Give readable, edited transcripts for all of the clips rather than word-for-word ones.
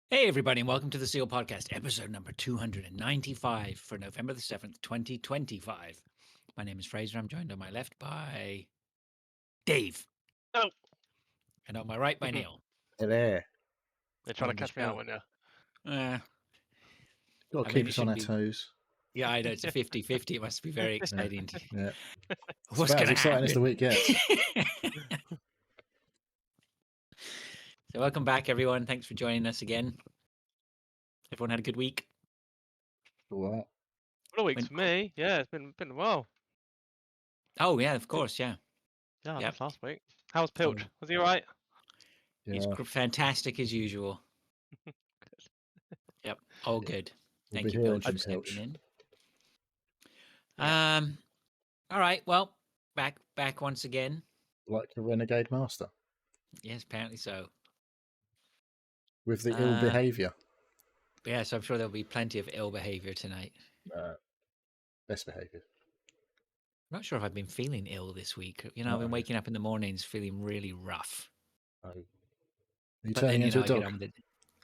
Hey, everybody, and welcome to the Seal Podcast, episode number 295 for November the 7th, 2025. My name is Fraser. I'm joined on my left by Dave. Oh. And on my right by Neil. Hello. They're trying to On the catch me out, show. weren't you? Uh, Got I to mean, keep it us on should our be- toes. yeah, I know it's a 50-50. It must be very exciting. Yeah. What's about going as to exciting as the happen? week gets. So welcome back, everyone. Thanks for joining us again. Everyone had a good week? All right. What a week When- for me. Yeah, it's been a while. Oh, yeah, of course, yeah. Yeah, Yep. that's last week. How was Pilch? Was he all right? He's Yeah. fantastic as usual. Yep, all good. We'll Thank be you, hearing Pilch, for from stepping Pilch. in. All right. Well, back once again. Like a renegade master Yes, apparently so. with the ill behaviour. Yeah, so I'm sure there'll be plenty of ill behavior tonight. Best behaviour. I'm not sure if I've been feeling ill this week. You know, I've been No. waking up in the mornings feeling really rough. Oh. Are you But turning then, into I a get dog? on with it.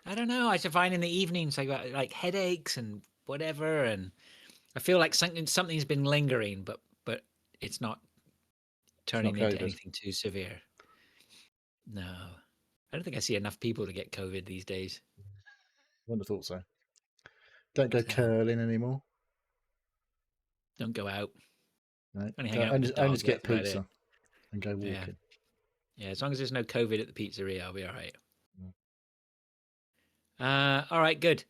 I don't know. I find in the evenings I got like headaches and whatever, and I feel like something's been lingering, but it's not turning into COVID. anything too severe. No, I don't think I see enough people to get COVID these days. Wouldn't have thought so. Don't go So- curling anymore. Don't go out. No. Only hang out with the Only dog, to get that's about it. pizza and go Yeah. walking. Yeah, as long as there's no COVID at the pizzeria, I'll be all right. Mm. All right, good.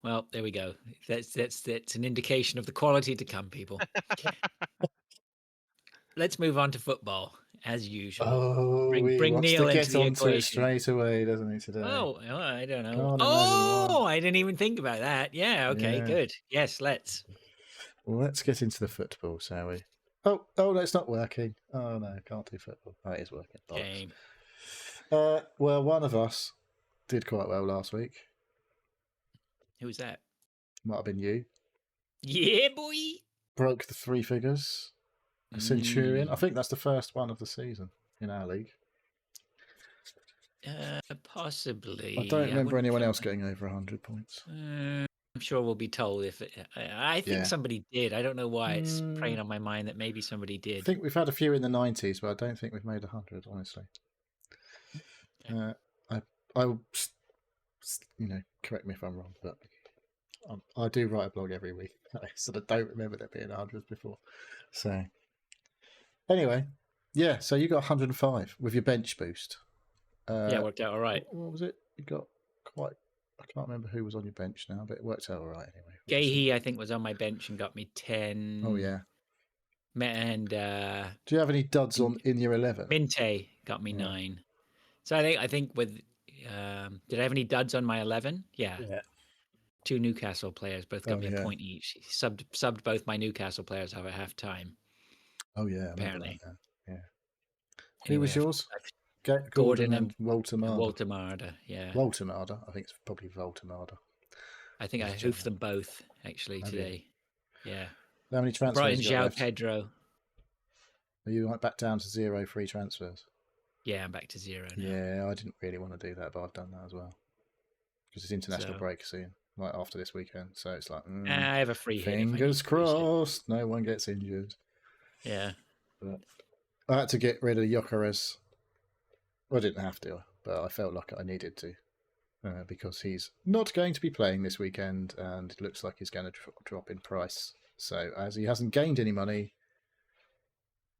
Well, there we go. That's an indication of the quality to come, people. Let's move on to football as usual. Oh, Bring he wants Neil to into get the onto it equation. straight away, doesn't he, today? Oh, I don't know. Can't imagine why. I didn't even think about that. Yeah, okay, Yeah. good. Yes, let's. Well, let's get into the football, shall we? Oh, no, it's not working. Oh, no, can't do football. Oh, it is working. Bollocks. Game. Well, one of us did quite well last week. Who's that? Might have been you. Yeah, boy. Broke the three figures. A Centurion. I think that's the first one of the season in our league. Possibly. I don't remember wouldn't anyone think- else getting over 100 points. I'm sure we'll be told if it, I think Yeah. somebody did. I don't know why it's preying on my mind that maybe somebody I did. think we've had a few in the 90s, but I don't think we've made 100, honestly. I will, correct me if I'm wrong, but I do write a blog every week, so I don't remember there being 100 before. So, anyway, yeah, so you got 105 with your bench boost. Yeah, it worked out all right. What was it? You got quite. I can't remember who was on your bench now, but it worked out all right anyway. Gahey, I think, was on my bench and got me 10. Oh yeah. And Do you have any duds in your 11? Minte got me Yeah. 9. So I think with did I have any duds on my 11? Yeah. Yeah. 2 Newcastle players both got Oh, me a yeah. point each. He subbed both my Newcastle players over half time. Oh yeah. I remember Apparently. that, yeah. Anyway, Who was yours? Gordon Gordon and Walter Marder. Walter Marder, yeah. Walter Marder. I think it's probably Walter Marder. I think I He's hoofed German. them both actually Have you? today. Yeah. How many transfers Brought in you got João left? Pedro. Are you like back down to 0 free transfers? Yeah, I'm back to 0 now. Yeah, I didn't really want to do that, but I've done that as well because it's international So- break soon, like after this weekend. So it's like I have a free hit if I need fingers to use it. crossed, no one gets injured. Yeah. But I had to get rid of Gyökeres. Well, I didn't have to, but I felt like I needed to because he's not going to be playing this weekend, and it looks like he's going to drop in price. So as he hasn't gained any money,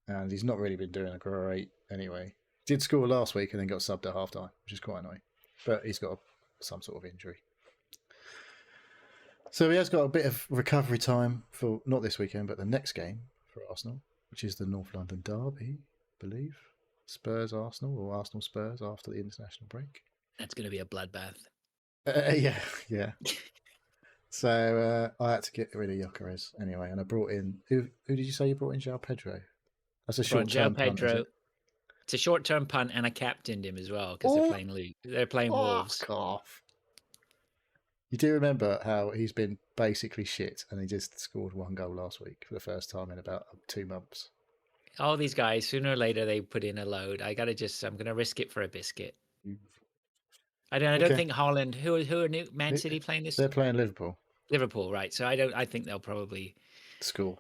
and he's not really been doing a great anyway. Did score last week and then got subbed at half time, which is quite annoying. But he's got some sort of injury. So he has got a bit of recovery time for not this weekend, but the next game for Arsenal, which is the North London derby, I believe. Spurs Arsenal or Arsenal Spurs after the international break. That's going to be a bloodbath. Yeah. So I had to get rid of Gyökeres anyway, and I brought in who did you say you brought in? João Pedro. That's a Brought in short term João punt, is Pedro. it? It's a short-term punt, and I captained him as well because they're playing Luke. They're playing Wolves. Fuck off. You do remember how he's been basically shit, and he just scored 1 goal last week for the first time in about 2 months. All these guys, sooner or later, they put in a load. I'm going to risk it for a biscuit. I don't Okay. think Holland. Who are Man It- City playing this? They're playing Liverpool. Liverpool, right? So I think they'll probably Score.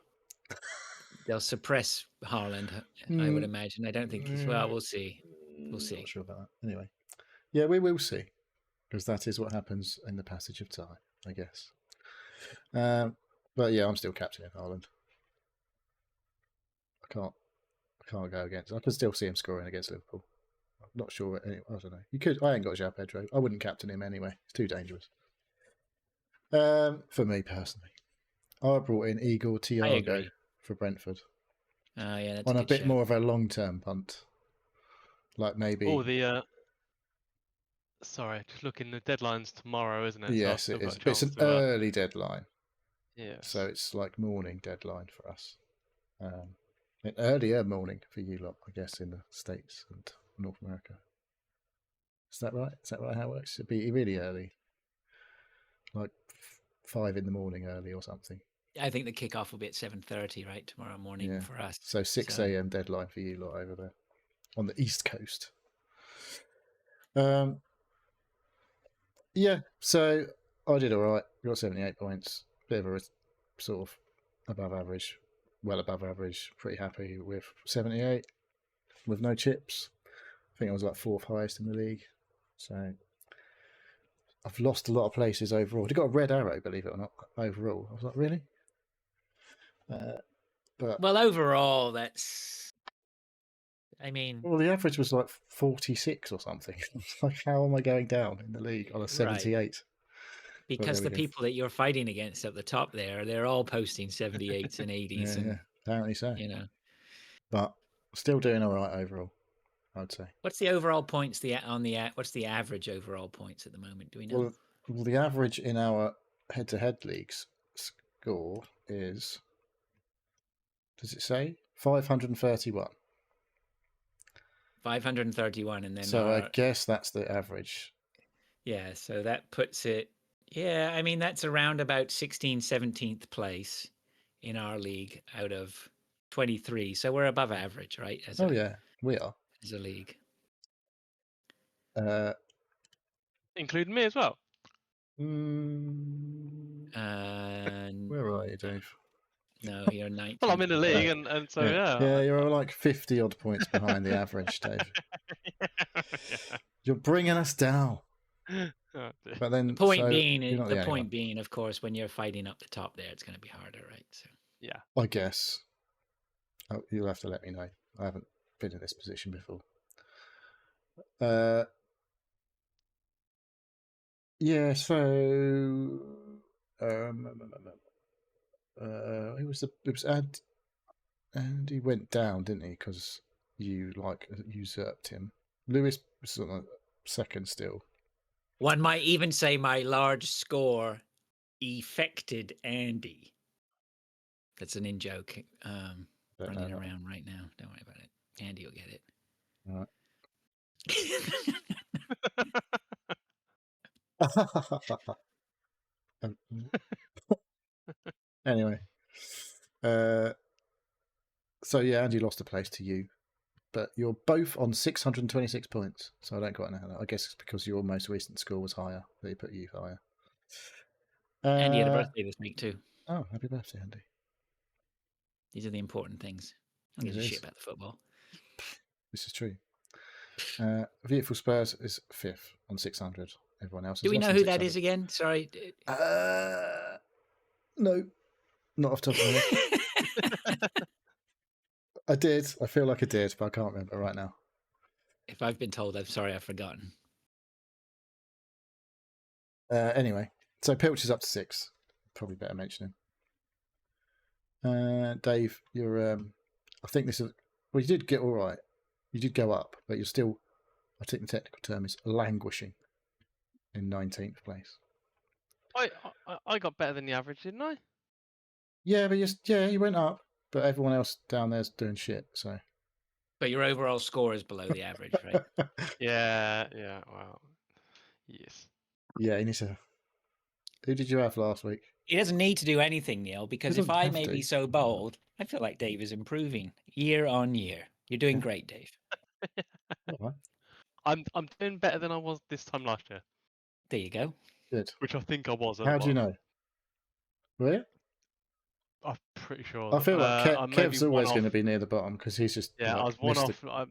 they'll suppress Haaland. I would imagine. I don't think he's. Well, we'll see. We'll see. Not sure about that. Anyway, yeah, we will see, because that is what happens in the passage of time, I guess. But yeah, I'm still captaining Haaland. I can't go against. I can still see him scoring against Liverpool. I'm not sure. Anyway, I don't know. You could. I ain't got João Pedro. I wouldn't captain him anyway. It's too dangerous. For me personally, I brought in Igor Thiago agree. for Brentford Yeah, that's on a good bit shout. more of a long-term punt, like maybe. Oh, the sorry, just looking. The deadline's tomorrow, isn't it? Yes, so I've it still is. got a But it's an chance to, early deadline, yes. so it's like morning deadline for us. An earlier morning for you lot, I guess, in the States and North America. Is that right? Is that right? How it works? It'd be really early, like 5 in the morning, early or something. I think the kickoff will be at 7:30, right, tomorrow morning Yeah. for us. So 6 a.m. deadline for you lot over there on the East Coast. Yeah, so I did all right. Got 78 points. Bit of a sort of above average, well above average. Pretty happy with 78 with no chips. I think I was like 4th highest in the league. So I've lost a lot of places overall. I got a red arrow, believe it or not, overall. I was like, really? But Well, overall, that's. I mean, well, the average was like 46 or something. It's like, how am I going down in the league on a 78? because there the we go. people that you're fighting against at the top there, they're all posting 78s and 80s, and apparently so. you know. But still doing all right overall, I would say. What's the overall points what's the average overall points at the moment? Do we know? Well, the average in our head-to-head leagues score is, does it say 531? 531, and then So I guess that's the average. Yeah, so that puts it. Yeah, I mean that's around about 16th, 17th place in our league out of 23. So we're above average, right? Yeah, we are. As a league. including me as well. Where are you, Dave? No, you're 19th. Well, I'm in the league, and so yeah, you're like 50 odd points behind the average, Dave. Yeah. You're bringing us down. Oh, dear. But then The point you're being, only one. of course, when you're fighting up the top there, it's going to be harder, right? So Yeah. I guess. Oh, you'll have to let me know. I haven't been in this position before. Yeah, so it was and he went down, didn't he? Because you usurped him. Lewis was sort of second still. one might even say my large score affected Andy. That's an in-joke running around right now. Don't worry about it. Andy will get it. All right. Anyway, so yeah, Andy lost a place to you, but you're both on 626 points. So I don't quite know how that. I guess it's because your most recent score was higher. They put you higher. Andy had a birthday this week too. Oh, happy birthday, Andy! These are the important things. I don't give a shit about the football. This is true. Beautiful Spurs is 5th on 600. Everyone else. Do we know who that is again? Sorry. No, not off the top of my head. I did. I feel like I did, but I can't remember right now. If I've been told, I'm sorry, I've forgotten. Anyway, so Pilch is up to 6. Probably better mention him. Dave, you're. I think this is. Well, you did get all right. You did go up, but you're still. I think the technical term is languishing in 19th place. I got better than the average, didn't I? Yeah, but you went up, but everyone else down there's doing shit. So. But your overall score is below the average, right? Yeah. Well, yes. Yeah, he needs to. Who did you have last week? He doesn't need to do anything, Neil, because if I may be so to. bold, I feel like Dave is improving year on year. You're doing great, Dave. All right. I'm doing better than I was this time last year, There you go. Good. which I think I was. At How the do you bottom. know? Were you? I'm pretty sure. I feel like I maybe Kev's one always off. going to be near the bottom because he's just Yeah, I like was one missed off.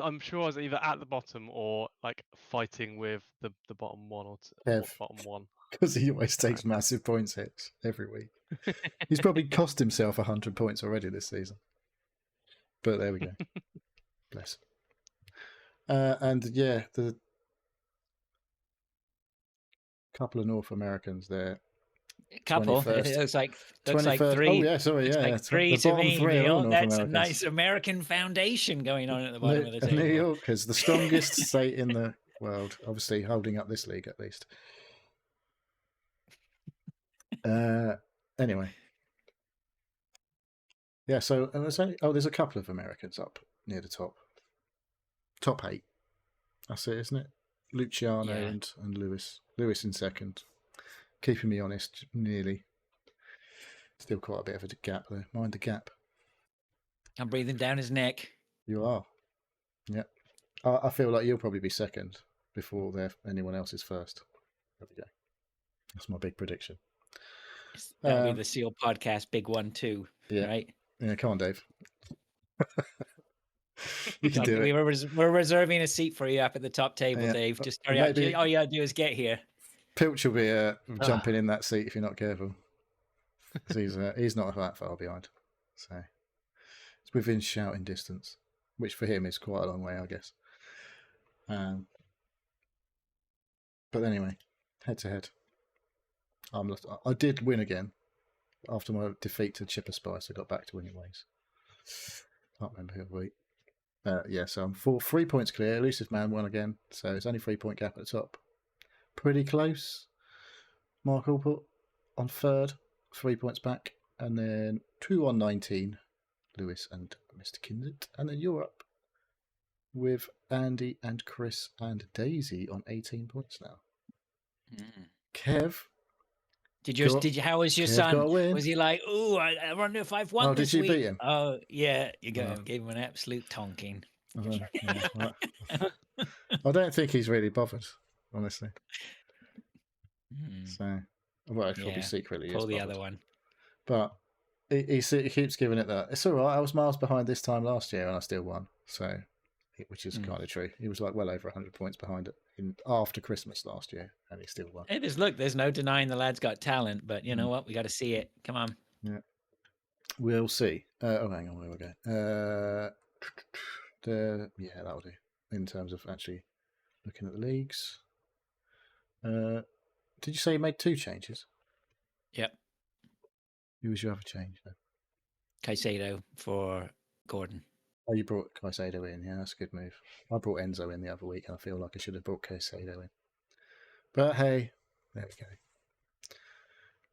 I'm sure I was either at the bottom or like fighting with the bottom one or Kev. bottom one. because he always takes massive points hits every week. He's probably cost himself 100 points already this season. But there we go. Bless. And yeah, the couple of North Americans there. A couple. 21st. It looks like 23rd. three. Oh, yeah, sorry, Looks yeah. like That's three the to bottom me, three are all Neil. North That's a Americans. nice American foundation going on at the bottom of the table. New York is the strongest state in the world, obviously holding up this league at least. Anyway. Yeah, so there's a couple of Americans up near the top. Top 8. That's it, isn't it? Luciano Yeah. and Lewis. Lewis in second. Keeping me honest, nearly. Still quite a bit of a gap there. Mind the gap. I'm breathing down his neck. You are. Yeah. I feel like you'll probably be second before anyone else is first. There we go. That's my big prediction. That'll be the Seal Podcast big one too, yeah. right? Yeah, come on, Dave. You can do it. We're reserving a seat for you up at the top table, Yeah. Dave. Just hurry up. All you gotta do is get here. Pilch will be jumping in that seat if you're not careful. He's not that far behind. So it's within shouting distance, which for him is quite a long way, I guess. But anyway, head to head. I did win again. After my defeat to Chipper Spice, I got back to winning ways. Can't remember who I beat. Yeah, so I'm 3 points clear. Elusive Man won again, so it's only 3 point gap at the top. Pretty close. Mark Allport on third, 3 points back, and then 2 on 19, Lewis and Mr. Kindred, and then you're up with Andy and Chris and Daisy on 18 points now. Kev. How was your son? Was he like, "Ooh, I wonder if I've won this week"? Did you beat him? Oh, yeah, you gave him an absolute tonking. I don't think he's really bothered, honestly. So, well, probably secretly pull the other one. But he keeps giving it that. It's all right. I was miles behind this time last year, and I still won. So, which is kind of true. He was like well over 100 points behind it after Christmas last year, and he still won. There's no denying the lad's got talent, but you know what? We got to see it. Come on. Yeah, we'll see. Hang on, where we go? Yeah, that'll do. In terms of actually looking at the leagues. Did you say you made 2 changes? Yep. Who was your other change then? Caicedo for Gordon. Oh, you brought Caicedo in. Yeah, that's a good move. I brought Enzo in the other week, and I feel like I should have brought Caicedo in. But hey, there we go.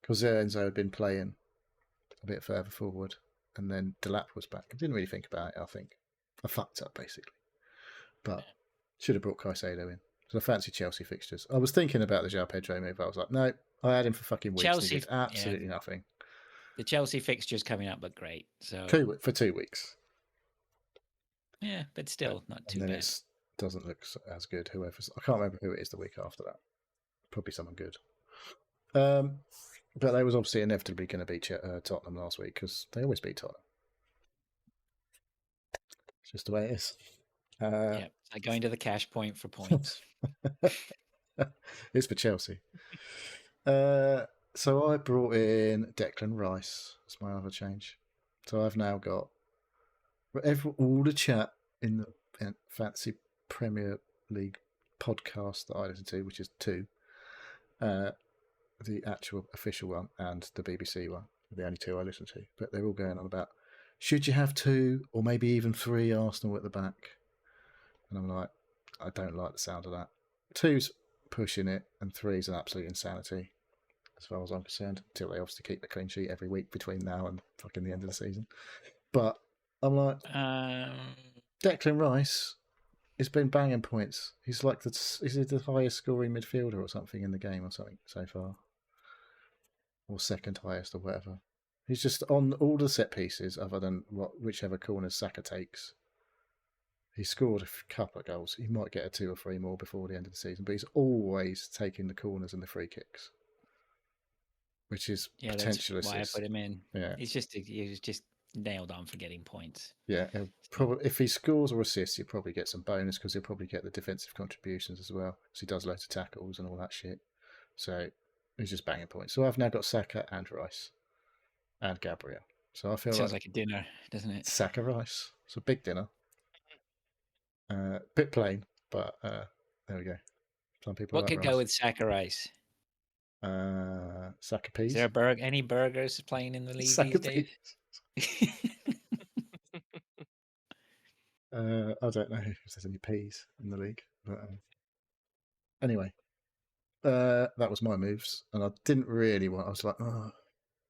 Because Enzo had been playing a bit further forward, and then Delap was back. I didn't really think about it, I think. I fucked up, basically. But should have brought Caicedo in. So I fancy Chelsea fixtures. I was thinking about the João Pedro move. I was like, no, I had him for fucking weeks. Chelsea, and he did absolutely nothing. The Chelsea fixtures coming up look great. So for 2 weeks. Yeah, but still not too bad. It doesn't look as good. I can't remember who it is the week after that. Probably someone good. But they was obviously inevitably going to beat Tottenham last week because they always beat Tottenham. It's just the way it is. Yeah, it's like going to the cash point for points. It's for Chelsea. So I brought in Declan Rice as my other change. So I've now got all the chat in the Fantasy Premier League podcast that I listen to, which is 2. The actual official one and the BBC one, the only 2 I listen to. But they're all going on about, should you have 2 or maybe even 3 Arsenal at the back? And I'm like, I don't like the sound of that. 2's pushing it, and 3's an absolute insanity, as far as I'm concerned, until they obviously keep the clean sheet every week between now and fucking the end of the season. But I'm like, Declan Rice has been banging points. He's like is he the highest scoring midfielder or something in the game or something so far? Or second highest or whatever. He's just on all the set pieces other than whichever corners Saka takes. He scored a couple of goals. He might get a 2 or 3 more before the end of the season, but he's always taking the corners and the free kicks, which is potential that's why I assist. put him in. Yeah, He was just nailed on for getting points. yeah. Probably if he scores or assists, he'll probably get some bonus because he'll probably get the defensive contributions as well because he does loads of tackles and all that shit. So he's just banging points. So I've now got Saka and Rice and Gabriel. So I feel Sounds like a dinner, doesn't it? Saka Rice. It's a big dinner. Bit plain, but there we go. Some people What like could rice. go with Saka rice? Saka peas. Is there any burgers playing in the league Saka these days? I don't know if there's any peas in the league, but anyway, that was my moves, and I didn't really want. I was like, oh,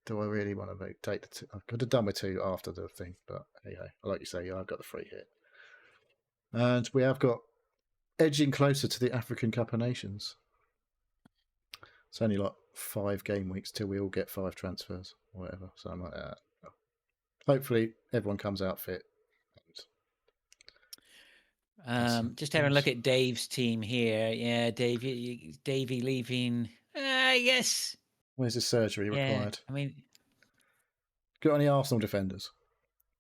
do I really want to take the 2? I could have done with 2 after the thing, but anyway, like you say, I've got the free hit, and we have got edging closer to the African Cup of Nations. It's only like 5 game weeks till we all get 5 transfers or whatever. So I'm like, hopefully everyone comes out fit. Just having a look at Dave's team here. Yeah, Davey leaving. Yes. Where's his surgery required? I mean, got any Arsenal defenders?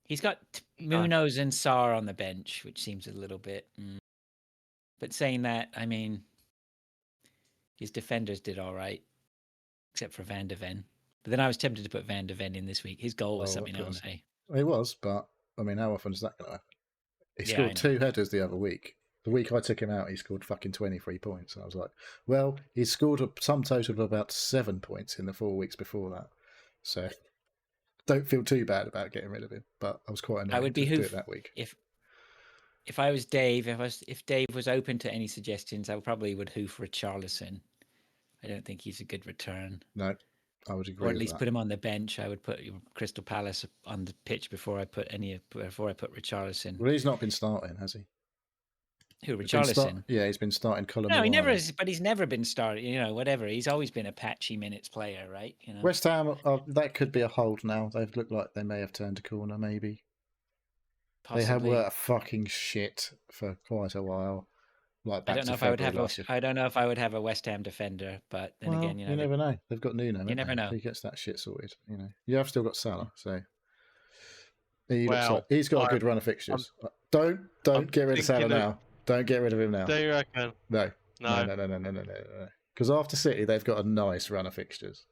He's got Munoz and Sarr on the bench, which seems a little bit. But saying that, I mean, his defenders did all right, except for Van de Ven. But then I was tempted to put Van de Ven in this week. His goal was something else. It was, but I mean, how often is that going to happen? He scored 2 headers the other week. The week I took him out, he scored fucking 23 points. And I was like, well, he scored a sum total of about 7 points in the 4 weeks before that. So don't feel too bad about getting rid of him. But I was quite annoyed to do it that week. If I was Dave, if Dave was open to any suggestions, I probably would hoof Richarlison. I don't think he's a good return. No, I would agree. Or at least put him on the bench. I would put Crystal Palace on the pitch before I put Richarlison. Well, he's not been starting, has he? Who, Richarlison? Yeah, he's been starting Colin. No, he never is, but he's never been starting. You know, whatever. He's always been a patchy minutes player, right? You know, West Ham, that could be a hold now. They've looked like they may have turned a corner, maybe. Possibly. They have worked fucking shit for quite a while. Like I don't know if I would have I don't know if I would have a West Ham defender, but then again, you never know. They've got Nuno. You never know. He gets that shit sorted. You know, you have still got Salah, so looks like he's got a good run of fixtures. Don't get rid of Salah now. Don't get rid of him now. Do you reckon? No. Because after City, they've got a nice run of fixtures.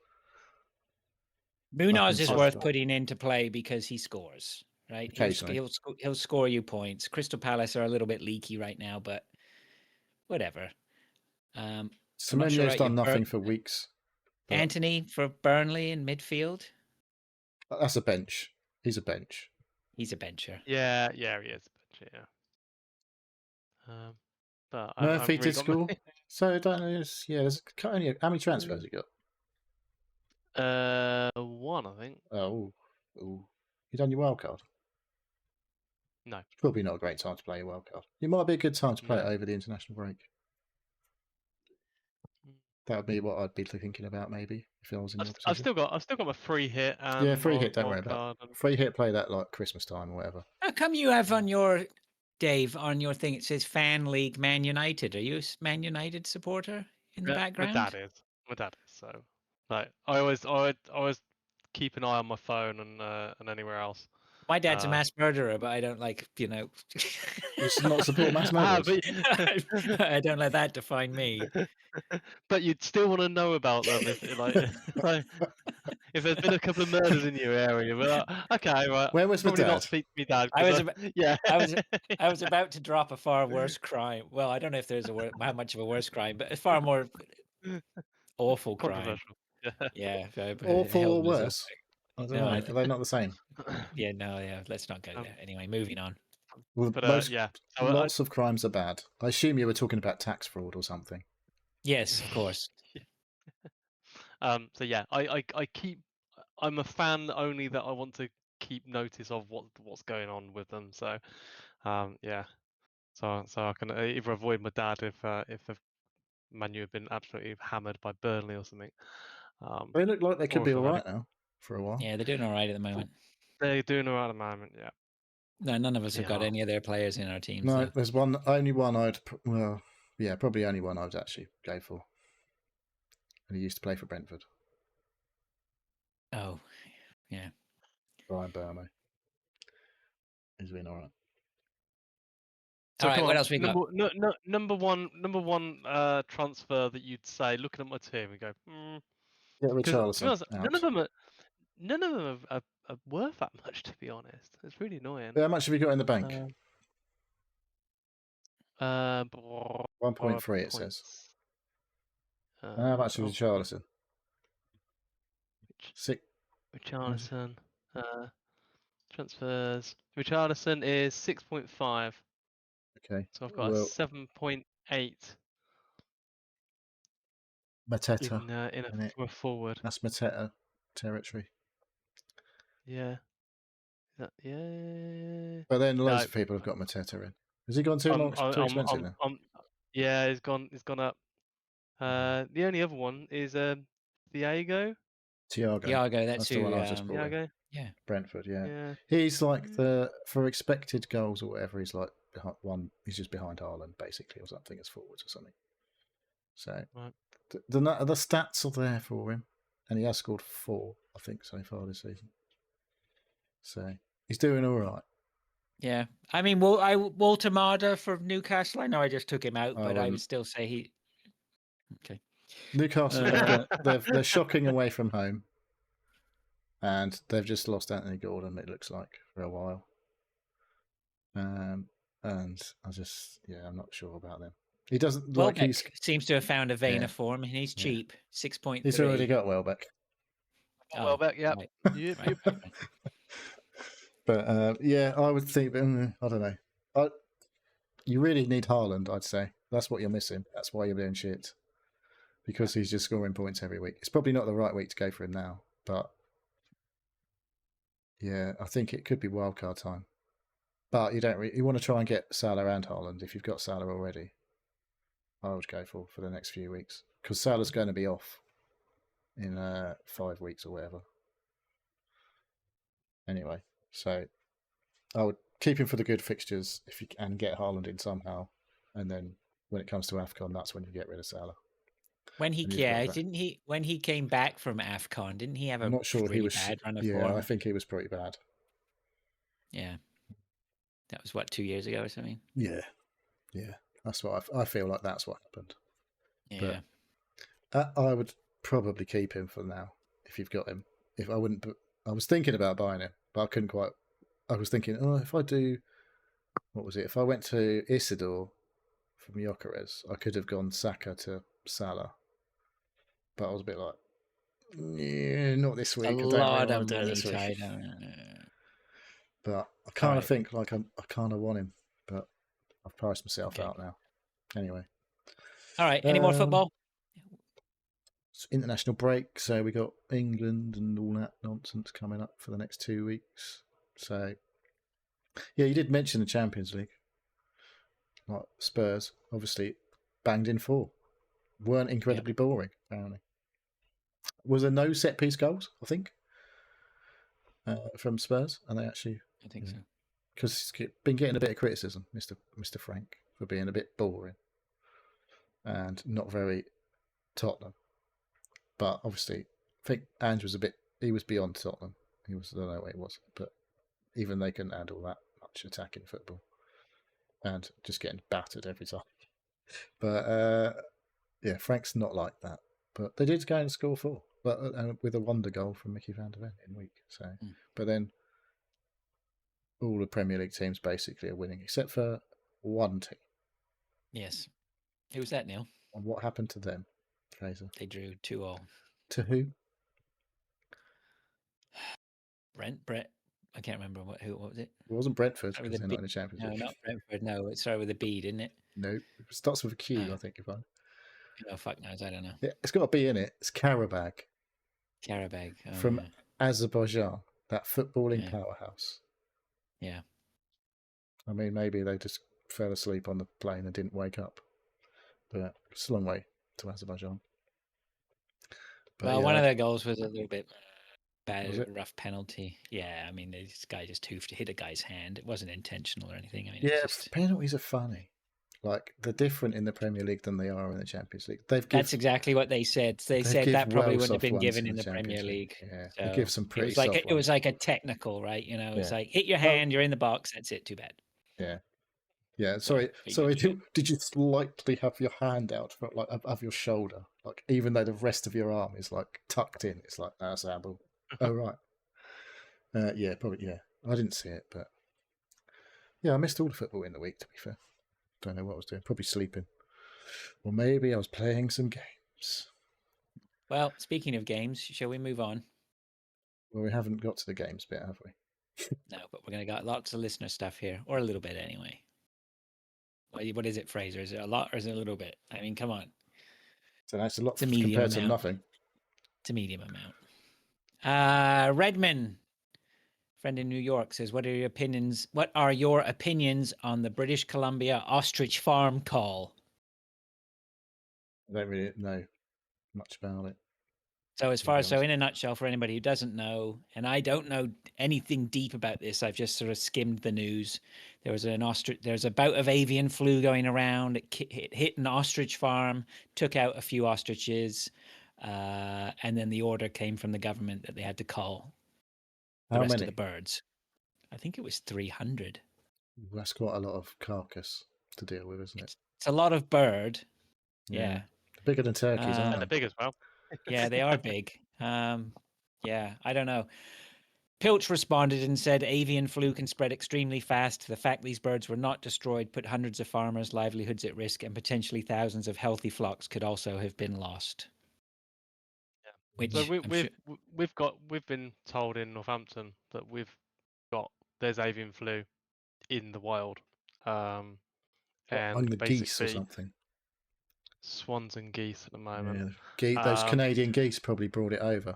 Munoz is worth putting into play because he scores, right? He'll score you points. Crystal Palace are a little bit leaky right now, but whatever. Semenyo's done nothing for weeks. Anthony for Burnley in midfield. That's a bench. He's a bench. He's a bencher. Yeah, he is a bencher. Yeah. But Murphy did score. So I don't know. Yeah, there's only how many transfers you got? 1, I think. Oh, you done your wild card? No. It's probably not a great time to play your wild card. It might be a good time to play it over the international break. That would be what I'd be thinking about, maybe if I was in. I've still got my free hit. Yeah, free hit. Don't worry about it. Free hit. Play that like Christmas time or whatever. How come you have on your Dave on your thing? It says Fan League Man United. Are you a Man United supporter in the background? My dad is. So, like, I always keep an eye on my phone and anywhere else. My dad's a mass murderer, but I don't you not support mass murderers. I don't let that define me. But you'd still want to know about them if there's been a couple of murders in your area. But okay, right. Where was my dad? Not speak to me, Dad. I was about to drop a far worse crime. Well, I don't know if there's how much of a worse crime, but a far more awful crime. Yeah, awful or worse. I don't know. Are they not the same? Yeah, no, yeah. Let's not go there. Anyway, moving on. Well, lots of crimes are bad. I assume you were talking about tax fraud or something. Yes, of course. So yeah, I'm a fan only that I want to keep notice of what's going on with them. So, yeah. So I can either avoid my dad if the Man U have been absolutely hammered by Burnley or something. They look like they could be all right now for a while. Yeah, they're doing all right at the moment. They're doing all right at the moment, yeah. No, none of us have got Yeah. any of their players in our team. No, So. there's only one probably only one I'd actually go for. And he used to play for Brentford. Oh, yeah. Brian Burmo. He's been all right. So All right, come what on, else we got? number one transfer that you'd say, looking at my team and go, Yeah, because to be Richarlison honest, out. none of them are worth that much. To be honest, it's really annoying. How much have you got in the bank? 1.3 it says. How much is Richarlison? Richarlison. Transfers. Richarlison is 6.5. Okay. So I've got a 7.8 Mateta. from a forward. That's Mateta territory. Yeah. Yeah. But then loads of people have got Mateta in. Has he gone too expensive now? Yeah, he's gone up. The only other one is Thiago. Thiago, that's the one I just brought in. Thiago. Yeah. Brentford, yeah. He's like for expected goals or whatever, he's like he's just behind Haaland basically, or something as forwards or something. So the stats are there for him, and he has scored 4, I think, so far this season. So he's doing all right. Yeah, I mean, Walter Marder for Newcastle. I know I just took him out, but I would still say he. Okay. Newcastle, they're shocking away from home, and they've just lost Anthony Gordon. It looks like for a while. And I'm not sure about them. He doesn't Welbeck seems to have found a vein of form, and he's cheap, 6.3. He's already got Welbeck. Welbeck, yeah. Right. Yep. But I would think. I don't know. You really need Haaland, I'd say. That's what you're missing. That's why you're doing shit. Because he's just scoring points every week. It's probably not the right week to go for him now, but yeah, I think it could be wildcard time. But you want to try and get Salah and Haaland. If you've got Salah already, I would go for the next few weeks, because Salah's going to be off in 5 weeks or whatever. Anyway, so I would keep him for the good fixtures if you can, get Haaland in somehow, and then when it comes to AFCON, that's when you get rid of Salah. When he came back from AFCON, didn't he have I'm not sure really bad run of form? Yeah, I think he was pretty bad. Yeah, that was 2 years ago or something. Yeah, that's what I feel like. That's what happened. Yeah, but I would probably keep him for now if you've got him. If I wouldn't, I was thinking about buying him, but I couldn't quite. I was thinking, if I do, what was it? If I went to Isidore from Gyökeres, I could have gone Saka to Salah. But I was a bit like, not this week. A lot of money tied up. But I kind of think like I kind of want him, but I've priced myself out now. Anyway. All right. Any more football? It's international break, so we got England and all that nonsense coming up for the next 2 weeks. So, yeah, you did mention the Champions League. Like Spurs, obviously, banged in 4. Weren't incredibly boring, apparently. Was there no set-piece goals, I think, from Spurs? And they actually... I think so. Because he's been getting a bit of criticism, Mr. Frank, for being a bit boring and not very Tottenham. But obviously, I think Ange was he was beyond Tottenham. I don't know what he was, but even they couldn't handle that much attacking football and just getting battered every time. But yeah, Frank's not like that. But they did go and score 4, but with a wonder goal from Mickey van der Ven in week. So, but then all the Premier League teams basically are winning, except for one team. Yes. Who was that, Neil? And what happened to them, Fraser? They drew 2-2. To who? Brett. I can't remember what was it. It wasn't Brentford because they're not in the Champions League. No, not Brentford. No, it started with a B, didn't it? No, it starts with a Q, I think. Oh, fuck knows. I don't know. Yeah, it's got a B in it. It's Karabag. Karabag. From Azerbaijan, that footballing powerhouse. Yeah. I mean, maybe they just fell asleep on the plane and didn't wake up. But it's a long way to Azerbaijan. But one of their goals was a little bit... Was it? rough penalty. Yeah, I mean, this guy just hoofed hit a guy's hand. It wasn't intentional or anything. I mean, Yeah, it's but just penalties are funny. Like they're different in the Premier League than they are in the Champions League. that's exactly what they said. They said give that probably well wouldn't have soft been ones given in in the the Premier Champions League. League. Yeah, they So give some it pretty was like soft it was ones. like a technical, right? You know, it's Yeah. like hit your hand, you're in the box. That's it. Too bad. Yeah. Yeah, sorry. but Sorry. you- Did you slightly have your hand out, like above your shoulder, like even though the rest of your arm is like tucked in? It's like that's handball. Oh right. Yeah, probably. Yeah, I didn't see it, but yeah, I missed all the football in the week. To be fair, don't know what I was doing. Probably sleeping, or maybe I was playing some games. Well, speaking of games, shall we move on? Well, we haven't got to the games bit, have we? No, but we're going to got lots of listener stuff here, or a little bit anyway. What is it, Fraser? Is it a lot or is it a little bit? I mean, come on. So that's a lot It's a medium compared to amount. nothing. It's a medium amount. Redman, friend in New York, says, What are your opinions on the British Columbia ostrich farm call? I don't really know much about it. So to be honest. in a nutshell, for anybody who doesn't know, and I don't know anything deep about this, I've just sort of skimmed the news. There's a bout of avian flu going around. It hit an ostrich farm, took out a few ostriches, and then the order came from the government that they had to cull the How rest many? of the birds. I think it was 300. That's quite a lot of carcass to deal with, isn't it? It's a lot of bird. Yeah. Bigger than turkeys, And aren't they're they? big as well. Yeah, they are big. Yeah, I don't know. Pilch responded and said avian flu can spread extremely fast. The fact these birds were not destroyed put hundreds of farmers' livelihoods at risk, and potentially thousands of healthy flocks could also have been lost. Yeah. Which So I'm we've been told in Northampton that there's avian flu in the wild, On and the geese or basically something. swans and geese at the moment. Yeah, those Canadian geese probably brought it over.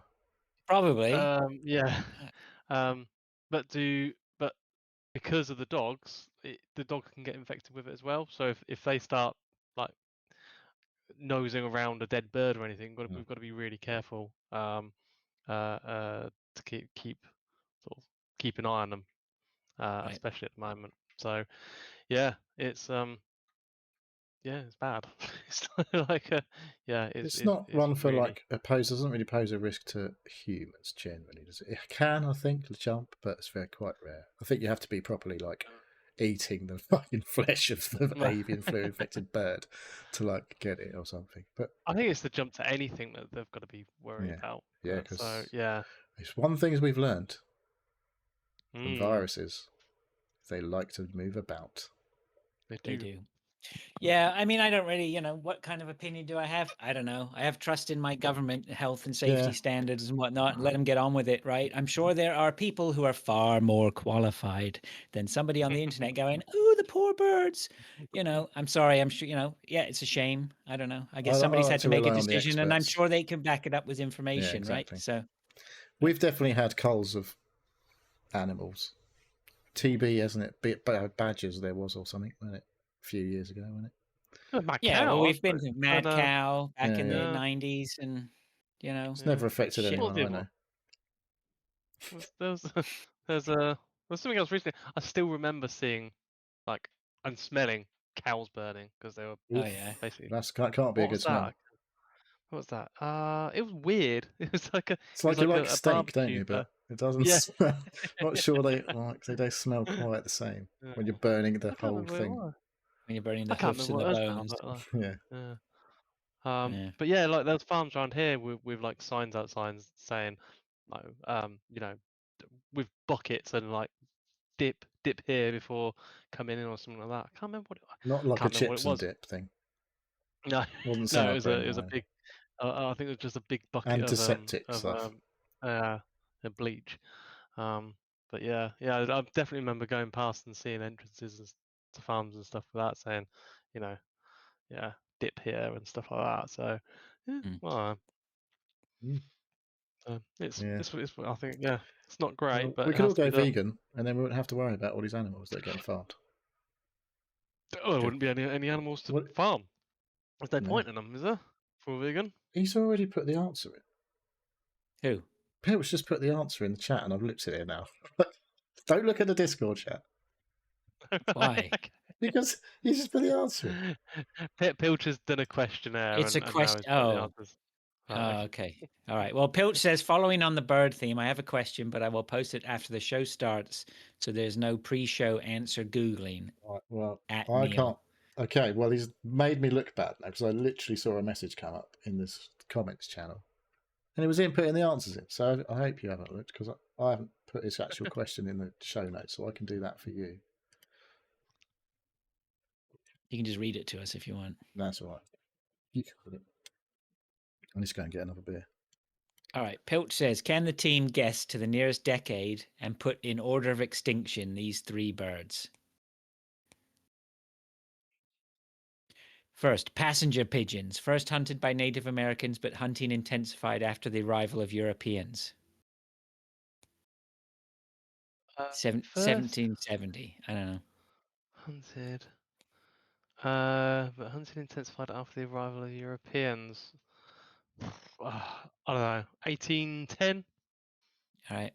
probably. Yeah. But because of the dogs, the dog can get infected with it as well. So if they start like nosing around a dead bird or anything, we've got to be really careful to keep an eye on them, Right. especially at the moment. So yeah, it's bad. It's like It's not one for really... like doesn't really pose a risk to humans generally, does it? It can, I think, the jump, but it's quite rare. I think you have to be properly like eating the fucking flesh of the avian flu infected bird to like get it or something. But I think it's the jump to anything that they've got to be worried about. Yeah, because yeah, it's one thing we've learned from viruses: they like to move about. They do. Yeah, I mean, I don't really, what kind of opinion do I have? I don't know. I have trust in my government health and safety standards and whatnot, and let them get on with it, right? I'm sure there are people who are far more qualified than somebody on the internet going, "Oh, the poor birds." I'm sorry. I'm sure, yeah, it's a shame. I don't know. I guess somebody's had to make a decision, and I'm sure they can back it up with information, exactly. right? So we've definitely had culls of animals. TB, hasn't it? Badgers there was or something, wasn't it? A few years ago, wasn't it? Yeah, well, we've been to mad cow back in the 90s, and it's never affected anyone I know. There's something else recently. I still remember seeing and smelling cows burning because they were basically... that can't be a good smell. What was that? It was weird. It was like it's like you like steak, don't you? But it doesn't smell. Not sure they don't smell quite the same when you're burning the whole thing. When you're burning the hoofs and the bones. But yeah, like there's farms around here with like signs saying, with buckets and like dip here before coming in or something like that. I can't remember what it was. Not like a chips and dip thing. No, wasn't no, it was a big. I think it was just a big bucket antiseptic of stuff. Bleach. But yeah, I definitely remember going past and seeing entrances to farms and stuff like that, saying, dip here and stuff like that. So, well, it's I think it's not great, but we could all go vegan, and then we wouldn't have to worry about all these animals that are getting farmed. Oh, there wouldn't be any animals to farm. There's no point in them, is there? For a vegan? He's already put the answer in. Who? Pilch just put the answer in the chat, and I've looked at it now. Don't look at the Discord chat Why? because he just put the answer in. Pilch has done a questionnaire It's a and now question. he's put the Oh, answers. okay. All right. Well, Pilch says, following on the bird theme, I have a question, but I will post it after the show starts, so there's no pre-show answer Googling. Right, well, At I Neil. can't. Okay, well, he's made me look bad now because I literally saw a message come up in this comments channel, and it was him putting the answers in. So I hope you haven't looked because I haven't put his actual question in the show notes, so I can do that for you. You can just read it to us if you want. That's all right. You can put it. I'm just going to get another beer. All right. Pilch says, can the team guess to the nearest decade and put in order of extinction these 3 birds? First, passenger pigeons, first hunted by Native Americans, but hunting intensified after the arrival of Europeans. 1770. I don't know. Hunted. But hunting intensified after the arrival of Europeans. I don't know. 1810. All right.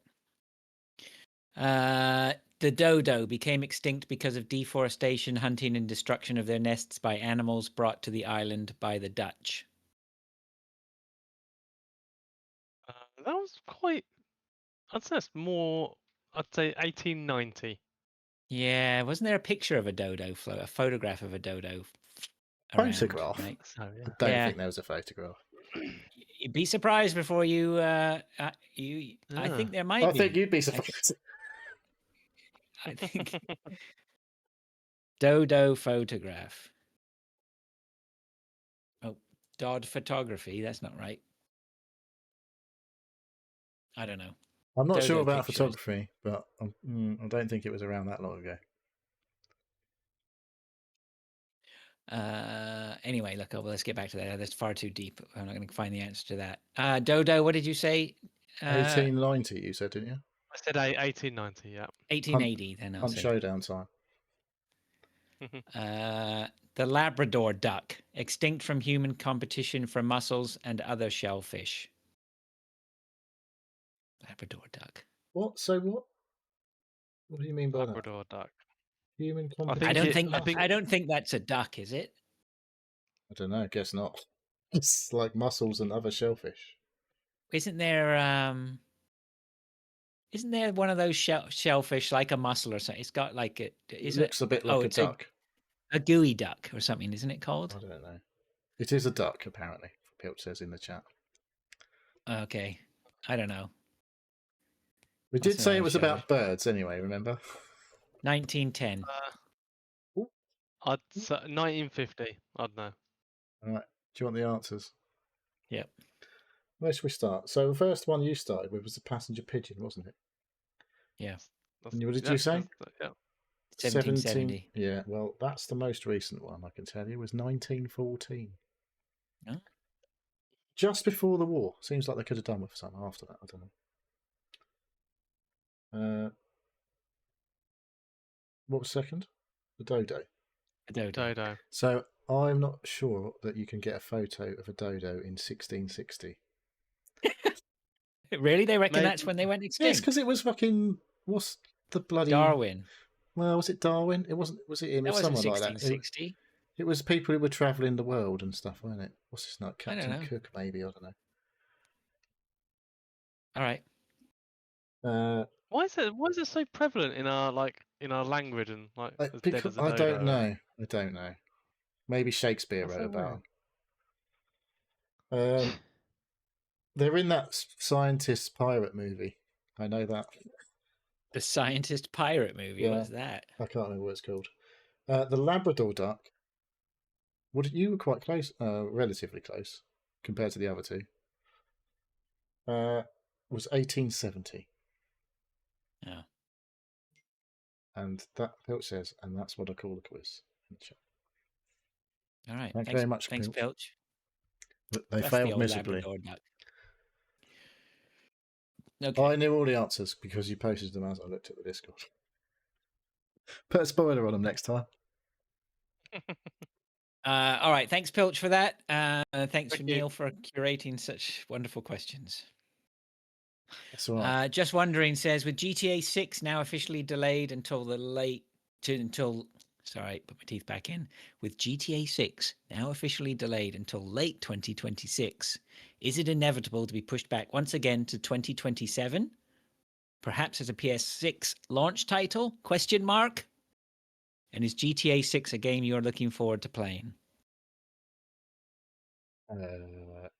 The dodo became extinct because of deforestation, hunting, and destruction of their nests by animals brought to the island by the Dutch. That was quite. I'd say it's more. I'd say 1890. Yeah, wasn't there a picture of a dodo float, a photograph of a dodo around? Photograph? Right? So I yeah. don't Yeah. think there was a photograph. You'd be surprised before you. I think there might I be. think you'd be surprised. I think dodo photograph. Oh, Dodd photography. That's not right. I don't know. I'm not sure Dodo about pictures. photography, but I don't think it was around that long ago. Anyway, look, well, let's get back to that. That's far too deep. I'm not going to find the answer to that. Dodo, what did you say? 1890, you said, didn't you? I said 1890. Yeah. 1880. Then I'll Hunt say. showdown time. The Labrador duck, extinct from human competition for mussels and other shellfish. Labrador duck. What? So what? What do you mean by Labrador duck. that? Human I competition? think I don't think that's a duck, is it? I don't know. Guess not. It's like mussels and other shellfish. Isn't there one of those shellfish like a mussel or something? It's got like It looks a bit like a it's duck. a gooey duck or something, isn't it called? I don't know. It is a duck, apparently. Pilch says in the chat. Okay, I don't know. We did That's say it another was show. about birds, anyway. Remember? 1910. I'd say 1950. I don't know. All right. Do you want the answers? Yep. Where should we start? So the first one you started with was the passenger pigeon, wasn't it? Yeah. And what did you say? Yeah. 1770. Yeah, well, that's the most recent one, I can tell you, was 1914. Oh. Just before the war. Seems like they could have done with some after that, I don't know. What was second? The dodo. The dodo. So I'm not sure that you can get a photo of a dodo in 1660. Really? They reckon that's when they went extinct? Yes, because it was fucking... What's the bloody... Darwin. Well, was it Darwin? It wasn't... Was it him? That It was wasn't someone like that. 1660. It was people who were travelling the world and stuff, wasn't it? What's his name? I don't Captain know. Cook, maybe. I don't know. All right. Why is it so prevalent in our language and as dead as a I dodo? don't know. I don't know. Maybe Shakespeare That's wrote so about them. They're in that scientist pirate movie. I know that. The scientist pirate movie. Yeah. What's that? I can't remember what it's called. The Labrador duck. You were quite close, relatively close, compared to the other two. Was 1870. Oh. And that Pilch says, and that's what I call a quiz. All right. Thanks very much, Thanks, Pilch. They That's failed the old miserably. Labrador duck. Okay. I knew all the answers because you posted them as I looked at the Discord. Put a spoiler on them next time. All right. Thanks, Pilch, for that. Thanks Thank you. Neil for curating such wonderful questions. That's all right. Just wondering says with GTA 6 now officially delayed until sorry, put my teeth back in. With GTA 6 now officially delayed until late 2026, is it inevitable to be pushed back once again to 2027? Perhaps as a PS6 launch title? Question mark. And is GTA 6 a game you're looking forward to playing? Where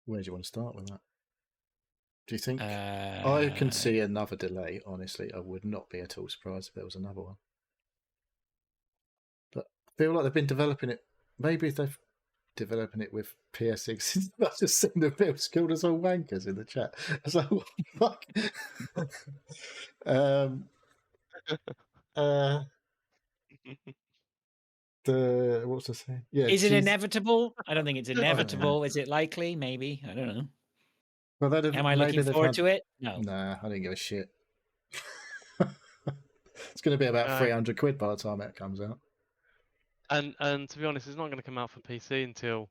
do you want to start with that? Do you think? I I can see another delay, honestly. I would not be at all surprised if there was another one. But I feel like they've been developing it. Maybe they've developing it with PS6. I've just seen the Bill's called us all wankers in the chat. I was like, what the fuck? What's I saying? Yeah, Is it inevitable? I don't think it's I don't know. inevitable. Is it likely? Maybe. I don't know. Well, Am I looking forward to it? No. Nah, I didn't give a shit. It's going to be about 300 quid by the time it comes out. And to be honest, it's not going to come out for PC until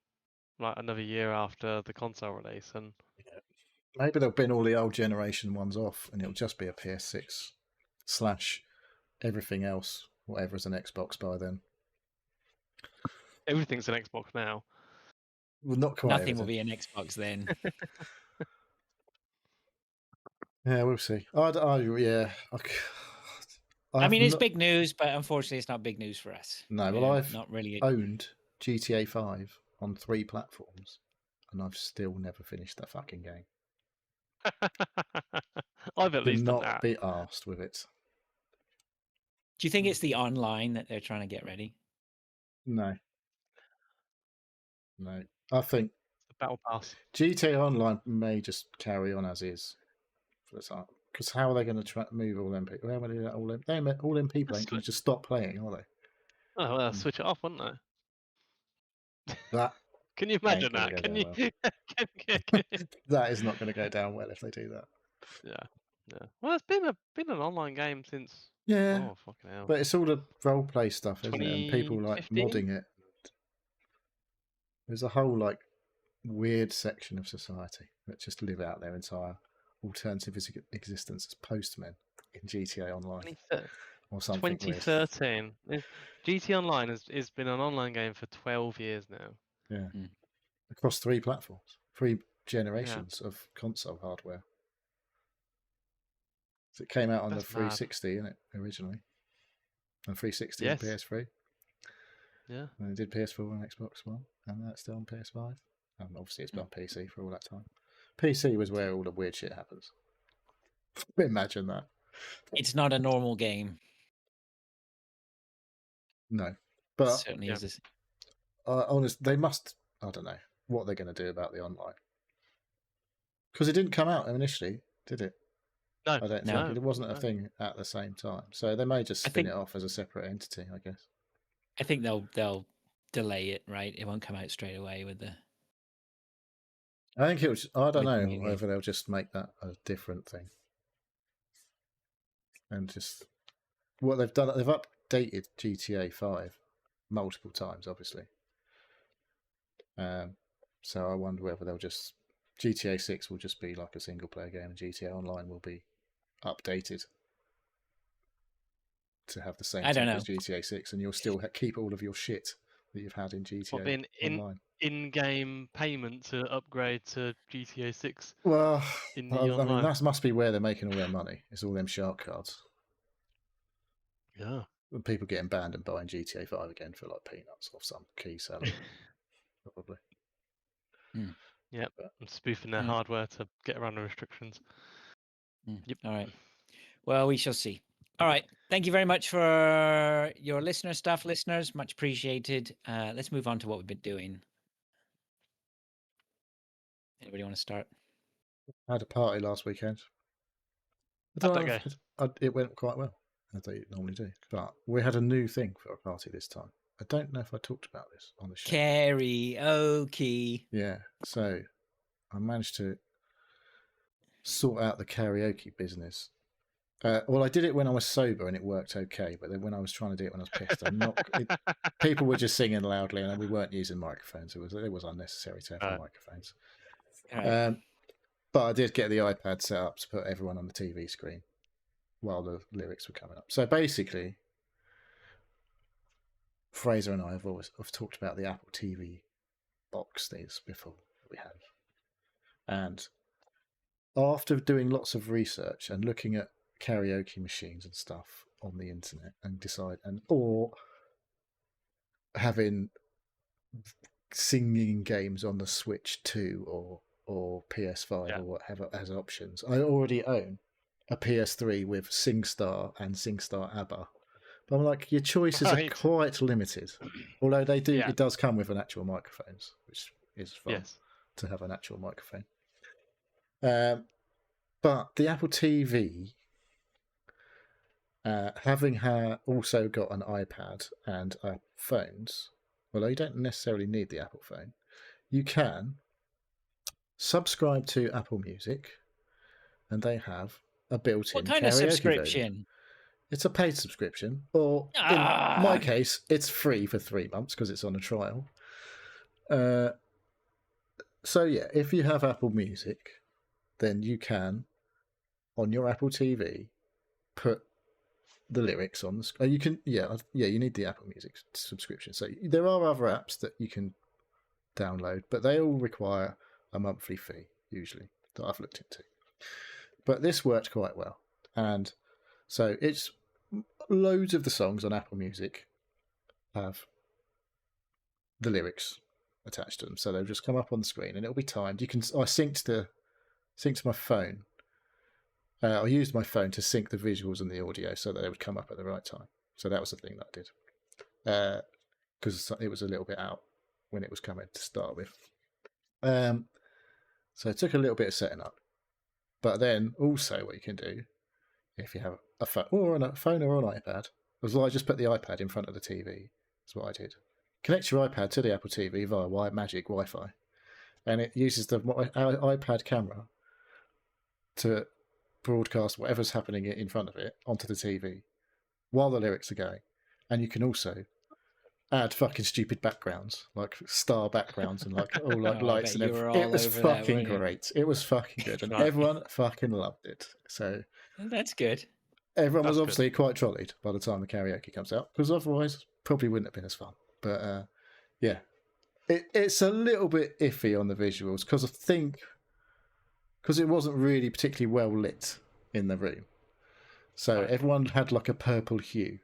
like another year after the console release. And maybe they'll bin all the old generation ones off, and it'll just be a PS6 / everything else, whatever is an Xbox by then. everything's an Xbox now. Well, not quite. Nothing will be an Xbox then. Yeah, we'll see. I mean, it's big news, but unfortunately, it's not big news for us. No, well, I've not really owned GTA 5 on 3 platforms, and I've still never finished that fucking game. I've at least done not that. be arsed with it. Do you think it's the online that they're trying to get ready? No. I think the Battle Pass. GTA Online may just carry on as is for the time. Because how are they going to move all them people? All them people ain't going to just stop playing, are they? Oh, well, switch it off, wouldn't they? That can you imagine that? Can you? That is not going to go down well if they do that. Yeah. Well, it's been an online game since. Yeah. Oh, fucking hell. But it's all the role play stuff, isn't it? And people like 2015? modding it. There's a whole like weird section of society that just live out their entire alternative existence as postmen in GTA Online or something. 2013. GTA Online has been an online game for 12 years now. Yeah, across 3 platforms, 3 generations of console hardware. So it came out on the 360, innit, originally, and 360 and PS3. Yeah, and it did PS4 and Xbox One, and that's still on PS5. And obviously, it's been on PC for all that time. PC was where all the weird shit happens. Imagine that. It's not a normal game. No, but certainly is. Honest, they must. I don't know what they're going to do about the online, because it didn't come out initially, did it? No, I don't think it wasn't a thing at the same time. So they may just spin it off as a separate entity, I guess. I think they'll delay it, right? It won't come out straight away with the. I think it was. I don't know whether they'll just make that a different thing, and just what they've done. They've updated GTA 5 multiple times, obviously. So I wonder whether they'll just GTA 6 will just be like a single player game, and GTA Online will be updated to have the same thing as GTA 6, and you'll still keep all of your shit that you've had in GTA Online. In-game payment to upgrade to GTA 6. Well, I mean, that must be where they're making all their money. It's all them shark cards. Yeah. And people getting banned and buying GTA 5 again for like peanuts off some key seller, probably. Yeah, and spoofing their hardware to get around the restrictions. Yep. All right. Well, we shall see. All right. Thank you very much for your listener stuff, listeners. Much appreciated. Let's move on to what we've been doing. Anybody want to start? I had a party last weekend. It went quite well, as they normally do. But we had a new thing for a party this time. I don't know if I talked about this on the show. Karaoke. Yeah. So I managed to sort out the karaoke business. Well, I did it when I was sober and it worked okay, but then when I was trying to do it when I was pissed, people were just singing loudly and we weren't using microphones. It was unnecessary to have microphones. But I did get the iPad set up to put everyone on the TV screen while the lyrics were coming up. So basically, Fraser and I have talked about the Apple TV box things before we have. And after doing lots of research and looking at karaoke machines and stuff on the internet or having singing games on the Switch 2 or PS5 or whatever as options, I already own a PS3 with SingStar and SingStar ABBA. But I'm like, your choices are quite limited. Although it does come with an actual microphones, which is fun to have an actual microphone. But the Apple TV, having also got an iPad and phones, although you don't necessarily need the Apple phone, you can subscribe to Apple Music, and they have a built-in What kind of karaoke subscription? version. It's a paid subscription, or in my case, it's free for 3 months because it's on a trial. So yeah, if you have Apple Music, then you can, on your Apple TV, put the lyrics on the screen. You can, you need the Apple Music subscription. So there are other apps that you can download, but they all require a monthly fee usually that I've looked into. But this worked quite well, and so it's loads of the songs on Apple Music have the lyrics attached to them, so they'll just come up on the screen and it'll be timed. I synced to my phone. I used my phone to sync the visuals and the audio so that they would come up at the right time. So that was the thing that I did, because it was a little bit out when it was coming to start with. So it took a little bit of setting up, but then also what you can do if you have a phone or an iPad, was I just put the iPad in front of the TV. That's what I did. Connect your iPad to the Apple TV via Magic Wi-Fi, and it uses the iPad camera to broadcast whatever's happening in front of it onto the TV while the lyrics are going. And you can also add fucking stupid backgrounds, like star backgrounds and like all like lights and everything. It was fucking great. It was fucking good, and everyone fucking loved it. So that's good. Everyone was obviously quite trolleyed by the time the karaoke comes out, because otherwise probably wouldn't have been as fun. But yeah, it's a little bit iffy on the visuals because it wasn't really particularly well lit in the room. So everyone had like a purple hue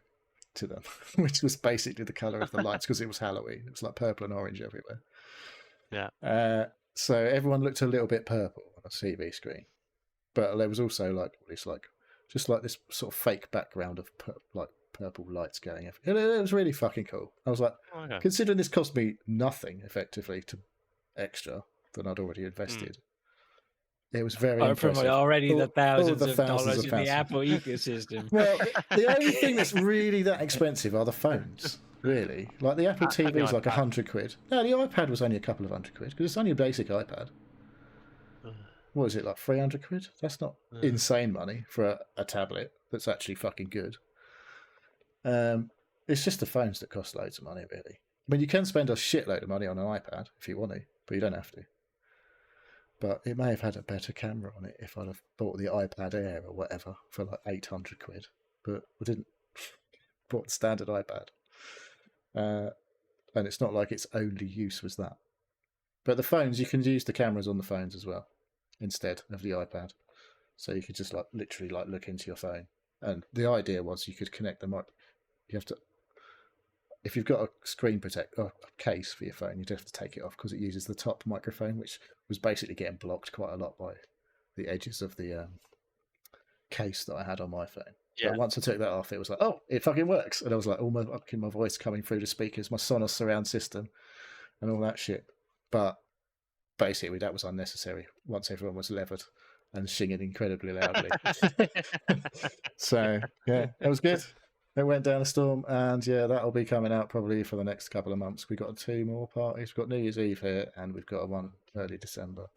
to them, which was basically the colour of the lights because it was Halloween. It was like purple and orange everywhere. Yeah. So everyone looked a little bit purple on a TV screen. But there was also just like this sort of fake background of purple lights going. It was really fucking cool. I was like, considering this cost me nothing effectively to extra than I'd already invested. It was very impressive. From already the thousands of dollars in the Apple ecosystem. Well, the only thing that's really that expensive are the phones, really. Like the Apple TV is like £100. No, the iPad was only a couple of £100 because it's only a basic iPad. What is it, like £300? That's not insane money for a tablet that's actually fucking good. It's just the phones that cost loads of money, really. I mean, you can spend a shitload of money on an iPad if you want to, but you don't have to. But it may have had a better camera on it if I'd have bought the iPad Air or whatever for like £800. But I didn't. Bought the standard iPad. And it's not like its only use was that. But the phones, you can use the cameras on the phones as well, instead of the iPad. So you could just literally look into your phone. And the idea was you could connect the mic. You have to, if you've got a screen protector, a case for your phone, you'd have to take it off because it uses the top microphone, which was basically getting blocked quite a lot by the edges of the case that I had on my phone. Yeah. But once I took that off, it was like, oh, it fucking works. And I was like, my voice coming through the speakers, my Sonos surround system, and all that shit. But basically, that was unnecessary once everyone was levered and singing incredibly loudly. So, yeah, it was good. It went down a storm, and yeah, that'll be coming out probably for the next couple of months. We've got 2 more parties. We've got New Year's Eve here, and we've got one early December.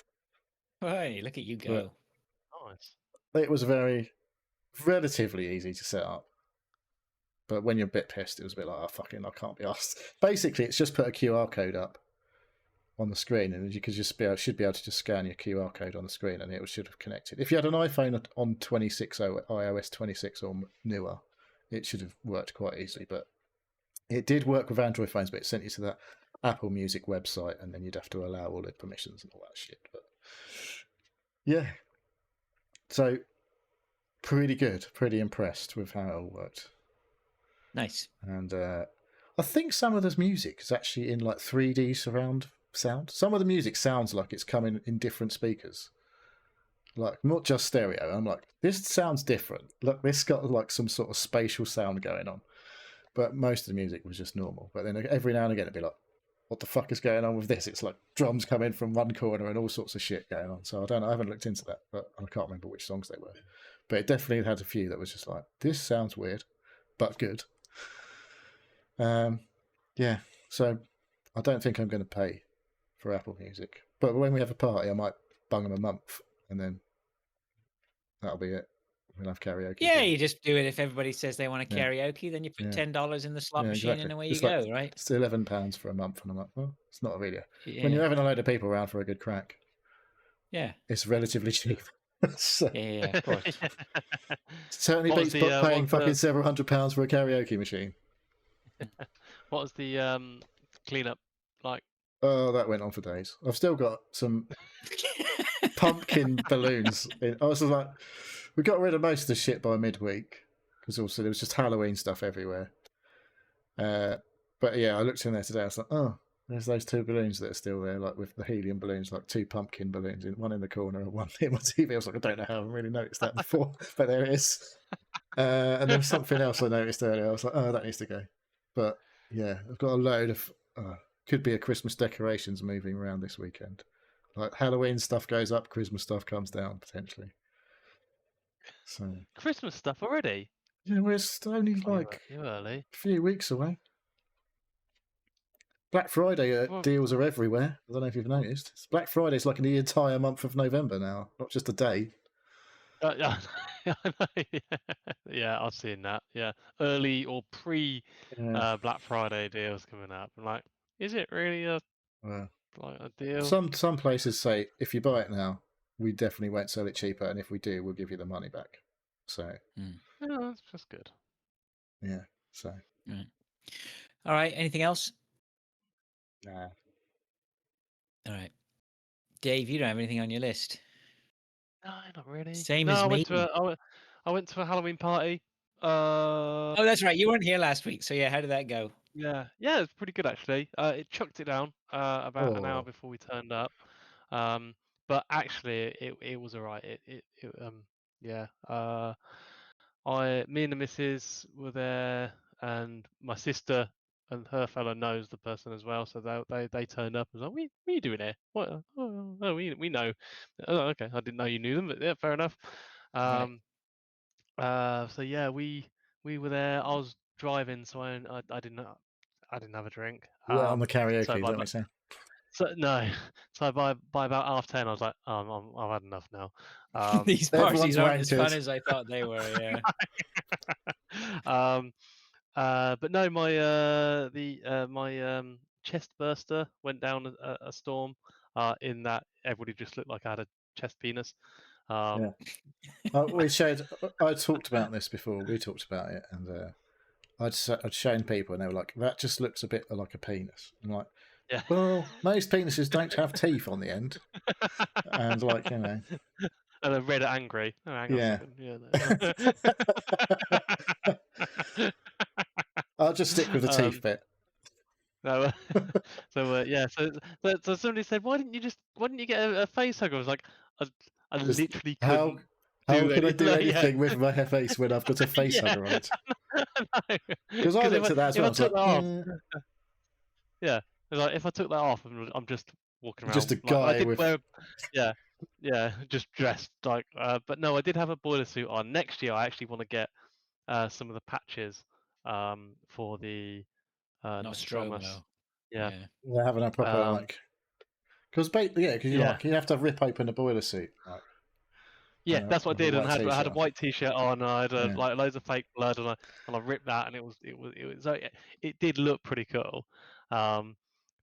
Hey, look at you go. Nice. It was relatively easy to set up. But when you're a bit pissed, it was a bit like, oh, fucking, I can't be asked. Basically, it's just put a QR code up on the screen, and you could just should be able to just scan your QR code on the screen, and it should have connected. If you had an iPhone on 26 iOS 26 or newer, it should have worked quite easily. But it did work with Android phones, but it sent you to that Apple Music website, and then you'd have to allow all the permissions and all that shit. But yeah, so pretty good, pretty impressed with how it all worked. Nice. And I think some of the music is actually in like 3D surround sound. Some of the music sounds like it's coming in different speakers, like not just stereo. I'm like, this sounds different. Look, this got like some sort of spatial sound going on. But most of the music was just normal. But then every now and again it'd be like, what the fuck is going on with this? It's like drums coming from one corner and all sorts of shit going on. So I don't know, I haven't looked into that, but I can't remember which songs they were. But it definitely had a few that was just like, this sounds weird, but good. Yeah, so I don't think I'm going to pay for Apple Music. But when we have a party, I might bung them a month, and then that'll be it. We'll have karaoke. Yeah, you just do it if everybody says they want a karaoke, then you put Yeah. $10 in the slot machine exactly. and away It's you like, go, right? It's £11 for a month, and I'm like, well, it's not really. Yeah. When you're having a load of people around for a good crack, yeah, it's relatively cheap. So, yeah, of course. certainly What beats was the, paying fucking several £100s for a karaoke machine. What was the cleanup like? Oh, that went on for days. I've still got some pumpkin balloons. I was like, we got rid of most of the shit by midweek because also there was just Halloween stuff everywhere. But yeah, I looked in there today. I was like, oh, there's those two balloons that are still there, like with the helium balloons, like two pumpkin balloons, one in the corner and one in my TV. I was like, I don't know how I haven't really noticed that before, but there it is. And there was something else I noticed earlier. I was like, oh, that needs to go. But yeah, I've got a load of could be a Christmas decorations moving around this weekend. Like Halloween stuff goes up, Christmas stuff comes down potentially. So Christmas stuff already? yeah, we're only like You're early. a few weeks away. Black Friday deals are everywhere. I don't know if you've noticed. Black Friday's like the entire month of November now, not just a day. Yeah, yeah, I've seen that. Yeah, early or pre Black Friday deals coming up. I'm like, is it really a deal? Some places say if you buy it now, we definitely won't sell it cheaper, and if we do, we'll give you the money back. So yeah, that's just good. Yeah. So. Right. All right. Anything else? Nah. All right. Dave, you don't have anything on your list. No, not really. Same as me. I went to a Halloween party. Oh, that's right. You weren't here last week, so yeah. How did that go? Yeah, it was pretty good actually. It chucked it down about an hour before we turned up. But actually, it was alright. Me and the missus were there, and my sister and her fella knows the person as well, so they turned up and was like, "What are you doing here? What? Oh, we know." Oh, okay, I didn't know you knew them, but yeah, fair enough. So yeah, we were there. I was driving, so I didn't have a drink. On the karaoke, don't we say? So no, so by about 10:30, I was like, I've had enough now. These parties aren't as fun as I thought they were. Yeah. But no, my chest burster went down a storm. In that everybody just looked like I had a chest penis. I talked about this before. We talked about it, and I'd shown people, and they were like, "That just looks a bit like a penis." I'm like, yeah. Well, most penises don't have teeth on the end, and like And they're red and angry. Oh, hang on a second. Yeah. I'll just stick with the teeth bit. No, so somebody said, why didn't you get a face hugger? I was like, I literally couldn't. How can I do anything with my face when I've got a face hugger on it? Because I looked at that as well. I was like, yeah, like if I took that off, I'm just walking around. Just a guy with. Just dressed like. But no, I did have a boiler suit on. Next year, I actually want to get some of the patches for the Nostromo. Yeah, they're having a proper like. Because you have to rip open the boiler suit. Like, yeah, that's what I did, and I had a white t-shirt on. And I had like loads of fake blood, and I ripped that, and it did look pretty cool.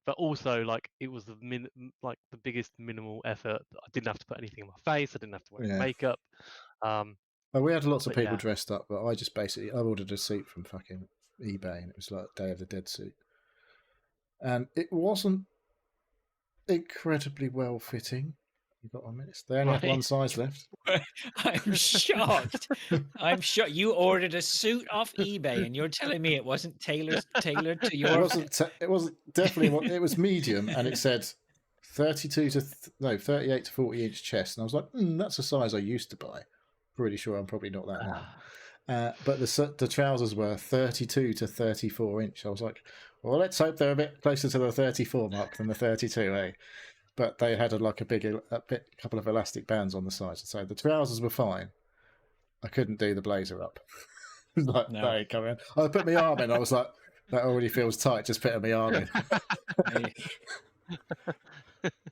but also like it was the biggest minimal effort. I didn't have to put anything on my face. I didn't have to wear any makeup. Well, we had lots of but people yeah. dressed up, but I ordered a suit from fucking eBay, and it was like Day of the Dead suit, and it wasn't incredibly well fitting. You've got 1 minute. They only have one size left. I'm shocked. I'm shocked. You ordered a suit off eBay, and you're telling me it wasn't tailored to your. It wasn't definitely. It was medium, and it said 38 to 40 inch chest, and I was like, that's a size I used to buy. Pretty sure I'm probably not that now. But the trousers were 32 to 34 inch. I was like, well, let's hope they're a bit closer to the 34 mark than the 32, eh? But they had a couple of elastic bands on the sides, so the trousers were fine. I couldn't do the blazer up. Like, no. That ain't coming. I put my arm in. I was like, that already feels tight. Just putting my arm in.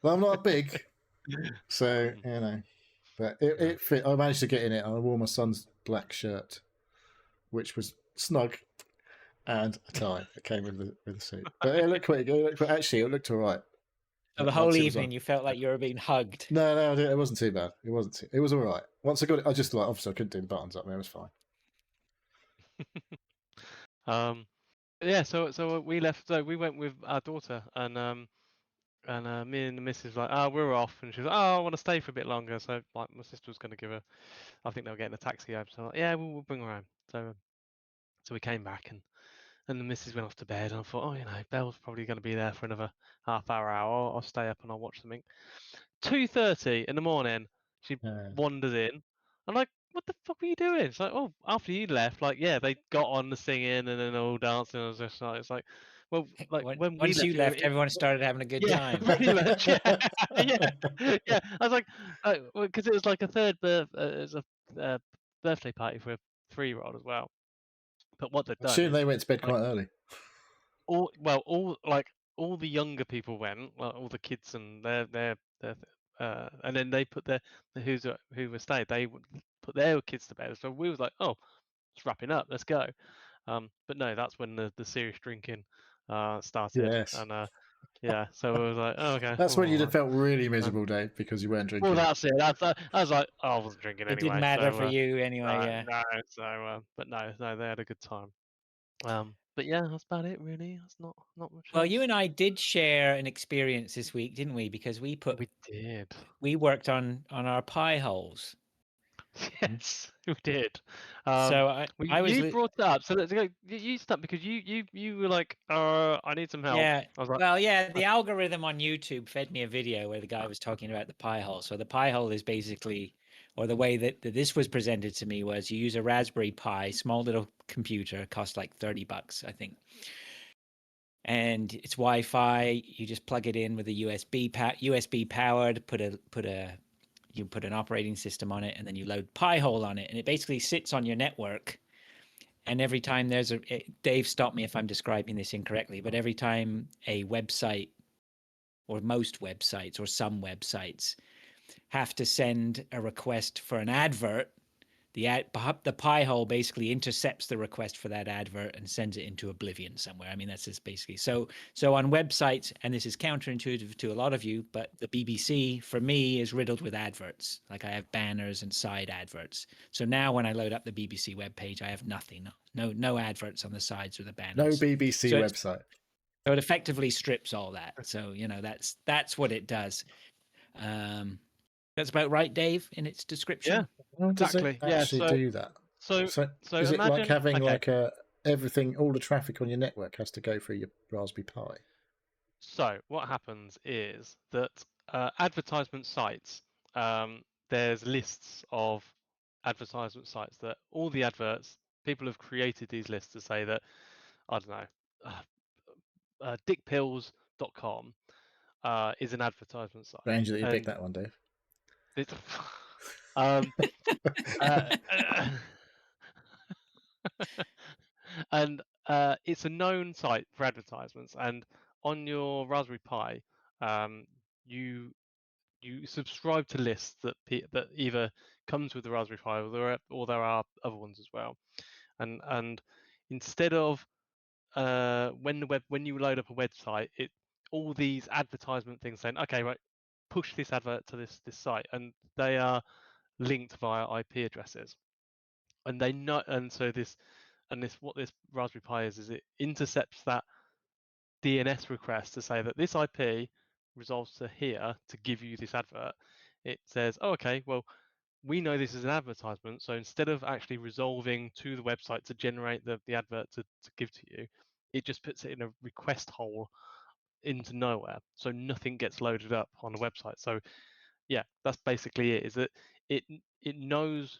Well, I'm not big, so you know. But it fit. I managed to get in it. I wore my son's black shirt, which was snug, and a tie. It came with the suit. But it looked quick. Actually, it looked all right. So the whole evening, you felt like you were being hugged. No, it wasn't too bad. It was all right. Once I got it, I just obviously I couldn't do the buttons up there. It was fine. Yeah. So we left. So we went with our daughter, and me and the missus were like, oh, we're off, and she was like, oh, I want to stay for a bit longer. So like my sister was going to give her. I think they were getting a taxi home. So like, yeah, we'll bring her home. So we came back and the missus went off to bed, and I thought, oh, you know, Belle's probably going to be there for another half hour. I'll stay up and I'll watch something. 2:30 in the morning, she wanders in. I'm like, what the fuck were you doing? It's like, oh, after you left, like, yeah, they got on the singing and then all dancing. I was just like, it's like, well, like when once you left, everyone started having a good time. Pretty much, yeah. yeah. I was like, because it was like a third birthday party for a 3-year-old as well. But what they've done, I assume they went to bed quite early. All the younger people went, like all the kids and their and then they put who were stayed, they would put their kids to bed. So we was like, oh, it's wrapping up, let's go. But no, that's when the serious drinking started. Yes. And yeah, so it was like, oh, okay. That's when you felt really miserable, Dave, because you weren't drinking. Well, that's it. I was like, oh, I wasn't drinking anyway. It didn't matter for you anyway. Yeah. No. So, but no, they had a good time. But yeah, that's about it, really. That's not much. Well, you and I did share an experience this week, didn't we? Because we did. We worked on our pie holes. Yes, we did. So you brought it up. So let's go. You start because you were like, I need some help. Yeah. I was like, well, yeah. The algorithm on YouTube fed me a video where the guy was talking about the pie hole. So the pie hole is basically, or the way that this was presented to me was, you use a Raspberry Pi, small little computer, cost like $30, I think. And it's Wi-Fi. You just plug it in with a USB powered. You put an operating system on it, and then you load Pi-hole on it, and it basically sits on your network. And every time Dave, stop me if I'm describing this incorrectly, but every time a website, or most websites, or some websites, have to send a request for an advert, the Pi-hole basically intercepts the request for that advert and sends it into oblivion somewhere. I mean, that's just basically so on websites, and this is counterintuitive to a lot of you, but the BBC for me is riddled with adverts. Like, I have banners and side adverts. So now when I load up the BBC webpage, I have nothing, no adverts on the sides or the banners. No BBC website. So it effectively strips all that. So that's what it does. That's about right, Dave, in its description. Yeah, exactly. Do that. So is it like having everything, all the traffic on your network has to go through your Raspberry Pi? So what happens is that advertisement sites, there's lists of advertisement sites that all the adverts, people have created these lists to say that, I don't know, dickpills.com is an advertisement site. Strange that you picked that one, Dave. And it's a known site for advertisements, and on your Raspberry Pi, you subscribe to lists that either comes with the Raspberry Pi, or there are other ones as well. And instead of when you load up a website, all these advertisement things saying, okay, right, push this advert to this site, and they are linked via IP addresses, and they know, and so what this Raspberry Pi is it intercepts that DNS request to say that this IP resolves to here to give you this advert. It says, oh, okay, well, we know this is an advertisement, so instead of actually resolving to the website to generate the advert to give to you, it just puts it in a request hole into nowhere, so nothing gets loaded up on the website. So yeah, that's basically it, is that it knows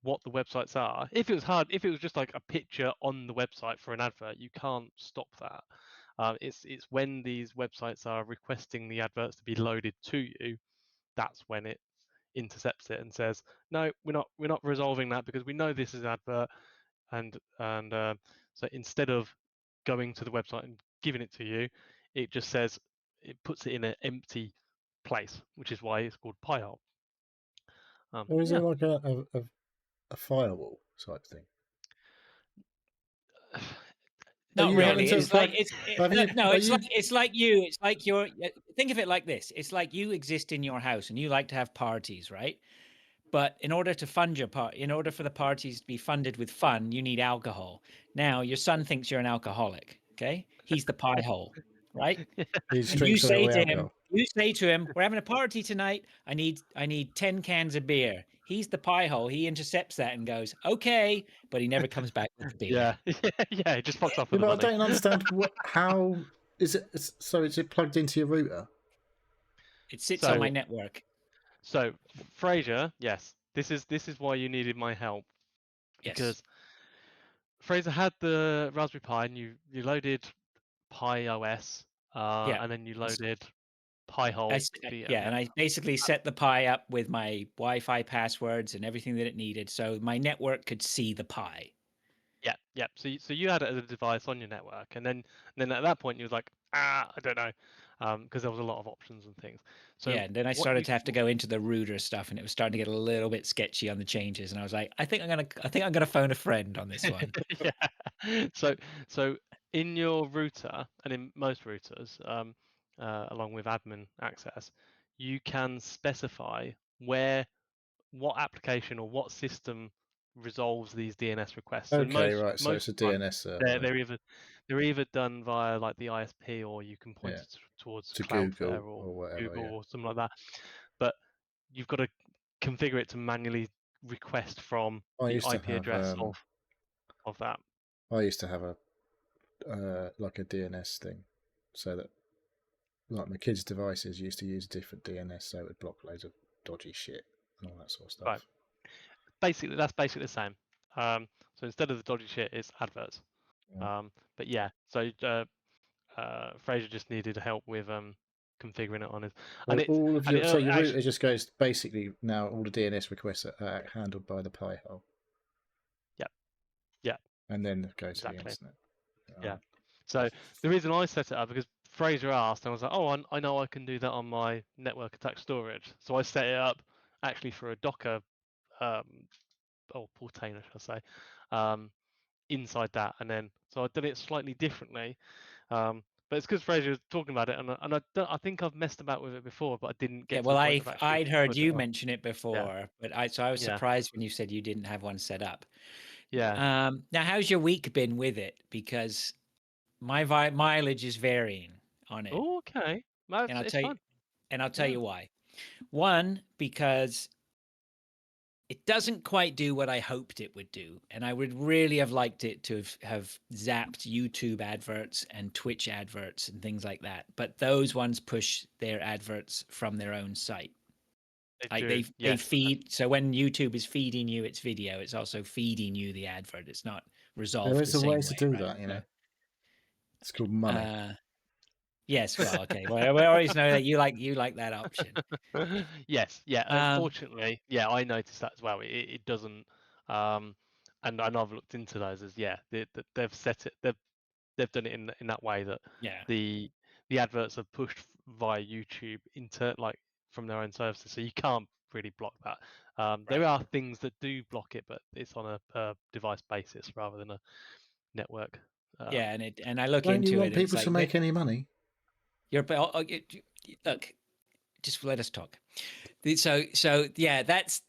what the websites are. If it was just like a picture on the website for an advert, you can't stop that. It's when these websites are requesting the adverts to be loaded to you, that's when it intercepts it and says, no, we're not resolving that because we know this is an advert, and so instead of going to the website and giving it to you, it just says, it puts it in an empty place, which is why it's called Pi-hole. Or is Yeah. it like a firewall type thing? Not really. It's like it's like you. It's like you're. Think of it like this. It's like you exist in your house and you like to have parties, right? But in order to fund your in order for the parties to be funded with fun, you need alcohol. Now your son thinks you're an alcoholic. Okay, he's the pie hole, right? He And you drinks all say the to him, alcohol. we're having a party tonight. I need 10 cans of beer. He's the pie hole. He intercepts that and goes, okay, but he never comes back with the beer. Yeah, yeah, it just fucks off Yeah, with the but I money. don't understand how is it. So is it plugged into your router? It sits on my network. So Fraser, yes, this is why you needed my help, because Fraser had the Raspberry Pi and you loaded Pi OS, and then you loaded Pi-hole. And I basically set the Pi up with my Wi-Fi passwords and everything that it needed, so my network could see the Pi. Yeah. So you had it as a device on your network, and then at that point you was like, I don't know, because there was a lot of options and things. So yeah, and then I started to have to go into the router stuff, and it was starting to get a little bit sketchy on the changes. And I was like, I think I'm gonna phone a friend on this one. Yeah. So in your router and in most routers, along with admin access, you can specify what application or what system resolves these DNS requests. Okay, And right. So it's a DNS server. they're either done via like the ISP, or you can point it towards to Cloudflare Google or whatever, Google or something like that. But you've got to configure it to manually request from the IP address of that. I used to have a like a DNS thing, so that like my kids' devices used to use different DNS, so it would block loads of dodgy shit and all that sort of stuff. Right. That's basically the same. So instead of the dodgy shit, it's adverts. Yeah. But yeah, so Fraser just needed help with configuring it on his. So your router just goes basically now. All the DNS requests are handled by the Pi-hole. Yeah. And then go to the internet. Yeah. So the reason I set it up, because Fraser asked, and I was like, oh, I know I can do that on my network attached storage. So I set it up actually for a Docker, container, shall I say, inside that, and then so I've done it slightly differently. But it's because Fraser was talking about it, and I think I've messed about with it before, but I didn't get. I'd heard you mention it before, but I was surprised when you said you didn't have one set up. Yeah. Now, how's your week been with it? Because my mileage is varying on it. Oh, okay. And I'll tell you why. One, because it doesn't quite do what I hoped it would do, and I would really have liked it to have zapped YouTube adverts and Twitch adverts and things like that. But those ones push their adverts from their own site. They feed. So when YouTube is feeding you its video, it's also feeding you the advert. It's not resolved. There is a way to do that, you know. It's called money. Yes. Well, okay. Well, we always know that you like that option. Yes. Yeah. Unfortunately, I noticed that as well. It doesn't. And I've looked into those as they've set it. They've done it in that way that the adverts are pushed via YouTube into from their own services, so you can't really block that. There are things that do block it, but it's on a per device basis rather than a network. And I look Don't into you it. want people to make any money? Look, just let us talk. So yeah, that's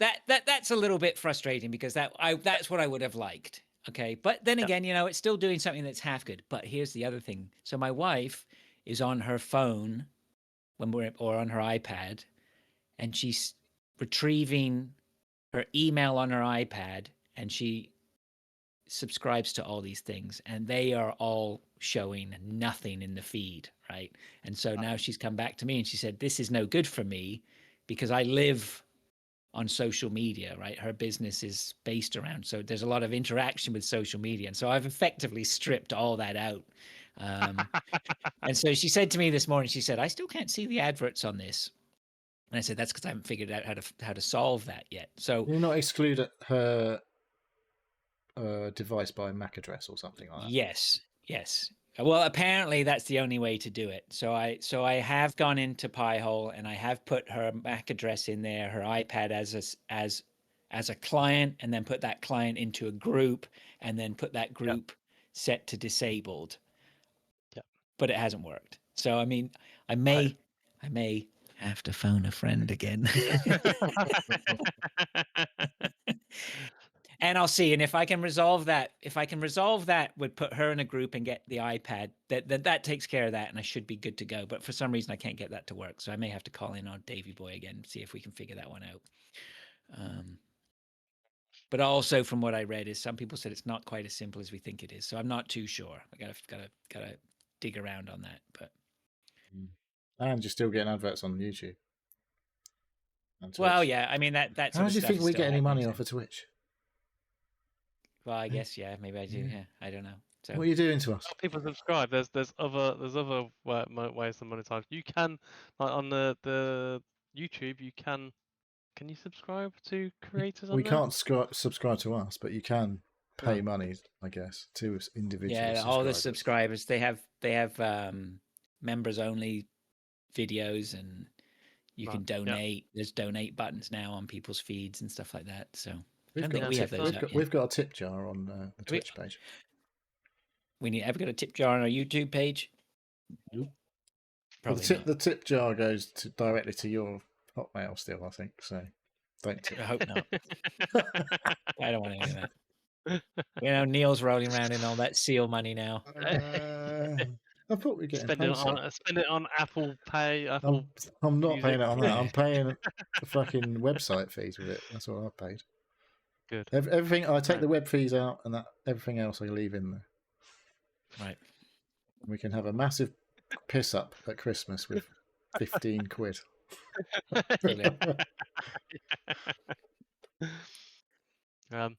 a little bit frustrating because that's what I would have liked. Okay, but then again, it's still doing something that's half good. But here's the other thing. So my wife is on her phone or on her iPad, and she's retrieving her email on her iPad, and she subscribes to all these things, and they are all showing nothing in the feed, right? And so now she's come back to me and she said, this is no good for me because I live on social media, right? Her business is based around, so there's a lot of interaction with social media. And so I've effectively stripped all that out. And so she said to me this morning, she said, I still can't see the adverts on this. And I said, that's because I haven't figured out how to solve that yet. So Can you not exclude her device by MAC address or something like that? Yes. Well, apparently that's the only way to do it. So I have gone into Pi-hole and I have put her MAC address in there, her iPad as a client, and then put that client into a group, and then put that group set to disabled. Yeah. But it hasn't worked. So I mean, I may have to phone a friend again. And I'll see. And if I can resolve that, would put her in a group and get the iPad, that takes care of that, and I should be good to go. But for some reason, I can't get that to work. So I may have to call in on Davy Boy again and see if we can figure that one out. But also from what I read is some people said it's not quite as simple as we think it is. So I'm not too sure. I gotta dig around on that. But and you're still getting adverts on YouTube. Well, yeah. I mean that. How do you think we get any money off of Twitch? Well, I guess maybe I do. Yeah, I don't know. So what are you doing to us? People subscribe. There's other ways to monetize. You can, like on the YouTube, you can you subscribe to creators on we there? can't subscribe to us, but you can pay money, I guess, to individual subscribers. All the subscribers, they have members only videos, and you can donate. There's donate buttons now on people's feeds and stuff like that. So we've got a tip jar on the Twitch page. Ever got a tip jar on our YouTube page? Nope. Probably well, the tip jar goes directly to your Hotmail still, I think. So don't tip. I hope not. I don't want any of that. Neil's rolling around in all that seal money now. I thought we'd get spend it on Apple Pay. I'm not paying it on that. I'm paying the fucking website fees with it. That's what I paid. Good. Everything I take the web fees out, and everything else I leave in there. Right. We can have a massive piss up at Christmas with 15 quid. Brilliant. But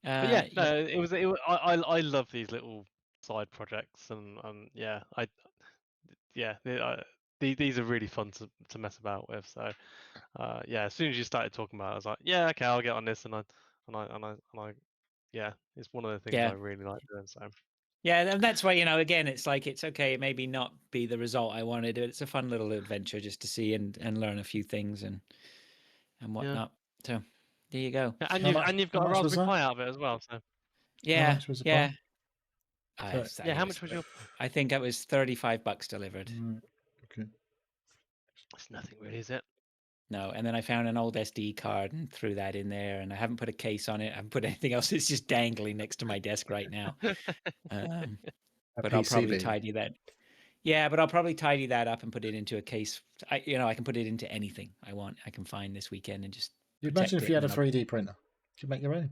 yeah, no, it was. I love these little side projects, and these are really fun to mess about with. So as soon as you started talking about it, I was like, yeah, okay, I'll get on this, and I it's one of the things I really like doing. So yeah, and that's why again, it's like it's okay. It maybe not be the result I wanted, but it's a fun little adventure just to see and learn a few things and whatnot. So there you go. And you've got a Raspberry Pi out of it as well. So how much was the Pi? How much was your? I think it was $35 delivered. Okay. It's nothing really, is it? No, and then I found an old SD card and threw that in there, and I haven't put a case on it. I haven't put anything else. It's just dangling next to my desk right now. But I'll probably tidy that. Yeah, but I'll probably tidy that up and put it into a case. I can put it into anything I want. I can find this weekend and just. Imagine if you had a 3D printer. You could make your own.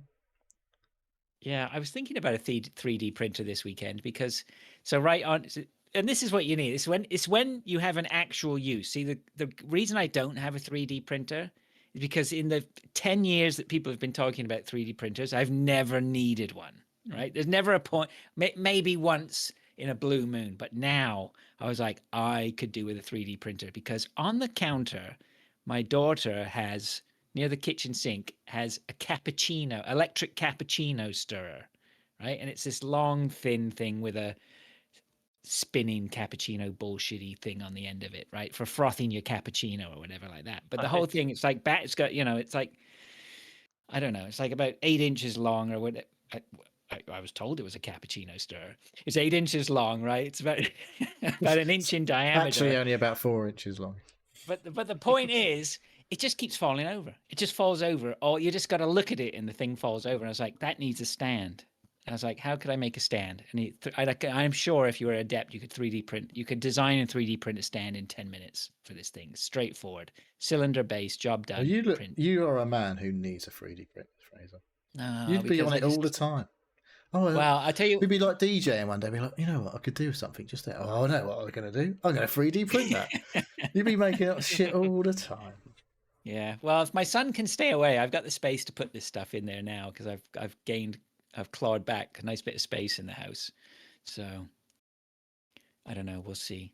Yeah, I was thinking about a 3D printer this weekend because right on. And this is what you need. It's when you have an actual use. See, the reason I don't have a 3D printer is because in the 10 years that people have been talking about 3D printers, I've never needed one, right? There's never a point, maybe once in a blue moon, but now I was like, I could do with a 3D printer because on the counter, my daughter has, near the kitchen sink, has a electric cappuccino stirrer, right? And it's this long, thin thing with a spinning cappuccino bullshitty thing on the end of it, right? For frothing your cappuccino or whatever like that. But the whole thing, it's like it's got, it's like, I don't know, it's like about 8 inches long or what. I was told it was a cappuccino stirrer. It's 8 inches long, right? It's about about an inch in diameter. Actually, only about 4 inches long. But the point is, it just keeps falling over. It just falls over. Or you just got to look at it, and the thing falls over. And I was like, that needs a stand. And I was like, how could I make a stand? And I'm sure if you were adept, you could 3D print. You could design and 3D print a stand in 10 minutes for this thing. Straightforward, cylinder base, job done. Well, print. you are a man who needs a 3D print, Fraser. No, You'd be on because it all the time. Oh, Well, I tell you, we'd be like DJing one day, be like, you know what, I could do something just there. Oh, I know what I'm going to do. I'm going to 3D print that. You'd be making up shit all the time. Yeah, well, if my son can stay away, I've got the space to put this stuff in there now because I've clawed back a nice bit of space in the house. So I don't know. We'll see.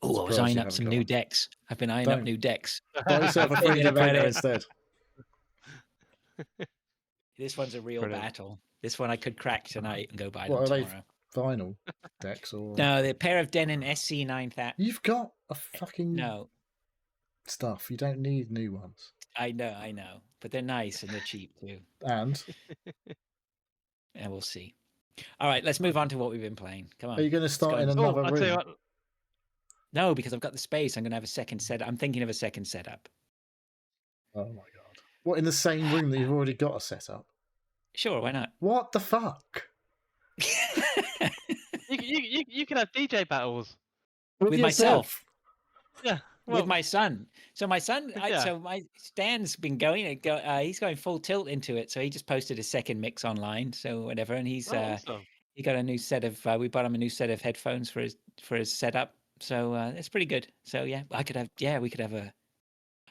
Oh, I was Surprised eyeing you up haven't some got new one. decks. I've been eyeing up new decks. Buy yourself a Putting 3D it up printer at it. instead. This one's a real Brilliant. battle. This one I could crack tonight and go buy What them are they? tomorrow. Vinyl decks or? No, the pair of Denon SC 9000. You've got a fucking No, stuff. You don't need new ones. I know, but they're nice and they're cheap too. And And we'll see. All right, let's move on to what we've been playing. Come on. are you going to start in Oh, another I tell you room? what, No, because I've got the space. I'm going to have a second setup. I'm thinking of a second setup. Oh my god! What, in the same room that you've already got a setup? Sure, why not? What the fuck? you can have DJ battles. With myself. Yeah. With Well, my son. So my son, Yeah. so my Stan's been going. He's going full tilt into it. So he just posted a second mix online. So whatever, and he's awesome. he got a new set of. We bought him a new set of headphones for his setup. So it's pretty good. So yeah, we could have a.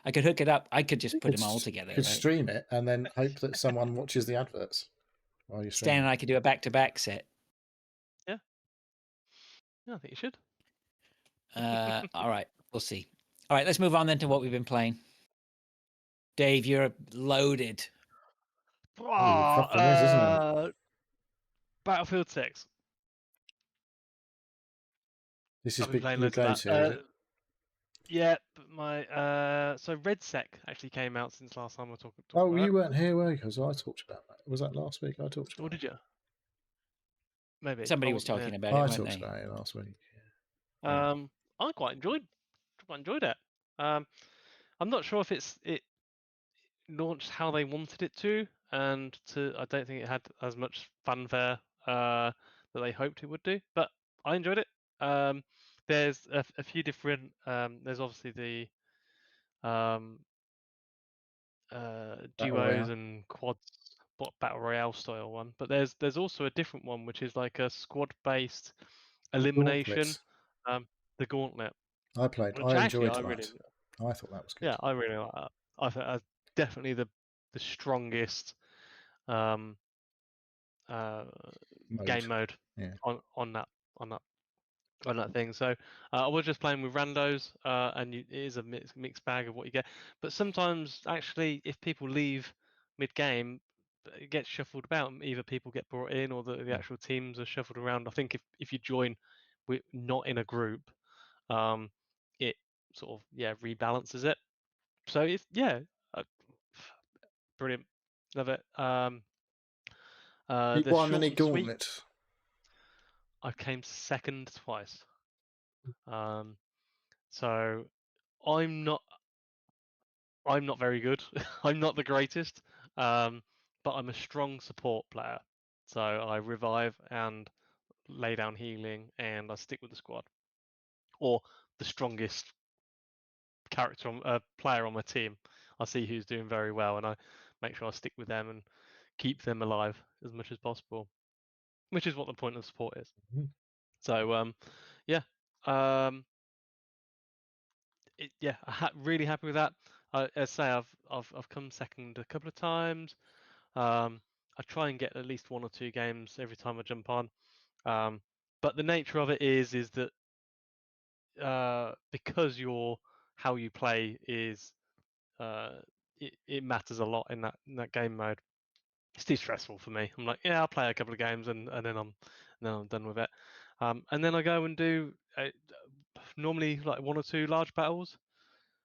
I could hook it up. I could just put them all together. You could Right? stream it and then hope that someone watches the adverts while you stream. Stan and I could do a back-to-back set. Yeah, I think you should. All right, we'll see. All right, let's move on then to what we've been playing. Dave, you're loaded. Oh, fucking is, isn't it? Battlefield 6. This is I've been big playing your loads of go-to, that. is it? Yeah, but my so RedSec actually came out since last time I talked Oh, about you it. weren't here, were you? Because I talked about that. Was that last week? I talked Or about did you? Maybe Somebody I was wasn't talking here. about it. it, I weren't talked they? about it last week. I quite enjoyed it. I'm not sure if it launched how they wanted it to, and I don't think it had as much fanfare that they hoped it would do. But I enjoyed it. There's a few different. There's obviously the duos Royale. and quads, battle royale style one. But there's also a different one which is like a squad-based elimination. Gauntlet. The Gauntlet. I played. Which I actually enjoyed that. really, I thought that was good. yeah, I really like that. I think that's definitely the strongest game mode Yeah. on that thing. So I was just playing with randos, and it is a mixed bag of what you get. But sometimes, actually, if people leave mid-game, it gets shuffled about. Either people get brought in, or the actual teams are shuffled around. I think if you join, not in a group, it sort of rebalances it. So it's brilliant, love it. You The won short any and sweet. gauntlet? I came second twice. So I'm not very good. I'm not the greatest. But I'm a strong support player. So I revive and lay down healing, and I stick with the squad, or the strongest player on my team. I see who's doing very well, and I make sure I stick with them and keep them alive as much as possible, which is what the point of support is. Mhm. So really happy with that. As I say, I've come second a couple of times. I try and get at least 1 or 2 games every time I jump on. But the nature of it is that because how you play is it matters a lot in that game mode. It's too stressful for me. I'm like, yeah, I'll play a couple of games and then I'm done with it. And then I go and do normally like 1 or 2 large battles.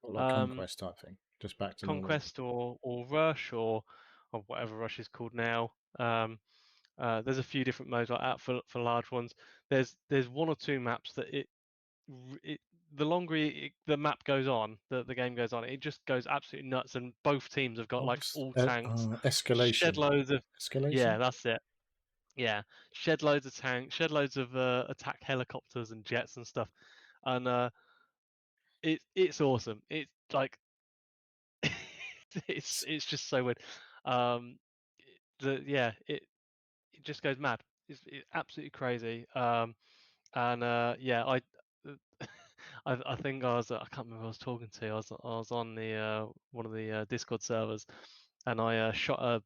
Or like Conquest type thing. Just back to Conquest or Rush or whatever Rush is called now. there's a few different modes like that for large ones. There's one or two maps that the longer the map goes on, the game goes on, it just goes absolutely nuts, and both teams have got like all tanks, escalation. shed loads of Escalation. Yeah, that's it. Yeah, shed loads of tanks, shed loads of attack helicopters and jets and stuff, and it's awesome. It's like it's just so weird. It just goes mad. It's absolutely crazy. Yeah, I think I can't remember who I was talking to. I was on the one of the Discord servers, and I shot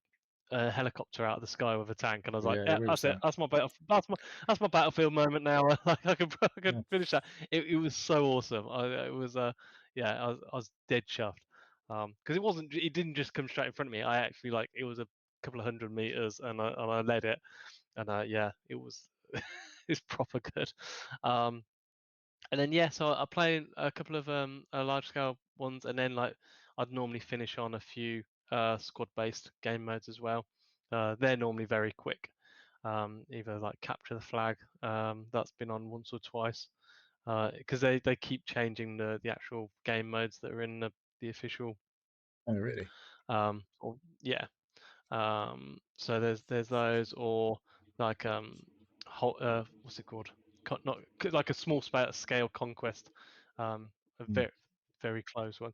a helicopter out of the sky with a tank, and I was like, Yeah, that's it. That's my battlefield moment now. Like I could finish that. It was so awesome. I was dead chuffed. Because it didn't just come straight in front of me. I actually it was a couple of 100 meters, and I led it, and it was it's proper good. And then so I play a couple of large scale ones, and then I'd normally finish on a few squad based game modes as well. They're normally very quick. Either like capture the flag, that's been on once or twice, because they keep changing the actual game modes that are in the official. Oh, really? So there's those, or like what's it called? Not like a small scale conquest, a very close one.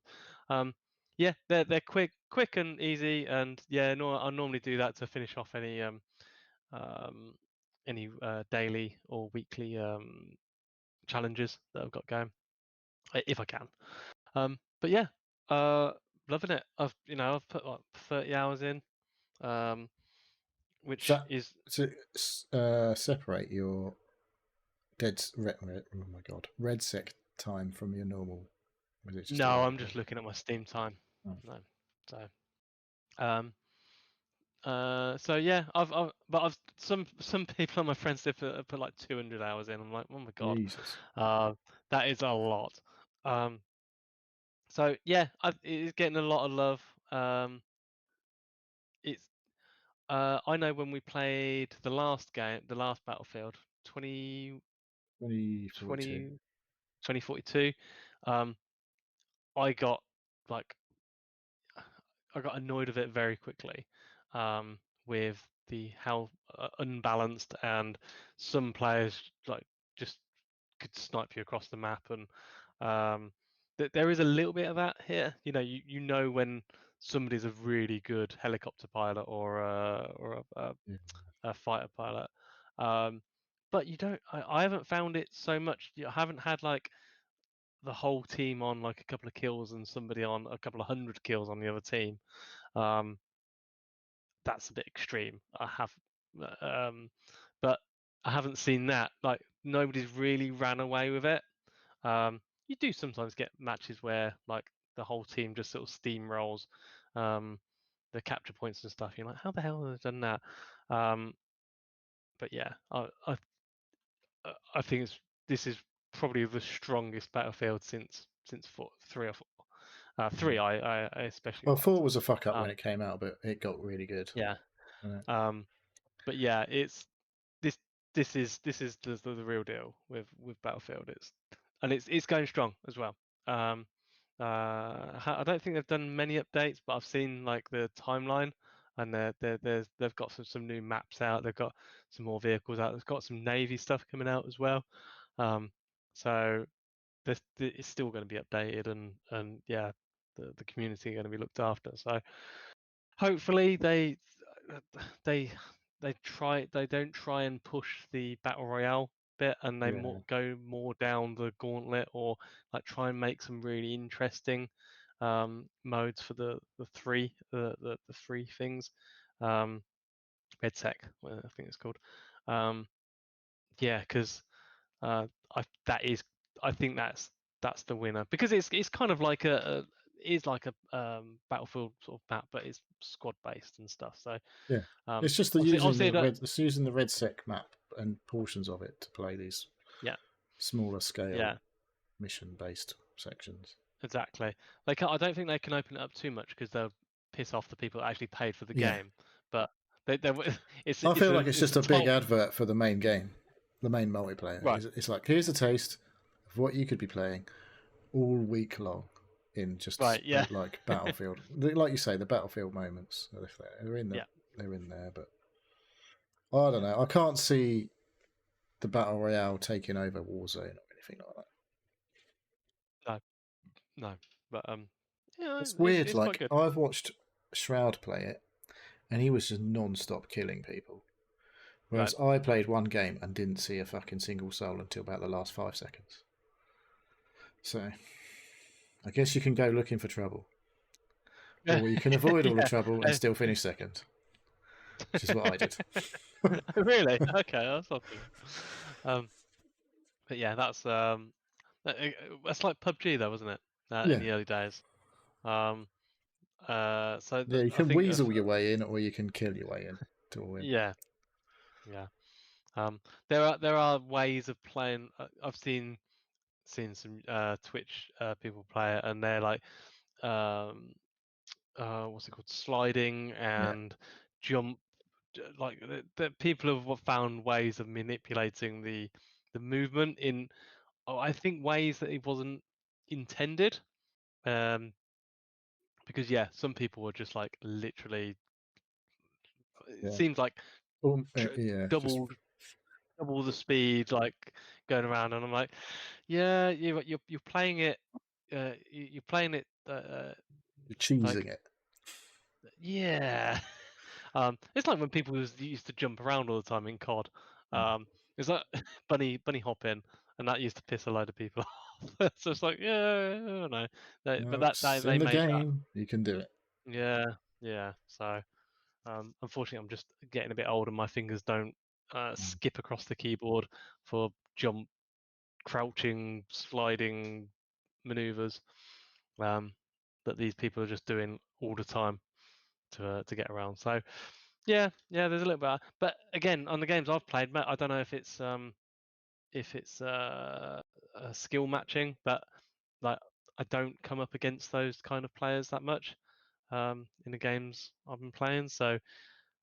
They're quick and easy, and I normally do that to finish off any daily or weekly challenges that I've got going, if I can. But yeah, loving it. I've put like 30 hours in, which is to separate your red sec time from your normal. No, I'm just looking at my Steam time. Oh. No, so yeah, I've some people on my friends they put like 200 hours in. I'm like, oh my god, Jesus. that is a lot. So yeah, it's getting a lot of love. I know when we played the last Battlefield, 2042, I got annoyed with it very quickly, with how unbalanced, and some players just could snipe you across the map, and there is a little bit of that here. You know when somebody's a really good helicopter pilot or a fighter pilot, but you don't. I haven't found it so much. I haven't had the whole team on a couple of kills and somebody on a couple of 100 kills on the other team. That's a bit extreme. But I haven't seen that. Nobody's really ran away with it. You do sometimes get matches where the whole team just sort of steamrolls the capture points and stuff. You're like, how the hell have they done that? But yeah, I think this is probably the strongest Battlefield since 3 or 4. 3 I especially. Well, 4 was a fuck up when it came out, but it got really good. Yeah. But yeah, this is the real deal with Battlefield. It's going strong as well. I don't think they've done many updates, but I've seen the timeline, and they've got some new maps out. They've got some more vehicles out. They've got some Navy stuff coming out as well. So it's still going to be updated, and yeah, the community are going to be looked after. So hopefully they don't try and push the battle royale bit, and they go more down the gauntlet, or try and make some really interesting modes for the three things. Red Sec, I think it's called. Because I think that's the winner, because it's kind of like a Battlefield sort of map, but it's squad based and stuff. So yeah, it's just using the red sec map and portions of it to play these smaller scale mission based sections. Exactly. I don't think they can open it up too much, because they'll piss off the people that actually paid for the game. But It's I feel like it's it's just a big top- advert for the main game, the main multiplayer. Right. It's like, here's a taste of what you could be playing all week long in just Right, yeah. like Battlefield. Like you say, the Battlefield moments. They're in Yeah. they're in there, but I don't know. I can't see the Battle Royale taking over Warzone or anything like that. No, but yeah, It's weird. It's Like, quite good. I've watched Shroud play it, and he was just non-stop killing people. Whereas I played one game and didn't see a fucking single soul until about the last 5 seconds. So, I guess you can go looking for trouble. Or you can avoid all the trouble and still finish second. Which is what I did. Really? Okay, that's not good. But yeah, that's like PUBG though, wasn't it? In the early days. So Yeah, you I can think weasel your way in, or you can kill your way in to win. yeah. There are ways of playing. I've seen some Twitch people play it, and they're like, what's it called, sliding and jump. Like the people have found ways of manipulating the movement in, I think, ways that it wasn't intended. Because some people were just like literally. It seems like double the speed, like going around, and I'm like, yeah, you're playing it, you're playing it, you're cheesing it. Yeah. It's like when people used to jump around all the time in COD. It's like bunny hopping, and that used to piss a load of people off. So it's like, yeah, I don't know. But they in the made game, you can do it. that. Yeah. So, unfortunately, I'm just getting a bit old, and my fingers don't skip across the keyboard for jump, crouching, sliding maneuvers. That these people are just doing all the time to get around. So yeah, there's a little bit. But again, on the games I've played, I don't know if it's skill matching, but like I don't come up against those kind of players that much in the games I've been playing. So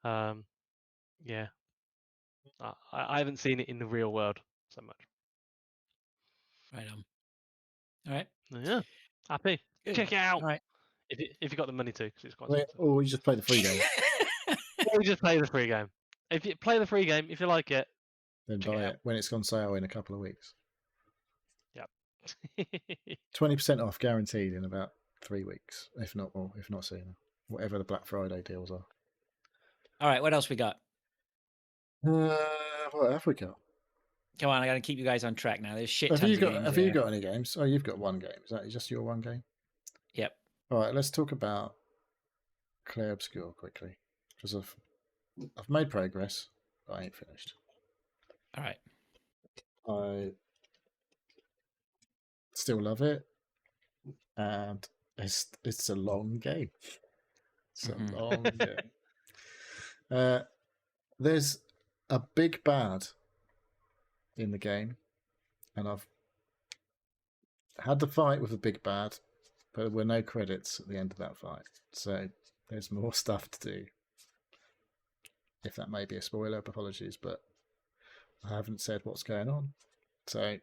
yeah, I haven't seen it in the real world so much. Right on. All right. Yeah, happy. Good. Check it out. All right. If you got the money to, because it's quite expensive. Or you just play the free game. Or you just play the free game. If you play the free game, if you like it, Then buy it when it's on sale in a couple of weeks. Yep. 20% off guaranteed in about 3 weeks, if not more, if not sooner. Whatever the Black Friday deals are. All right. What else we got? What have we got? Come on, I got to keep you guys on track now. There's shit Have tons you of got? games Have there. you got any games? Oh, you've got one game. Is that just your one game? Yep. All right. Let's talk about Clair Obscur quickly, because I've made progress, but I ain't finished. All right. I still love it, and it's a long game. It's a long game. There's a big bad in the game, and I've had the fight with the big bad, but there were no credits at the end of that fight. So there's more stuff to do. If that may be a spoiler, apologies, but I haven't said what's going on. So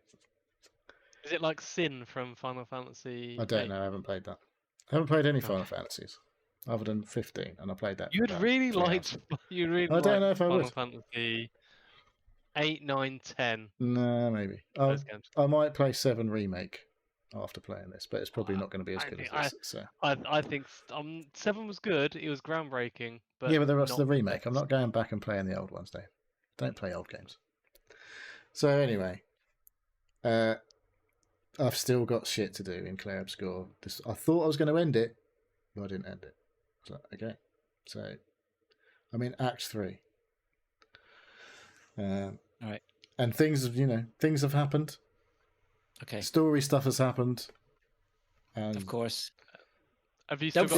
is it like Sin from Final Fantasy? I don't know. I haven't played that. I haven't played any Final Fantasies other than 15, and I played that. You'd really like. I don't know if I Final would. Fantasy 8, 9, 10. No, maybe. Those games. I might play 7 Remake after playing this, but it's probably not going to be as good as this. So I think 7 was good. It was groundbreaking. But yeah, but that's not the remake. I'm not going back and playing the old ones, Dave. Don't play old games. So anyway, I've still got shit to do in Clair Obscur. I thought I was going to end it, but I didn't end it. So, okay, so I'm in Act 3. All right. And things have happened. Okay. Story stuff has happened. And of course. Have you don't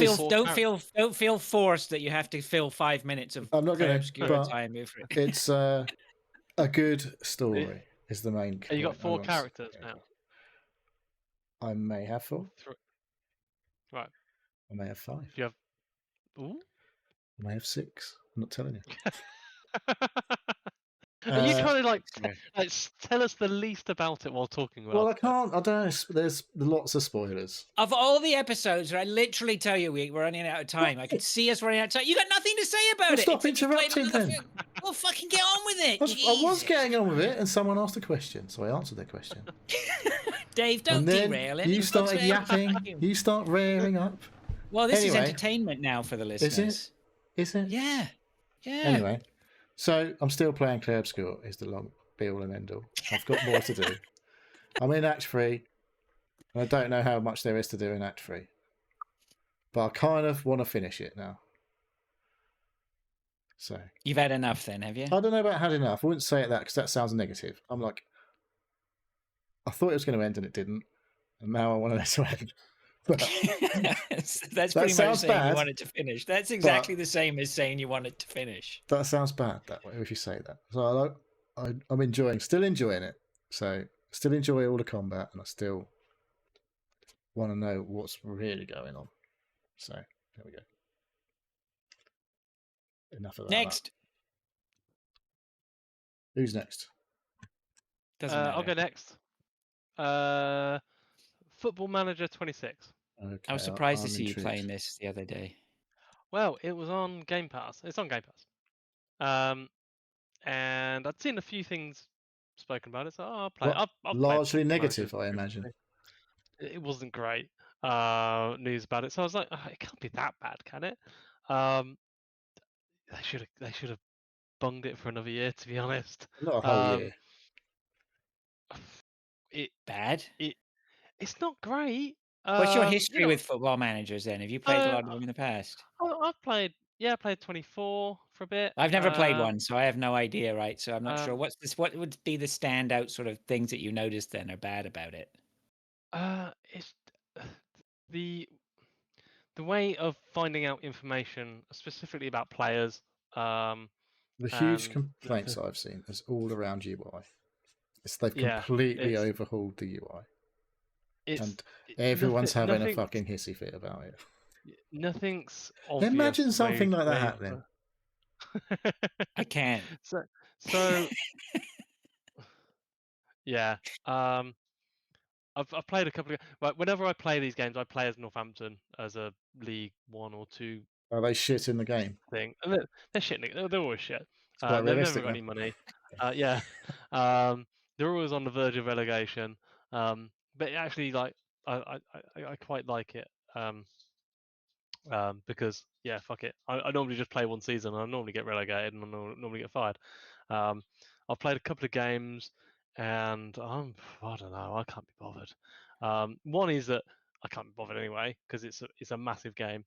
feel forced that you have to fill 5 minutes of I'm not going to time. It's a good story is the main. You got 4 characters now. I may have 4. Right. I may have 5. Do you have? Ooh. I may have 6. I'm not telling you. Are you trying to Yeah. tell us the least about it while talking about Well, I it? can't. I don't know. There's lots of spoilers. Of all the episodes where I literally tell you we're running out of time, I can see us running out of time. You got nothing to say about Well, it. stop except you've played interrupting another then. Well, fucking get on with it. I was Jesus. getting on with it, and someone asked a question, so I answered their question. Dave, don't And then derail it. you It's not started fair. yapping. You start rearing up. Well, this is Anyway. entertainment now for the Is listeners. it? Is it? Yeah. Yeah. Anyway, so I'm still playing Clair Obscur. Is the long be all and end all. I've got more to do. I'm in Act 3, and I don't know how much there is to do in Act 3. But I kind of want to finish it now. So You've had enough then, have you? I don't know about had enough. I wouldn't say it that because that sounds negative. I'm like, I thought it was going to end and it didn't, and now I want to let it end. But That's pretty much sounds saying bad, you want it to finish. That's exactly the same as saying you want it to finish. that sounds bad that way if you say that. So I'm still enjoying it. So still enjoy all the combat, and I still want to know what's really going on. So there we go. Enough of that. Next. Who's next? Doesn't matter. I'll go next. Football Manager 26. Okay, I was surprised to I'm see you intrigued. playing this the other day. Well, it was on Game Pass. It's on Game Pass. And I'd seen a few things spoken about it, so I'll play. Well, I'll largely play negative, I imagine. It wasn't great news about it, so I was like, oh, it can't be that bad, can it? They should have bunged it for another year, to be honest. Not a whole year. Bad? It's not great. What's your history with football managers then? Have you played a lot of them in the past? I've played 24 for a bit. I've never played one, so I have no idea, right? So I'm not sure. um, What would be the standout sort of things that you noticed then are bad about it? It's the way of finding out information, specifically about players. The huge complaints I've seen is all around UI. They've completely overhauled the UI. And everyone's having a fucking hissy fit about it. Nothing's obvious. Imagine something like that happening. I can't. So yeah. I've played a couple of. Right, whenever I play these games, I play as Northampton as a League 1 or 2. Are they shit in the game? Thing. And they're shit. They're always shit. Quite They've never realistic, got then. any money. Yeah. They're always on the verge of relegation. But actually, like, I quite like it. Because fuck it. I normally just play one season. I normally get relegated and I normally get fired. I've played a couple of games, and I don't know. I can't be bothered. One is that I can't be bothered anyway because it's a massive game.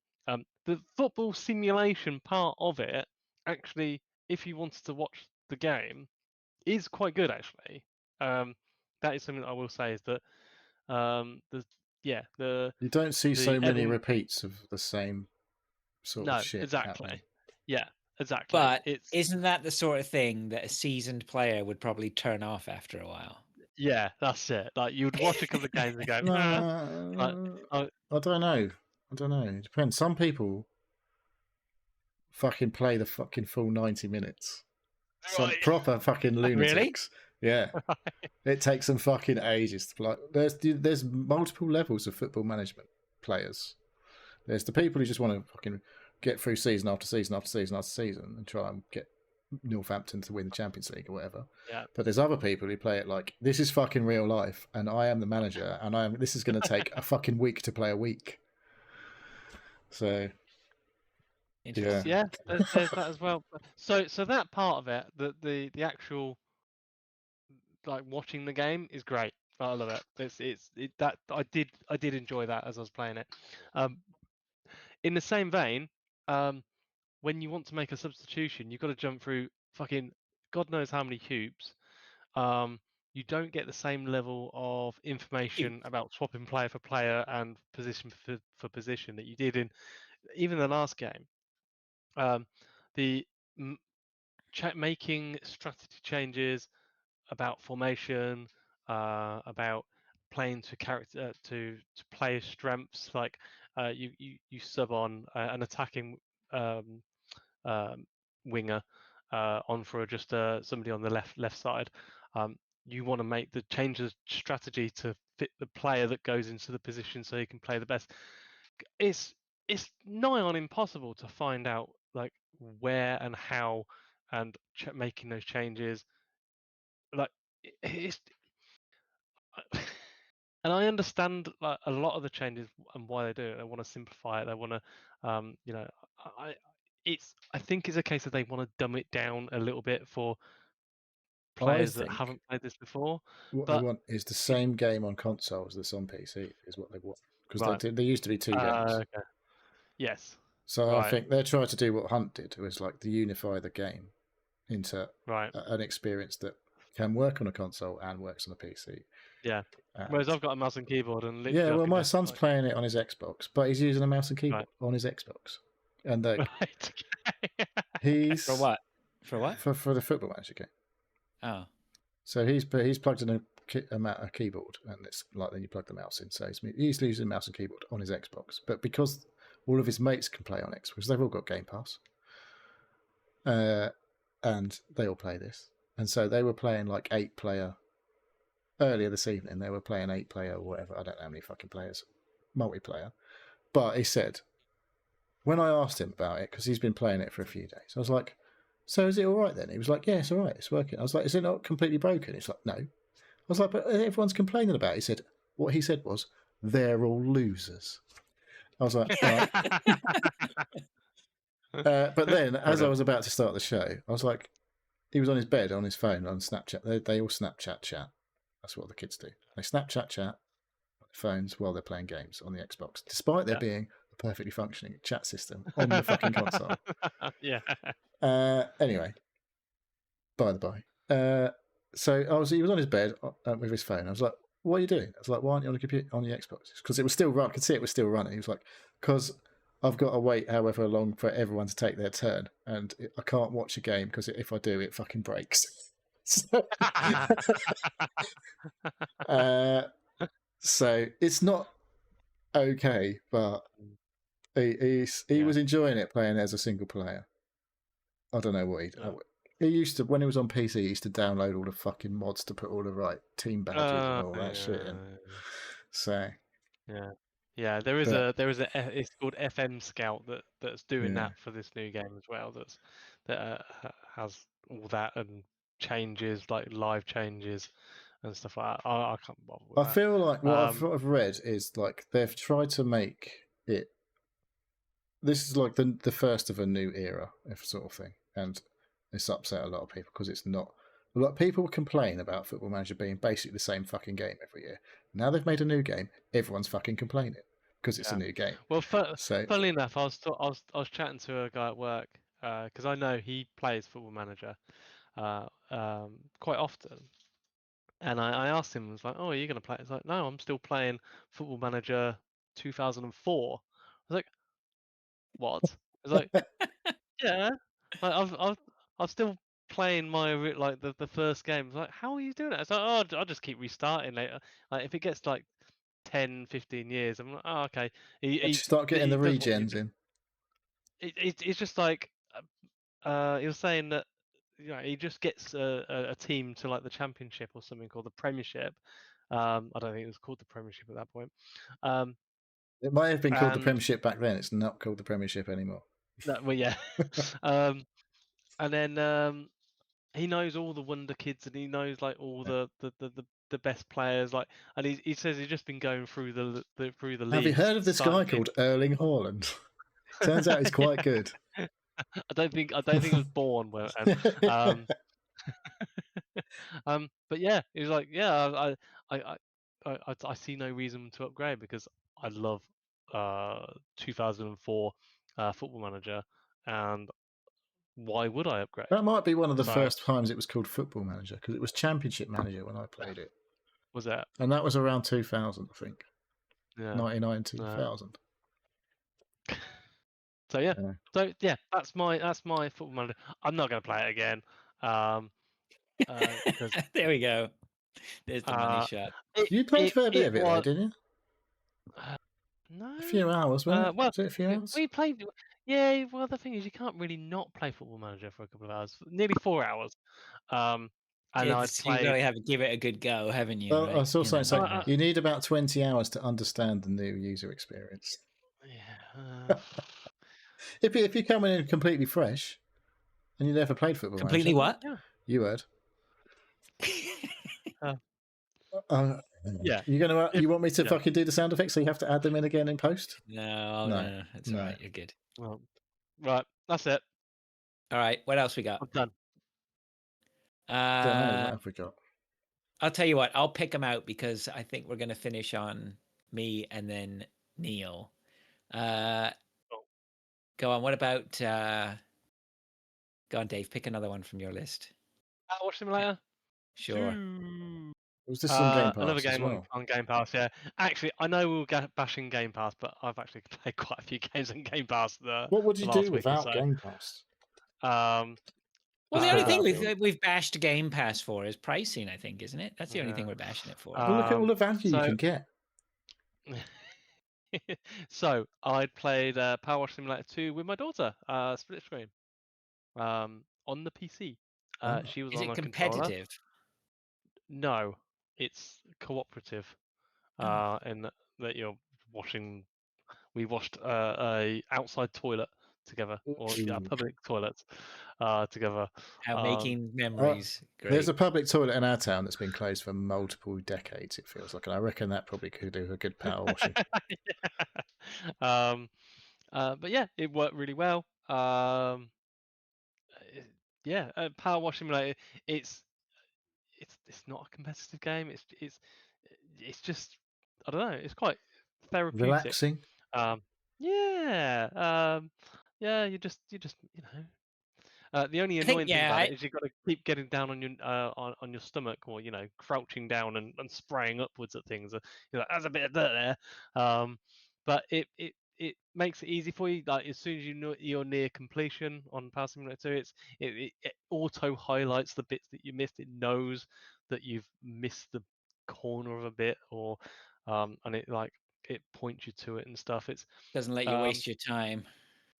The football simulation part of it, actually, if you wanted to watch the game, is quite good actually. That is something that I will say is that you don't see so many repeats of the same sort of shit. Exactly. Happening. Yeah, exactly. But isn't that the sort of thing that a seasoned player would probably turn off after a while? Yeah, that's it. Like you'd watch a couple of games and go, I don't know. It depends. Some people fucking play the fucking full 90 minutes. Some proper fucking lunatics. Really? Yeah. It takes them fucking ages to play. There's multiple levels of football management players. There's the people who just want to fucking get through season after season after season after season and try and get Northampton to win the Champions League or whatever. Yeah. But there's other people who play it like, this is fucking real life and I am the manager and this is going to take a fucking week to play a week. So yeah, there's that as well. So that part of it, the actual like watching the game is great. I love it. I did enjoy that as I was playing it. In the same vein, when you want to make a substitution, you've got to jump through fucking God knows how many hoops. You don't get the same level of information about swapping player for player and position for position that you did in even the last game. Making strategy changes about formation, about playing to character to player strengths. Like you sub on an attacking winger on for just somebody on the left side. You want to make the change of strategy to fit the player that goes into the position so he can play the best. It's nigh on impossible to find out like where and how and making those changes. Like it's and I understand like a lot of the changes and why they do it. They want to simplify it. They want to, I think it's a case that they want to dumb it down a little bit for I players that think haven't played this before. what they But want is the same game on consoles that's on PC. Is what they want, because right, there used to be two games. okay. Yes. So right. I think they're trying to do what Hunt did, was like to unify the game into Right. an experience that can work on a console and works on a PC. Yeah. And Whereas I've got a mouse and keyboard and literally yeah, I well, can my just, son's like, playing it on his Xbox, but he's using a mouse and keyboard Right. on his Xbox, and like, right. Okay. he's For what? For what? for the Football Manager game. Oh. So he's plugged in a keyboard, and it's like then you plug the mouse in. So he's using a mouse and keyboard on his Xbox, but because all of his mates can play on Xbox, they've all got Game Pass, and they all play this, and so they were playing like 8-player earlier this evening. They were playing 8-player or whatever. I don't know how many fucking players, multiplayer. But he said, when I asked him about it, because he's been playing it for a few days, I was like, so is it all right then? He was like, yeah, it's all right, it's working. I was like, is it not completely broken? He's like, no. I was like, but everyone's complaining about it. He said, what he said was, they're all losers. I was like, right. But then, as I was about to start the show, I was like, he was on his bed, on his phone, on Snapchat. They all Snapchat chat. That's what the kids do. They Snapchat chat on their phones while they're playing games on the Xbox, despite there being a perfectly functioning chat system on the fucking console. Yeah. Anyway, by the by. So he was on his bed with his phone. I was like, what are you doing? I was like, why aren't you on the computer, on the Xbox? Because it was still running. I could see it was still running. He was like, because I've got to wait however long for everyone to take their turn, and I can't watch a game because if I do, it fucking breaks. So, so it's not okay, but he was enjoying it playing it as a single player. I don't know what he used to, when he was on PC, he used to download all the fucking mods to put all the right team badges and all that shit in. So yeah, there is it's called FM Scout that's doing that for this new game as well. That has all that and changes, like live changes and stuff like that. I can't bother with that. I feel like what I've read is like they've tried to make it. This is like the first of a new era, sort of thing, and it's upset a lot of people because it's not. A lot of people complain about Football Manager being basically the same fucking game every year. Now they've made a new game, everyone's fucking complaining because it's a new game. Well, funnily enough, I was chatting to a guy at work because I know he plays Football Manager quite often, and I asked him, I was like, "Oh, are you going to play?" He's like, "No, I'm still playing Football Manager 2004." I was like, "What?" I was like, "Yeah, like, I'm still playing my like the first game." I was like, "How are you doing it?" It's like, "Oh, I'll just keep restarting later." Like if it gets like 10, 15 years, I'm like, "Oh, okay." He start getting the regens in. It's just like he was saying that he just gets a team to like the championship or something called the Premiership. I don't think it was called the Premiership at that point. It might have been called the Premiership back then. It's not called the Premiership anymore. Well, yeah. And then he knows all the wonder kids, and he knows like all the best players. Like, and he says he's just been going through the league. Have you heard of this guy called Erling Haaland? Turns out he's quite good. I don't think he was born well. But yeah, he was like, yeah, I see no reason to upgrade because I love 2004 Football Manager, and why would I upgrade? That might be one of the first times it was called Football Manager, because it was Championship Manager when I played it. Was that? And that was around 2000, I think. Yeah. 99, 2000. So yeah, that's my Football Manager. I'm not going to play it again. Because there we go. There's the money shot. You played a fair bit of it, didn't you? No. A few hours, wasn't it? Was it a few hours? We played. Yeah, well, the thing is, you can't really not play Football Manager for a couple of hours, nearly 4 hours. And I'd You've got played. to give it a good go, haven't you? Well, I Right? saw You know, something saying I- you need about 20 hours to understand the new user experience. Yeah. If you're coming in completely fresh and you never played Football completely Manager, what? Yeah. you heard. Yeah. You gonna If, you want me to you know, fucking do the sound effects so you have to add them in again in post? No, that's all right. You're good. well, right, that's it. All right, what else we got? I'm done. Don't know. What have we got? I'll tell you what. I'll pick them out because I think we're going to finish on me and then Neil. Go on. What about? Go on, Dave. Pick another one from your list. PowerWash Simulator. Sure. Was this on Game Pass Another as game well? on Game Pass. Yeah, actually, I know we'll get bashing Game Pass, but I've actually played quite a few games on Game Pass What would the you last do week or without so. Game Pass? Well, the Just for only thing Battlefield. we've bashed Game Pass for is pricing. I think, isn't it? That's the only thing Yeah. we're bashing it for. Well, look at all the value you so- can get. So I'd played PowerWash Simulator 2 with my daughter, split screen, on the PC. Oh. She was Is on it a controller. competitive? No, it's cooperative. Oh. In that you're washing. We washed a outside toilet together, or Ooh. public toilets together. How making memories. Great. There's a public toilet in our town that's been closed for multiple decades, it feels like, and I reckon that probably could do a good power washing. But yeah, it worked really well. Yeah, Power Wash Simulator. It's not a competitive game. It's just, I don't know. It's quite therapeutic. Relaxing. Yeah. Yeah. You just the only I think, annoying thing yeah, about it is you've got to keep getting down on your on your stomach, or crouching down and spraying upwards at things. You're like, there's a bit of dirt there. But it makes it easy for you. Like, as soon as you know you're near completion on Power Simulator 2, it auto highlights the bits that you missed. It knows that you've missed the corner of a bit, or and it points you to it and stuff. It's doesn't let you waste your time.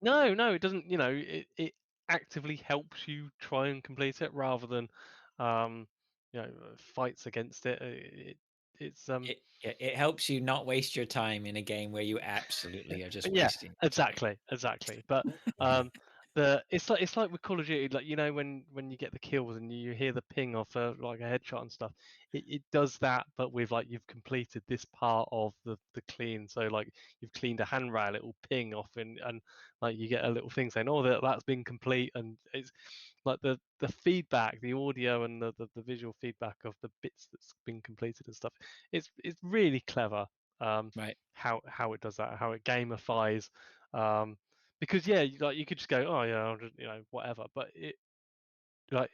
no, it doesn't. It actively helps you try and complete it rather than fights against it. It helps you not waste your time in a game where you absolutely are just Yeah, wasting your time. exactly. But it's like with Call of Duty, like when you get the kills and you hear the ping of like a headshot and stuff, it does that, but with like you've completed this part of the clean. So like you've cleaned a handrail, it will ping off and like you get a little thing saying, oh, that's been complete, and it's like the feedback, the audio and the visual feedback of the bits that's been completed and stuff. It's really clever. Right. How it does that, how it gamifies, because yeah, you could just go, oh yeah, I'll just, whatever, but it not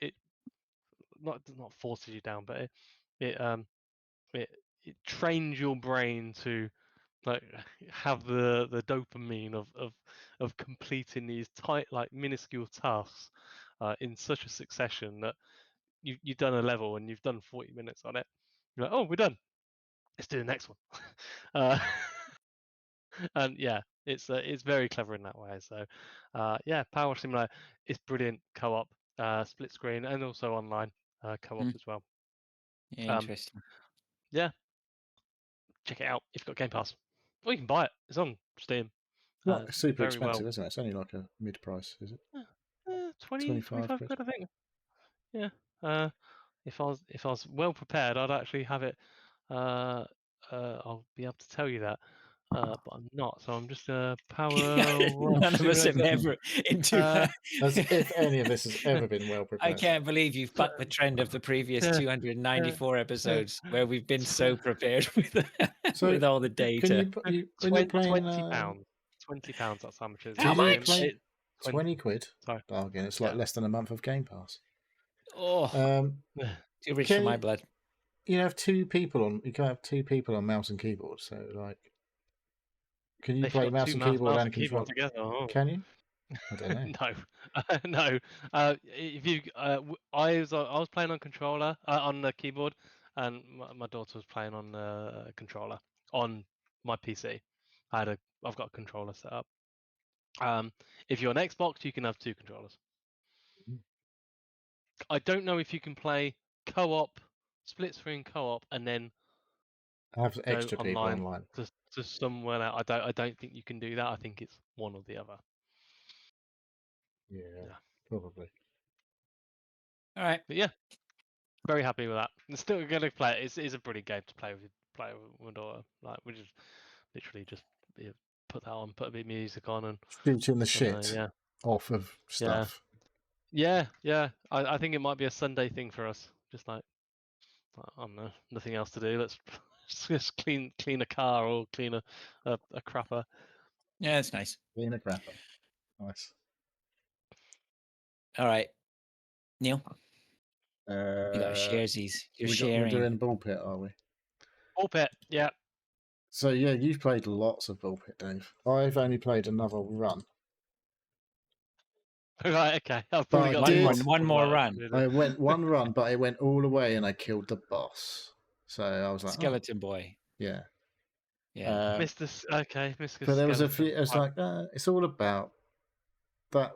forces you down, but it trains your brain to like have the dopamine of completing these tight, like minuscule tasks in such a succession that you've done a level and you've done 40 minutes on it. You're like, oh, we're done, let's do the next one. And yeah, it's very clever in that way. So yeah, Power Simulator is brilliant co-op, split screen, and also online co-op as well. Yeah, interesting. Yeah, check it out if you've got Game Pass, or you can buy it. It's on Steam. Not super very expensive, well. isn't it? It's only like a mid price, is it? 20, 25 quid, I think. Yeah. If I was well prepared, I'd actually have it. I'll be able to tell you that. But I'm not, so I'm just PowerWash None of us have Simulator. ever As if any of this has ever been well I prepared. can't believe you've bucked the trend of the previous 294 episodes where we've been so prepared with So, with all the data. When you're playing £20. £20. That's how much it is. How do you much? play 20 quid? Sorry. Bargain. It's like Yeah. less than a month of Game Pass. Oh, too rich for my blood. You have two people on. You can have two people on mouse and keyboard. So, like, can you play mouse and keyboard and control together? Oh. Can you? I don't know. No, no. If you, I was playing on controller on the keyboard, and my daughter was playing on the controller on my PC. I've got a controller set up. If you're on Xbox, you can have 2 controllers. I don't know if you can play co-op, split screen co-op, and then Have go extra people online online. to somewhere else. I don't think you can do that. I think it's one or the other. Yeah, Yeah. probably. All right. But yeah, very happy with that. I'm still going to play it. It's a brilliant game to play with my daughter. Like we just literally just put that on, put a bit of music on, and Shooting the shit yeah, off of yeah, stuff. yeah. I think it might be a Sunday thing for us. Just like I don't know, nothing else to do. Let's just clean a car or clean a crapper. Yeah, that's nice. Being a crapper. Nice. All right, Neil, you got Uh, sharesies. You're we're sharing. doing ball pit, are we? Ball pit, yeah. So yeah, you've played lots of ball pit, Dave. I've only played another run. Right, okay. I've But probably I got did. One more run. I went one run, but I went all the way and I killed the boss. So I was like, Skeleton Boy. yeah. Yeah. Mr. Okay, Mr. But there was a Skeleton. few. It's like it's all about that.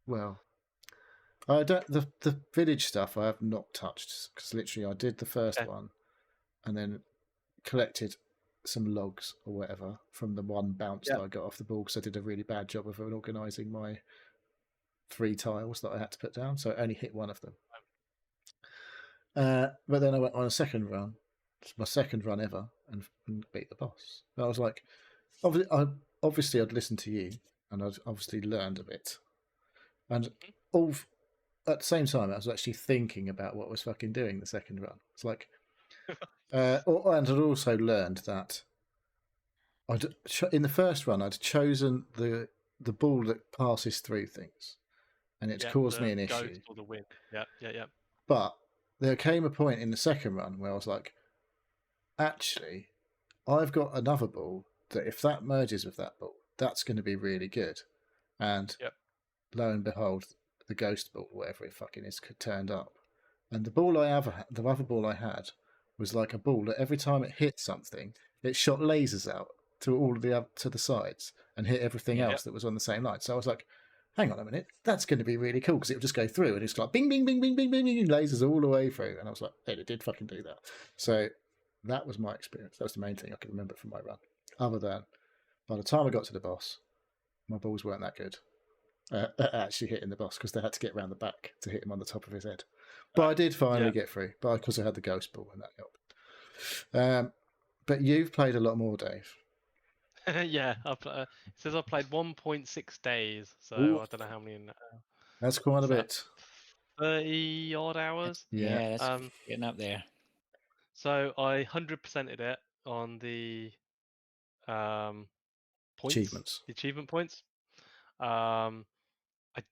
Well, I don't. The village stuff I have not touched because literally I did the first one, and then collected some logs or whatever from the one bounce that I got off the ball because I did a really bad job of organising my 3 tiles that I had to put down, so I only hit one of them. But then I went on a second run. It's my second run ever, and beat the boss. And I was like, obviously I'd listened to you, and I'd obviously learned a bit, and all at the same time I was actually thinking about what I was fucking doing the second run. It's like, and I'd also learned that in the first run I'd chosen the ball that passes through things, and it's caused me an issue. Ghost or the wind. Yeah. But there came a point in the second run where I was like, actually, I've got another ball that if that merges with that ball, that's going to be really good. And lo and behold, the ghost ball, whatever it fucking is, turned up. And the other ball I had was like a ball that every time it hit something, it shot lasers out to all of to the sides and hit everything else that was on the same line. So I was like, hang on a minute, that's going to be really cool because it would just go through and it's like bing, bing, bing, bing, bing, bing, bing, lasers all the way through. And I was like, hey, it did fucking do that. So that was my experience. That was the main thing I could remember from my run. Other than, by the time I got to the boss, my balls weren't that good at actually hitting the boss because they had to get around the back to hit him on the top of his head. But I did finally get through, but because I had the ghost ball and that helped. But you've played a lot more, Dave. Yeah, it says I've played 1.6 days, so I don't know how many. That's quite a bit. 30 odd hours. Yeah, that's getting up there. So I 100%ed it on the points, Achievements. the achievement points. I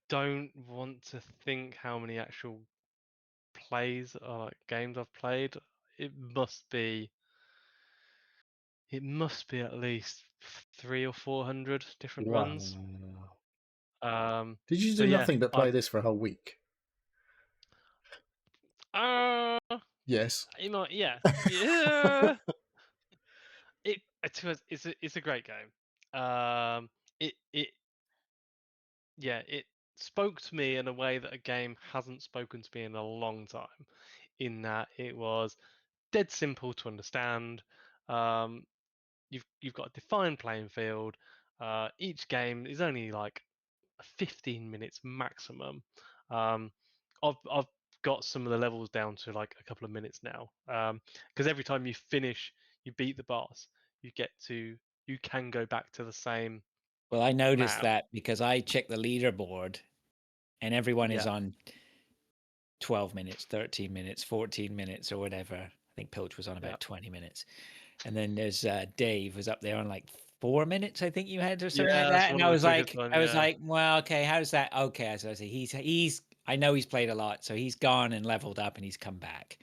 don't want to think how many actual plays or like games I've played. It must be at least 300 or 400 different runs. Did you do nothing but play this for a whole week? Yes. You know, yeah. It's a great game. It spoke to me in a way that a game hasn't spoken to me in a long time, in that it was dead simple to understand. You've got a defined playing field. Each game is only like 15 minutes maximum. I've got some of the levels down to like a couple of minutes now. Because every time you beat the boss, you can go back to the same. Well, I noticed that because I checked the leaderboard, and everyone is on 12 minutes, 13 minutes, 14 minutes, or whatever. I think Pilch was on about 20 minutes. And then there's Dave was up there on like 4 minutes, I think you had, or something like that. And I was like, well, okay, how does that? Okay, so I say he's I know he's played a lot, so he's gone and leveled up and he's come back.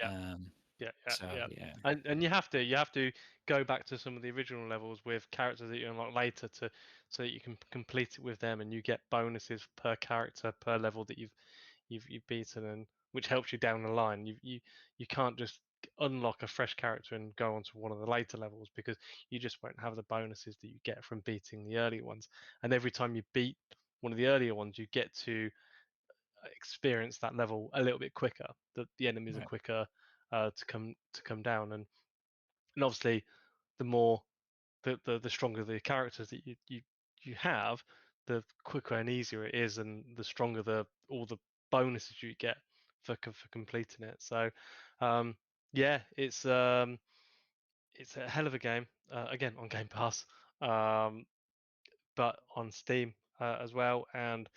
And you have to go back to some of the original levels with characters that you unlock later so that you can complete it with them, and you get bonuses per character per level that you've beaten, and which helps you down the line. You can't just unlock a fresh character and go on to one of the later levels, because you just won't have the bonuses that you get from beating the earlier ones. And every time you beat one of the earlier ones, you get to experience that level a little bit quicker. The enemies are quicker to come down, and obviously the more the stronger the characters that you have, the quicker and easier it is, and the stronger all the bonuses you get for completing it. So yeah, it's a hell of a game. Again, on Game Pass, but on Steam as well. And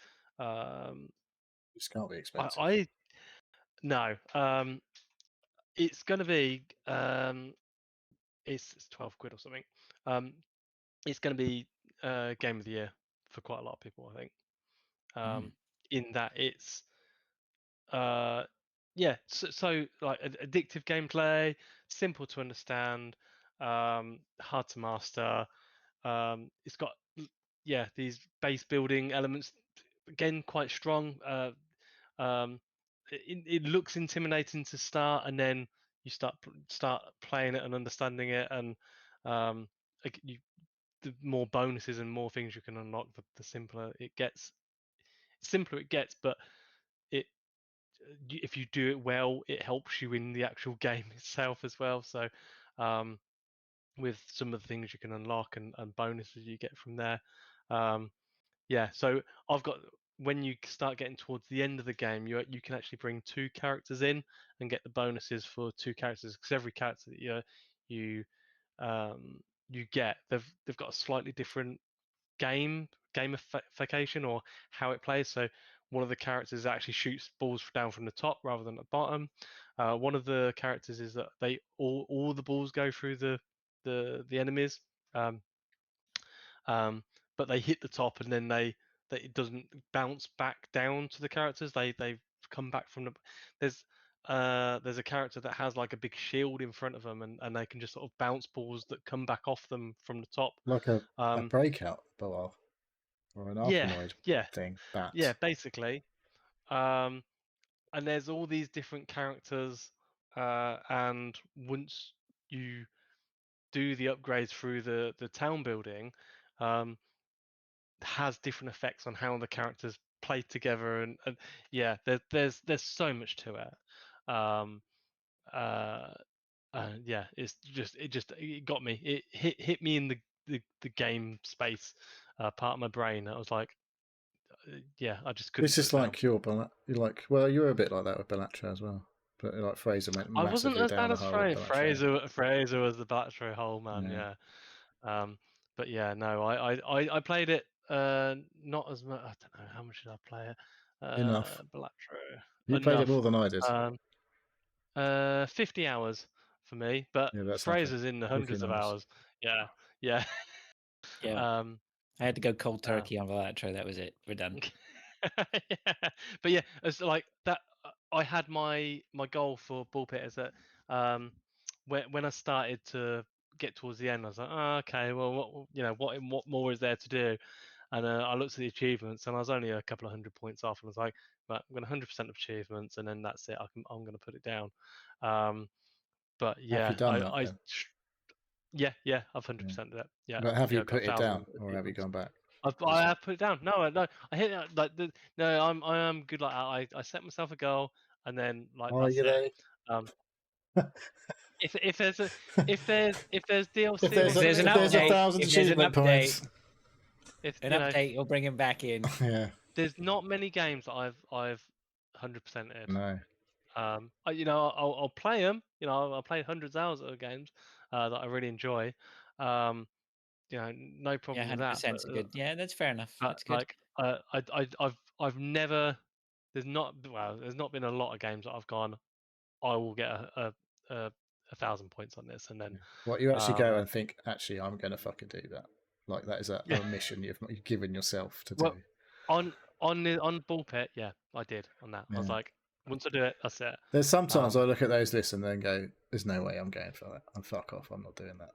This can't be expensive. I no, it's going to be it's 12 quid or something. It's going to be game of the year for quite a lot of people, I think. In that it's yeah, so like addictive gameplay, simple to understand, hard to master. It's got these base building elements, again quite strong. It looks intimidating to start, and then you start playing it and understanding it, and the more bonuses and more things you can unlock, the simpler it gets. But if you do it well, it helps you in the actual game itself as well. So with some of the things you can unlock and bonuses you get from there. So I've got, when you start getting towards the end of the game, you can actually bring 2 characters in and get the bonuses for 2 characters, because every character that you get, they've got a slightly different gamification or how it plays. So one of the characters actually shoots balls down from the top rather than the bottom. One of the characters is that they all the balls go through the enemies, but they hit the top, and then it doesn't bounce back down to the characters. They come back from there's a character that has like a big shield in front of them, and they can just sort of bounce balls that come back off them from the top, like a breakout ball or an Arkanoid thing. Yeah, basically. And there's all these different characters, and once you do the upgrades through the town building, has different effects on how the characters play together, and yeah, there's so much to it. Yeah, it got me. It hit me in the game space part of my brain. I was like, yeah, I just couldn't. This is like you're like, well, you're a bit like that with Balatro as well. But like Fraser went massively I wasn't as down bad the as hole. Fraser was the Balatro hole man, yeah. But yeah, no, I played it not as much. I don't know, how much did I play it? Enough. Balatro. You played it more than I did. 50 hours for me, but Fraser's in the hundreds of hours. Yeah. Yeah. I had to go cold turkey on Balatro. That was it. We're done. Yeah. But yeah, it's like that. I had my goal for Ball Pit is that when I started to get towards the end, I was like, oh, okay, well, what more is there to do? And I looked at the achievements, and I was only a couple of 100 points off, and I was like, right, I'm going 100% of achievements, and then that's it. I'm going to put it down. But yeah, have you done that? Yeah, I've 100% of it. Yeah. But have you put it down, or have you gone back? I have put it down. No, I hit it like I am good like that. I set myself a goal, and then like that's it. If there's DLC, if there's an update, 1,000 achievement points, if an update, you'll bring him back in. Yeah. There's not many games that I've 100%ed. No. I'll play them. I'll play hundreds of hours of games that I really enjoy. No problem with that. 100%'s good. Yeah, that's fair enough. That's good. Like, I've never. There's not been a lot of games that I've gone, I will get a 1,000 points on this, and then what you actually go and think, actually, I'm going to fucking do that. Like that is a mission you've given yourself to do. On Ball Pit, yeah, I did on that. I was like, once I do it, that's it. There's sometimes I look at those lists and then go, "There's no way I'm going for that. I'm fuck off. I'm not doing that."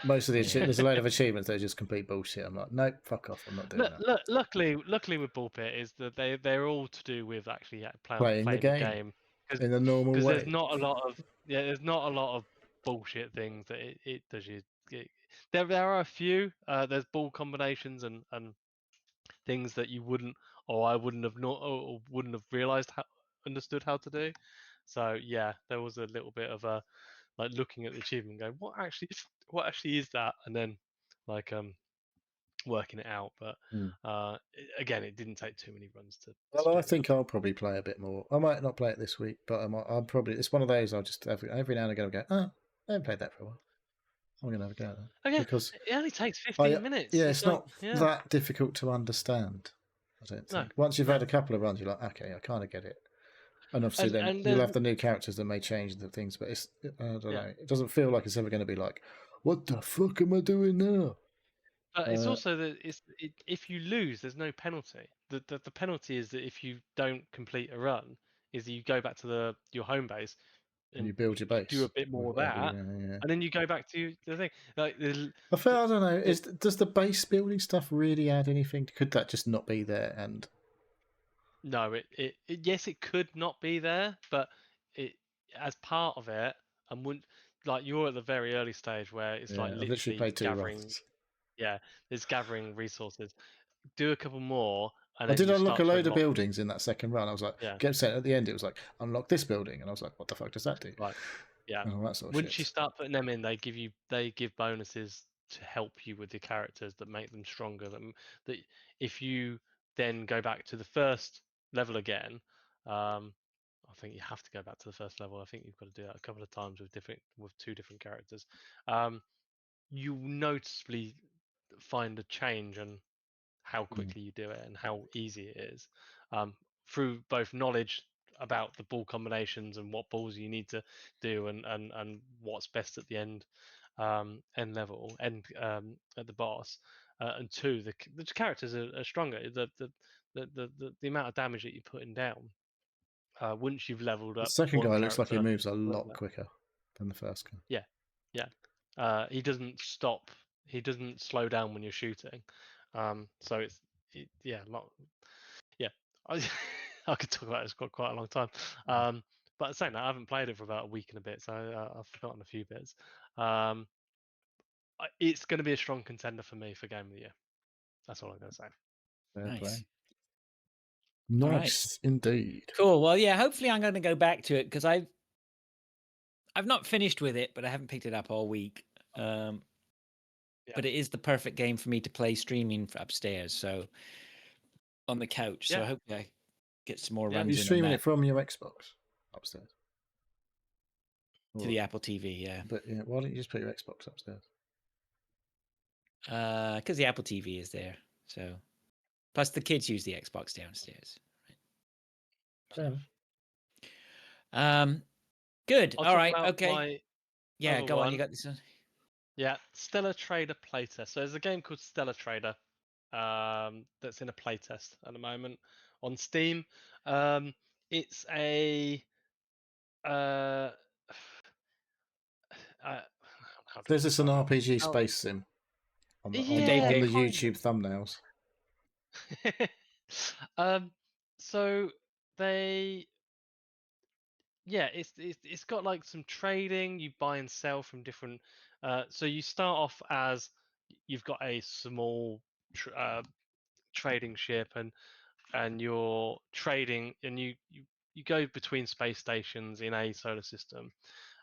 Most of the there's a load of achievements that are just complete bullshit. I'm like, nope, fuck off. I'm not doing that. Luckily with Ball Pit is that they're all to do with actually playing the game in the normal way. There's not a lot of there's not a lot of bullshit things that it does. There are a few. There's ball combinations and things that you wouldn't, or I wouldn't have not, or wouldn't have realized understood how to do. So yeah, there was a little bit of a like looking at the achievement, and going, what actually is that, and then like working it out. But again, it didn't take too many runs to. Well, do I think that. I'll probably play a bit more. I might not play it this week, but I'll probably. It's one of those I'll just every now and again go. Oh, I haven't played that for a while. I'm gonna have a go at that Again, because it only takes 15 minutes. yeah, It's it's like, not that difficult to understand. I don't No, think. Once you've no. had a couple of runs, you're like, okay, I kind of get it. And obviously, then And you'll have the new characters that may change the things, but it's I don't know. It doesn't feel like it's ever going to be like, what the fuck am I doing now? But it's also that if you lose, there's no penalty. The penalty is that if you don't complete a run, is that you go back to your home base and you and build your you do a base bit more with of every that, and then you go back to the thing. Like I don't know. Does the base building stuff really add anything? Could that just not be there? And no, yes, it could not be there, but it as part of it, and wouldn't like you're at the very early stage where it's like I've literally literally played 2 gathering. runs. Yeah, there's gathering resources. Do a couple more, and I then did you unlock a start to load of unlock. buildings in that second run. I was like, Yeah, get sent at the end. It was like, unlock this building, and I was like, what the fuck does that do? right. Yeah. And all that sort of Once you shit. start putting them in, they give bonuses to help you with your characters that make them stronger. That if you then go back to the first level again, I think you have to go back to the first level. I think you've got to do that a couple of times with 2 different characters. You noticeably find a change in how quickly you do it and how easy it is, through both knowledge about the ball combinations and what balls you need to do and what's best at the end level at the boss, and 2 the characters are stronger. The amount of damage that you're putting down once you've leveled The up second one guy looks like he character. moves a lot quicker than the first guy. Yeah, he doesn't stop. He doesn't slow down when you're shooting. So yeah, yeah. I I could talk about this for quite a long time. But saying that, I haven't played it for about a week and a bit, so I've forgotten a few bits. It's going to be a strong contender for me for Game of the Year. That's all I'm going to say. Fair Nice. play. All right. Nice indeed. Cool. Well, yeah. Hopefully, I'm going to go back to it because I've not finished with it, but I haven't picked it up all week. But it is the perfect game for me to play streaming for upstairs, so on the couch. So I hope I get some more Are runs you in on streaming that it from your Xbox upstairs? to the Apple TV. Yeah. But yeah, why don't you just put your Xbox upstairs? Because the Apple TV is there. So plus the kids use the Xbox downstairs. Fair enough. Good. I'll All talk right. about Okay. Yeah. other Go on. one. You got this one. Yeah, Stellar Trader playtest. So there's a game called Stellar Trader that's in a playtest at the moment on Steam. It's a how do There's I this an describe RPG it? space sim on the, Yeah, on the kind YouTube thumbnails. so they it's got like some trading. You buy and sell from different. So you start off as you've got a small trading ship and you're trading and you go between space stations in a solar system,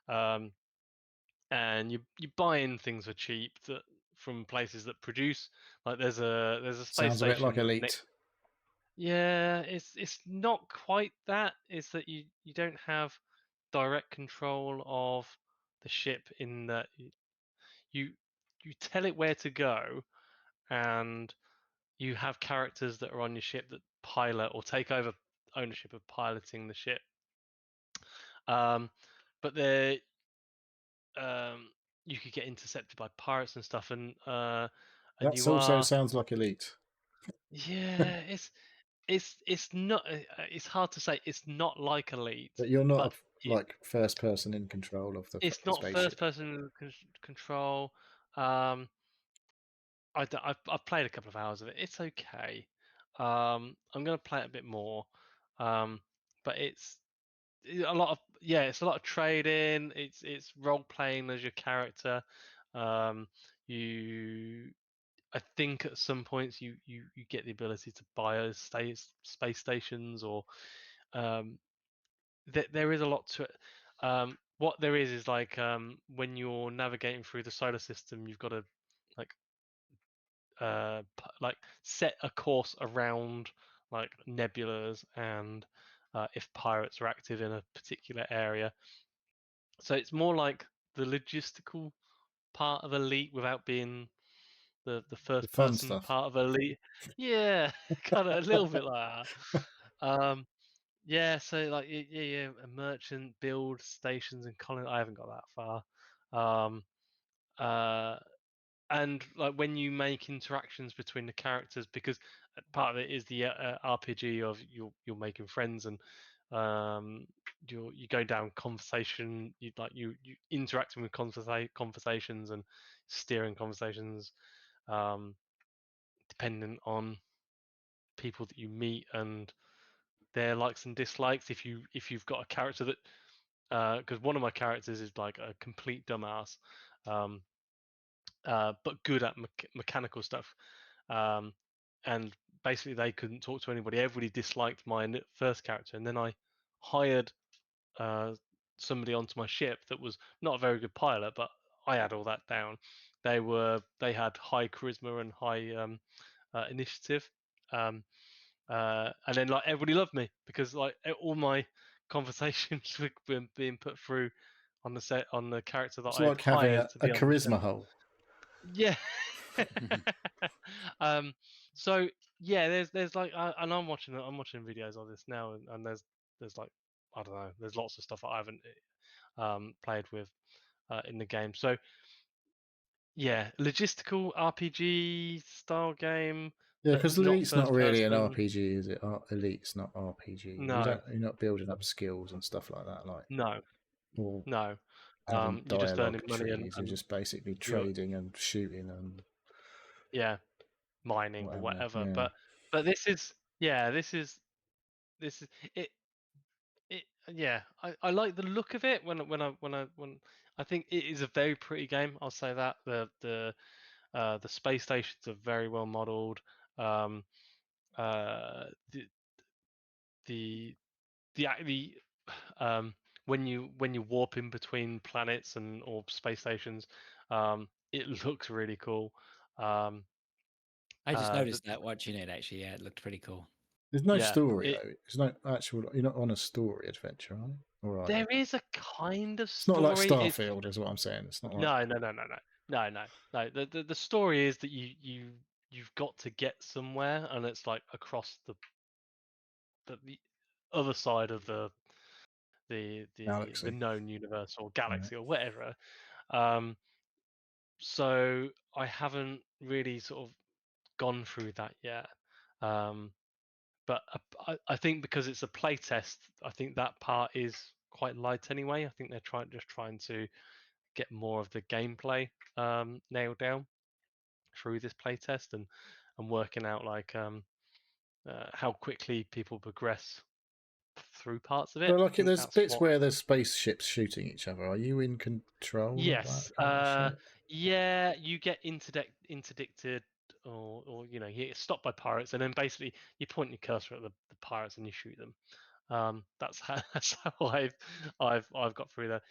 and you buy in things for cheap that from places that produce. Like there's a space Sounds a bit like station Elite. Yeah, it's not quite that. It's that you don't have direct control of the ship in that you you tell it where to go, and you have characters that are on your ship that pilot or take over ownership of piloting the ship. But they you could get intercepted by pirates and stuff, and That you also are sounds like Elite. yeah, it's not. It's hard to say. It's not like Elite, But you're not but like first person in control of the it's not first spaceship. person control. I've played a couple of hours of it. It's okay. I'm going to play it a bit more, but it's a lot of it's a lot of trading. It's role playing as your character. I think at some points you get the ability to buy space stations, or there is a lot to it. What there is like when you're navigating through the solar system, you've got to like set a course around like nebulas and if pirates are active in a particular area. So it's more like the logistical part of Elite without being the first fun person stuff. part of Elite. Yeah, kind of a little bit like that. Yeah, so like yeah, a merchant build stations and colony. I haven't got that far. And like when you make interactions between the characters, because part of it is the RPG of you're making friends, and you go down conversation, you interacting with conversations and steering conversations, dependent on people that you meet and their likes and dislikes. If you've got a character that because one of my characters is like a complete dumbass, but good at mechanical stuff, and basically they couldn't talk to anybody. Everybody disliked my first character, and then I hired somebody onto my ship that was not a very good pilot, but I had all that down. They had high charisma and high initiative, and then like everybody loved me because like all my conversations were being put through on the character that It's I'd like having hired a to be on the ship. charisma hole. Yeah. So yeah, there's like, and I'm watching videos of this now, and there's like, I don't know, there's lots of stuff that I haven't played with in the game. So yeah, logistical RPG style game Yeah, because that's not Elite's not first really an person. RPG, is it? Elite's not RPG. No, You're not building up skills and stuff like that, like no, or no. having You're just earning dialogue money and, trees. You're just basically you're trading and shooting and yeah, mining or whatever. whatever. Yeah. But this is it. Yeah, I like the look of it when I think it is a very pretty game. I'll say that the space stations are very well modeled. Um, the the when you warp in between planets and or space stations, it looks really cool. I just The, noticed that watching it. Actually, yeah, it looked pretty cool. There's no yeah, story though. There's no actual. You're not on a story adventure, are you? Or are you? there is a kind of It's not like story. It's Starfield, is what I'm saying. It's not like no. The story is that you've got to get somewhere, and it's like across the other side of the Galaxy. known universe or Yeah. galaxy or whatever. Um, so I haven't really sort of gone through that yet. But I think because it's a playtest, I think that part is quite light anyway. I think they're trying to get more of the gameplay nailed down through this playtest, and working out like how quickly people progress through parts of it. But I like, think there's that's bits what. where there's spaceships shooting each other. Are you in control of that Yes. kind of shit? Yeah, you get interdicted, or you get stopped by pirates, and then basically you point your cursor at the pirates and you shoot them. That's how that's how I've got through that.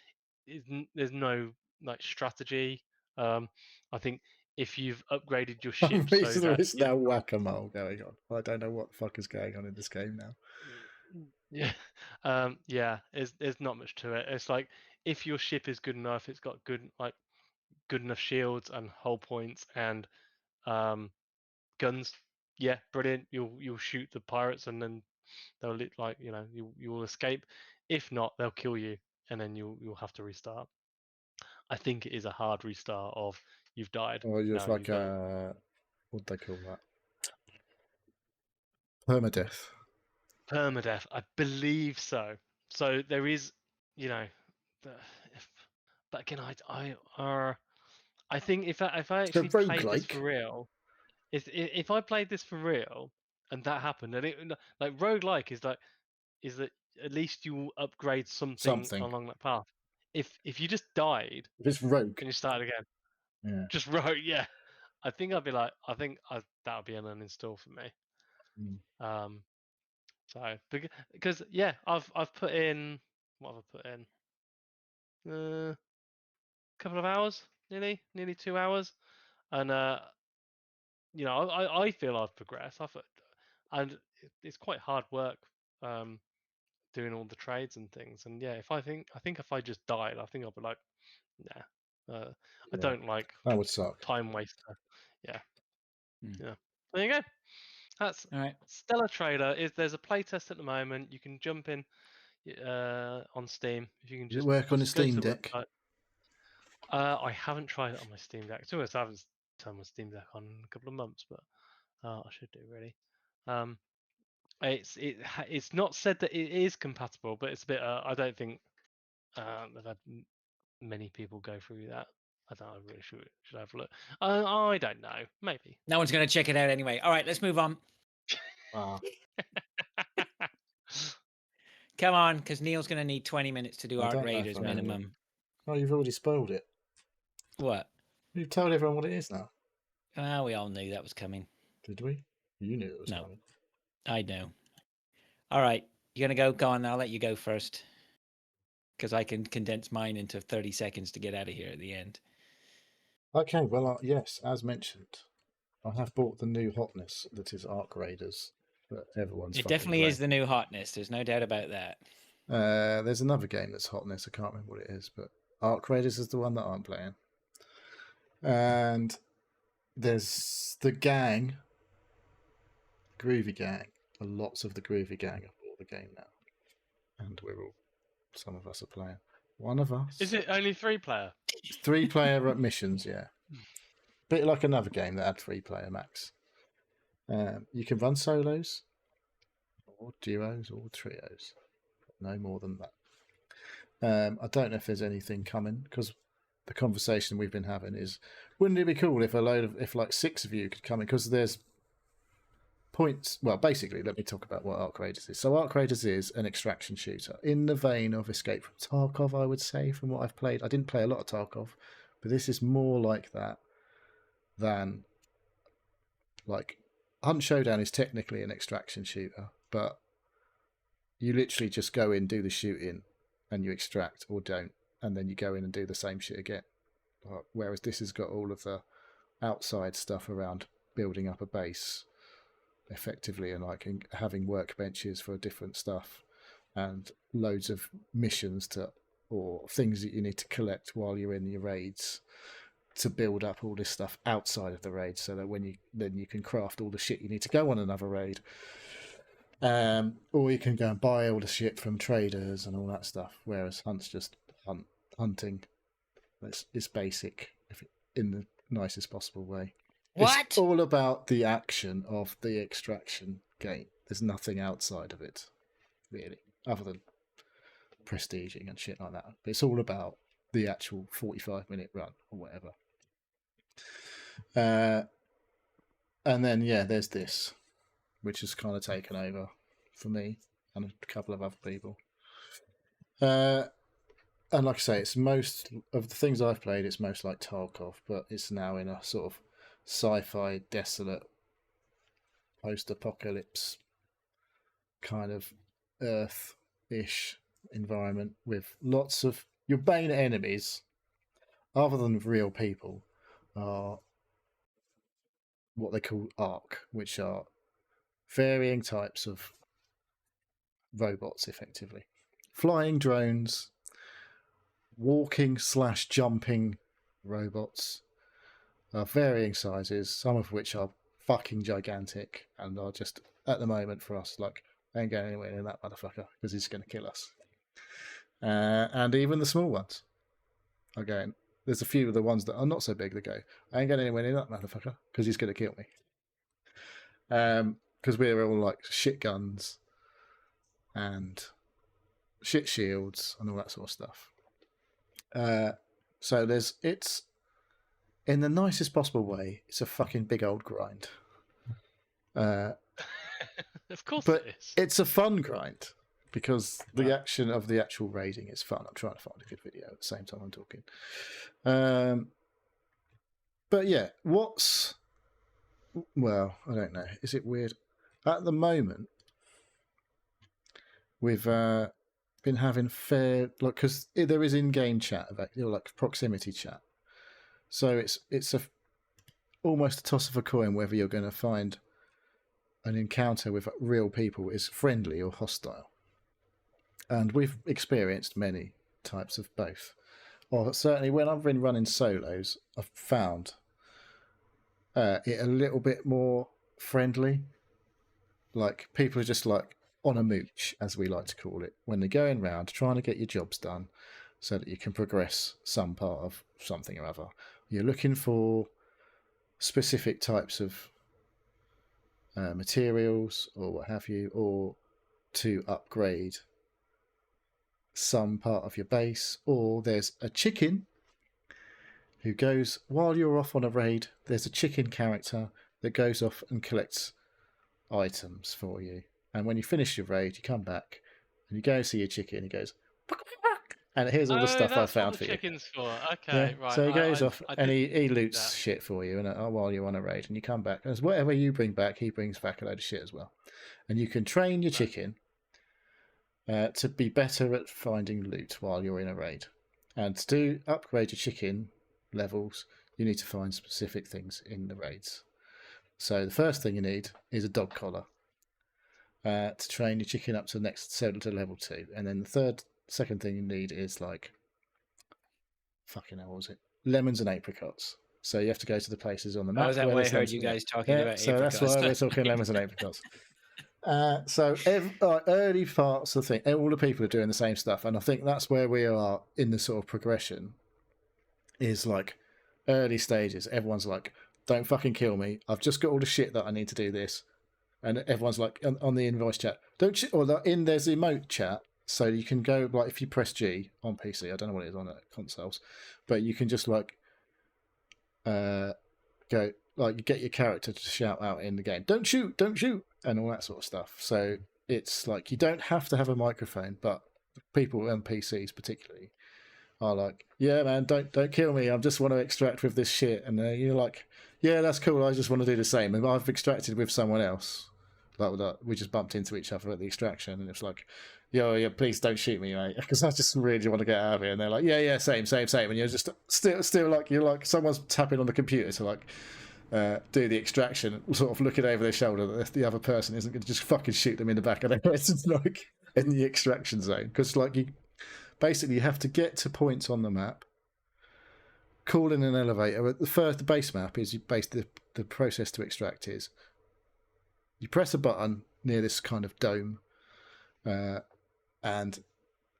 There's no like strategy. I think if you've upgraded your ship so There that is now whack-a-mole going on. I don't know what the fuck is going on in this game now. yeah, there's not much to it. It's like if your ship is good enough, it's got good enough shields and hull points and guns. Yeah, brilliant. You'll shoot the pirates and then they'll you will escape. If not, they'll kill you and then you'll have to restart. I think it is a hard restart of you've died. Or just Now like you've got to what do they call that? Permadeath. permadeath. I believe so. So there is, you know, the, if, but again, I think if I So actually played this for roguelike. real, if I played this for real and that happened, and it like roguelike is that at least you will upgrade something Something. along that path. If you just died If it's rogue, and you started again, yeah. just wrote, yeah, I think I'd be like, that would be an uninstall for me. Mm. So because yeah, I've put in, what have I put in? A couple of hours, nearly 2 hours, and you know, I feel I've progressed. And it's quite hard work doing all the trades and things. And yeah, I think if I just died, I think I'll be like, nah, I Yeah. don't like That would suck. time waster. Yeah, Hmm. yeah. There you go. That's All right. Stellar Trader. There's a playtest at the moment. You can jump in on Steam. If you can Does it just work on a go to Steam the Deck? website. I haven't tried it on my Steam Deck. To be honest, I haven't turned my Steam Deck on in a couple of months, but I should do really. It's not said that it is compatible, but it's a bit. I don't think they've had many people go through that. I don't know. I really should have a look. I don't know. Maybe. No one's going to check it out anyway. All right, let's move on. Ah, Come on, because Neil's going to need 20 minutes to do I Arc don't know if Raiders I know. minimum. oh, you've already spoiled it. What? You've told everyone what it is now. Well, we all knew that was coming. Did we? You knew it was No. coming. I know. All right, you're going to go? Go on, I'll let you go first. Because I can condense mine into 30 seconds to get out of here at the end. Okay, well, yes, as mentioned, I have bought the new hotness that is Arc Raiders that everyone's It fucking definitely playing. is the new hotness. There's no doubt about that. There's another game that's hotness. I can't remember what it is, but Arc Raiders is the one that I'm playing. And there's the gang, Groovy Gang. Lots of the Groovy Gang have bought the game now, and some of us are playing. One of us. Is it only 3-player? 3-player missions? Yeah, bit like another game that had 3-player max. You can run solos, or duos, or trios. No more than that. I don't know if there's anything coming because the conversation we've been having is, wouldn't it be cool if if like 6 of you could come in? Because there's points. Well, basically, let me talk about what Arc Raiders is. So, Arc Raiders is an extraction shooter in the vein of Escape from Tarkov, I would say, from what I've played. I didn't play a lot of Tarkov, but this is more like that than like Hunt Showdown is technically an extraction shooter, but you literally just go in, do the shooting, and you extract or don't, and then you go in and do the same shit again. Whereas this has got all of the outside stuff around building up a base effectively, and like having workbenches for different stuff and loads of missions or things that you need to collect while you're in your raids to build up all this stuff outside of the raid, so that when you can craft all the shit you need to go on another raid. Or you can go and buy all the shit from traders and all that stuff, whereas Hunt's just hunting. It's basic in the nicest possible way. What? It's all about the action of the extraction game. There's nothing outside of it, really, other than prestiging and shit like that. But it's all about the actual 45-minute run or whatever. And then, yeah, there's this, which has kind of taken over for me and a couple of other people. And like I say, it's most of the things I've played, it's most like Tarkov, but it's now in a sort of sci-fi, desolate, post-apocalypse kind of Earth-ish environment with lots of your main enemies, other than real people, are what they call ARC, which are varying types of robots, effectively. Flying drones, walking/jumping robots of varying sizes, some of which are fucking gigantic and are just, at the moment for us, like, I ain't going anywhere near that motherfucker because he's going to kill us. And even the small ones are going. There's a few of the ones that are not so big that go, I ain't going anywhere near that motherfucker because he's going to kill me. Because we're all like shit guns and shit shields and all that sort of stuff. So it's in the nicest possible way, it's a fucking big old grind. Of course but it is. It's a fun grind because the action of the actual raiding is fun. I'm trying to find a good video at the same time I'm talking. But yeah, well, I don't know. Is it weird? At the moment, we've been having because there is in-game chat about, like proximity chat. So it's almost a toss of a coin whether you're going to find an encounter with real people is friendly or hostile. And we've experienced many types of both. Or certainly when I've been running solos, I've found it a little bit more friendly. Like, people are just like on a mooch, as we like to call it, when they're going round trying to get your jobs done so that you can progress some part of something or other. You're looking for specific types of materials or what have you, or to upgrade some part of your base, or there's a chicken who goes, while you're off on a raid, there's a chicken character that goes off and collects items for you. And when you finish your raid, you come back and you go see your chicken, he goes, and here's all the stuff I found for you. Chicken's for. Okay, right. So he goes off and he didn't loots shit for you, and while you're on a raid, and you come back, and whatever you bring back, he brings back a load of shit as well. And you can train your chicken to be better at finding loot while you're in a raid. And to upgrade your chicken levels, you need to find specific things in the raids. So the first thing you need is a dog collar to train your chicken up to level 2. And then the second thing you need is like, fucking hell, what was it? Lemons and apricots. So you have to go to the places on the map. Oh, is that why I heard you guys talking about so apricots? that's why we're talking lemons and apricots. So early parts of the thing, all the people are doing the same stuff, and I think that's where we are in the sort of progression. Is like early stages. Everyone's like, "Don't fucking kill me! I've just got all the shit that I need to do this," and everyone's like on the in-voice chat, "Don't you?" Or there's emote chat, so you can go like if you press G on PC. I don't know what it is on consoles, but you can just like go like you get your character to shout out in the game, "Don't shoot! Don't shoot!" and all that sort of stuff. So it's like you don't have to have a microphone, but people on PCs particularly are like, "Yeah, man, don't kill me. I just want to extract with this shit." And you're like, "Yeah, that's cool. I just want to do the same." And I've extracted with someone else. Like we just bumped into each other at the extraction, and it's like, "Yeah, please don't shoot me, mate," because I just really want to get out of here. And they're like, "Yeah, same." And you're just still like you're like someone's tapping on the computer to like do the extraction, sort of looking over their shoulder that the other person isn't going to just fucking shoot them in the back of their head. It's like in the extraction zone, because like you have to get to points on the map, call in an elevator. The base map is the process to extract is you press a button near this kind of dome, and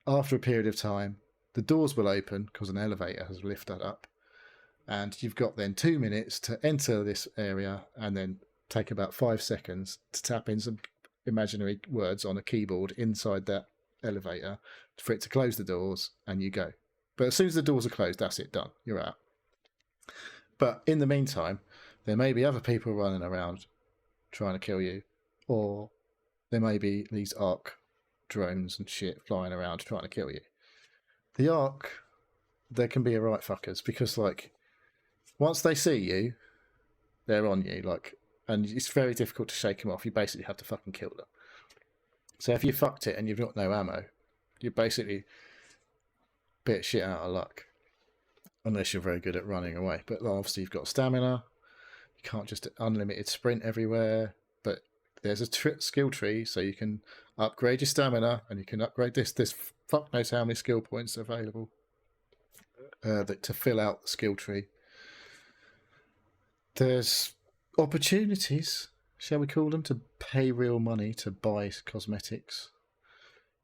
after a period of time, the doors will open because an elevator has lifted up. And you've got then 2 minutes to enter this area and then take about 5 seconds to tap in some imaginary words on a keyboard inside that elevator for it to close the doors, and you go. But as soon as the doors are closed, that's it, done. You're out. But in the meantime, there may be other people running around trying to kill you, or there may be these ARC drones and shit flying around trying to kill you. The ARC, they can be a right fuckers, because like once they see you, they're on you, like, and it's very difficult to shake them off. You basically have to fucking kill them. So if you fucked it and you've got no ammo, you're basically a bit of shit out of luck, unless you're very good at running away. But obviously you've got stamina. You can't just unlimited sprint everywhere. But there's a skill tree, so you can upgrade your stamina, and you can upgrade this fuck knows how many skill points are available to fill out the skill tree. There's opportunities, shall we call them, to pay real money to buy cosmetics.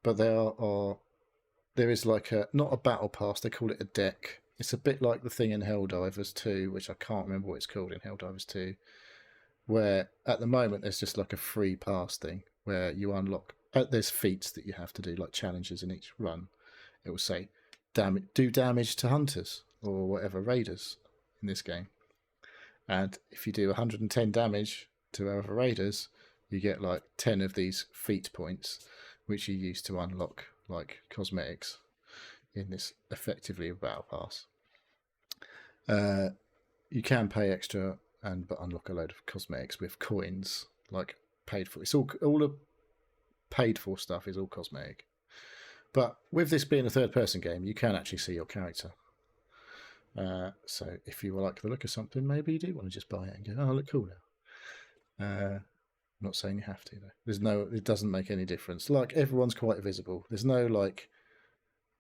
But there is like not a battle pass, they call it a deck. It's a bit like the thing in Helldivers 2, which I can't remember what it's called in Helldivers 2, where at the moment there's just like a free pass thing where you unlock, there's feats that you have to do, like challenges in each run. It will say, do damage to hunters or whatever, raiders in this game. And if you do 110 damage to other raiders, you get like 10 of these feat points. which you use to unlock like cosmetics in this effectively battle pass. You can pay extra but unlock a load of cosmetics with coins, like paid for. It's all the paid for stuff is all cosmetic. But with this being a third-person game, you can actually see your character. So if you like the look of something, maybe you do want to just buy it and go, "Oh, I look cool now." I'm not saying you have to though. It doesn't make any difference. Like everyone's quite visible. There's no like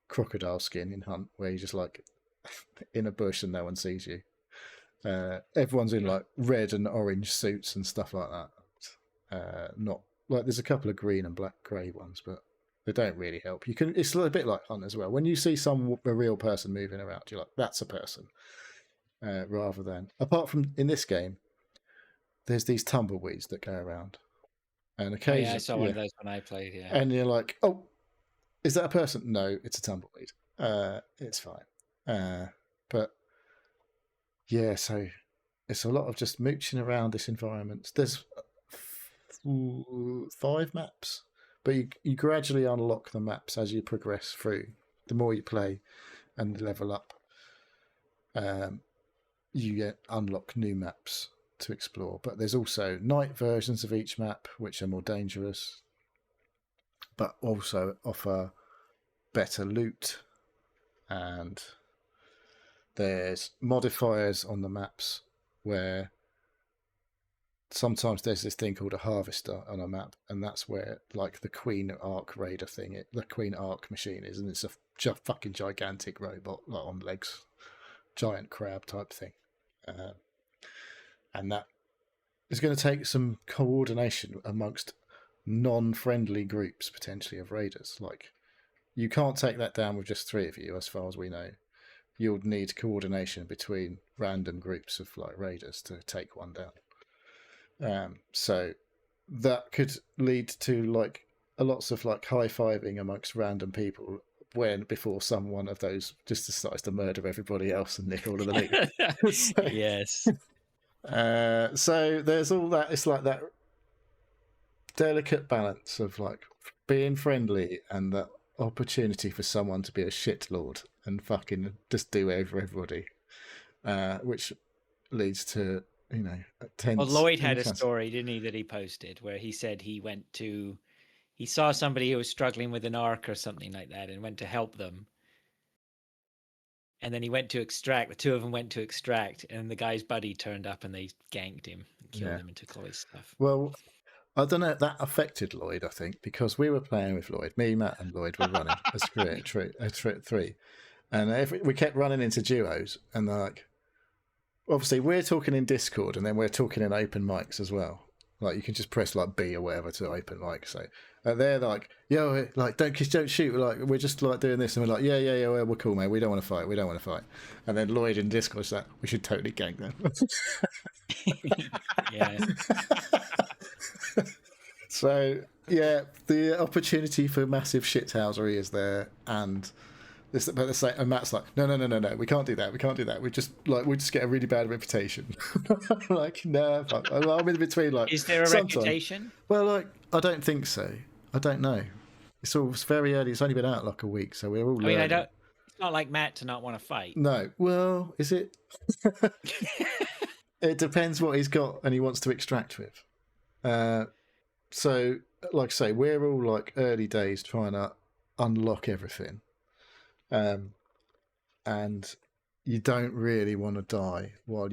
crocodile skin in Hunt where you're just like in a bush and no one sees you. Everyone's in like red and orange suits and stuff like that. Not like there's a couple of green and grey ones, but they don't really help. It's a bit like Hunt as well. When you see a real person moving around, you're like, that's a person. Rather than, apart from in this game, there's these tumbleweeds that go around, and occasionally I saw one of those when I played. Yeah, and you're like, oh, is that a person? No, it's a tumbleweed. It's fine. But yeah, so it's a lot of just mooching around this environment. There's 5 maps, but you gradually unlock the maps as you progress through. The more you play and level up, you unlock new maps to explore. But there's also night versions of each map, which are more dangerous, but also offer better loot. And there's modifiers on the maps where sometimes there's this thing called a harvester on a map, and that's where like the Queen Ark Raider thing, the Queen Ark machine is, and it's a fucking gigantic robot like on legs, giant crab type thing, and that is going to take some coordination amongst non-friendly groups potentially of raiders. Like you can't take that down with just 3 of you, as far as we know. You'll need coordination between random groups of like raiders to take one down. So that could lead to like lots of like high-fiving amongst random people before one of those just decides to murder everybody else and nick all of the loot. So, yes. So there's all that. It's like that delicate balance of like being friendly and that opportunity for someone to be a shitlord and fucking just do over everybody, which leads to, you know, tense. Well, Lloyd had a story, didn't he, that he posted where he said he saw somebody who was struggling with an arc or something like that and went to help them. And then he went to extract. The 2 of them went to extract, and the guy's buddy turned up and they ganked him and killed him and took all his stuff. Well, I don't know if that affected Lloyd, I think, because we were playing with Lloyd. Me, Matt, and Lloyd were running a 3. And we kept running into duos, and they're like, obviously, we're talking in Discord, and then we're talking in open mics as well. Like, you can just press, like, B or whatever to open mic. So they're like, yo, like, don't shoot. We're just, like, doing this. And we're like, yeah, we're cool, mate. We don't want to fight. And then Lloyd in Discord's like, we should totally gank them. Yeah. So, yeah, the opportunity for massive shithousery is there. And Matt's like, no, we can't do that. We just get a really bad reputation. Like, no, I'm in between. Like, is there a reputation? Well, like, I don't think so. I don't know. It's very early. It's only been out like a week, so we're all learning. I mean, it's not like Matt to not want to fight. No. Well, is it? It depends what he's got and he wants to extract with. So, like I say, we're all like early days trying to unlock everything. And you don't really want to die while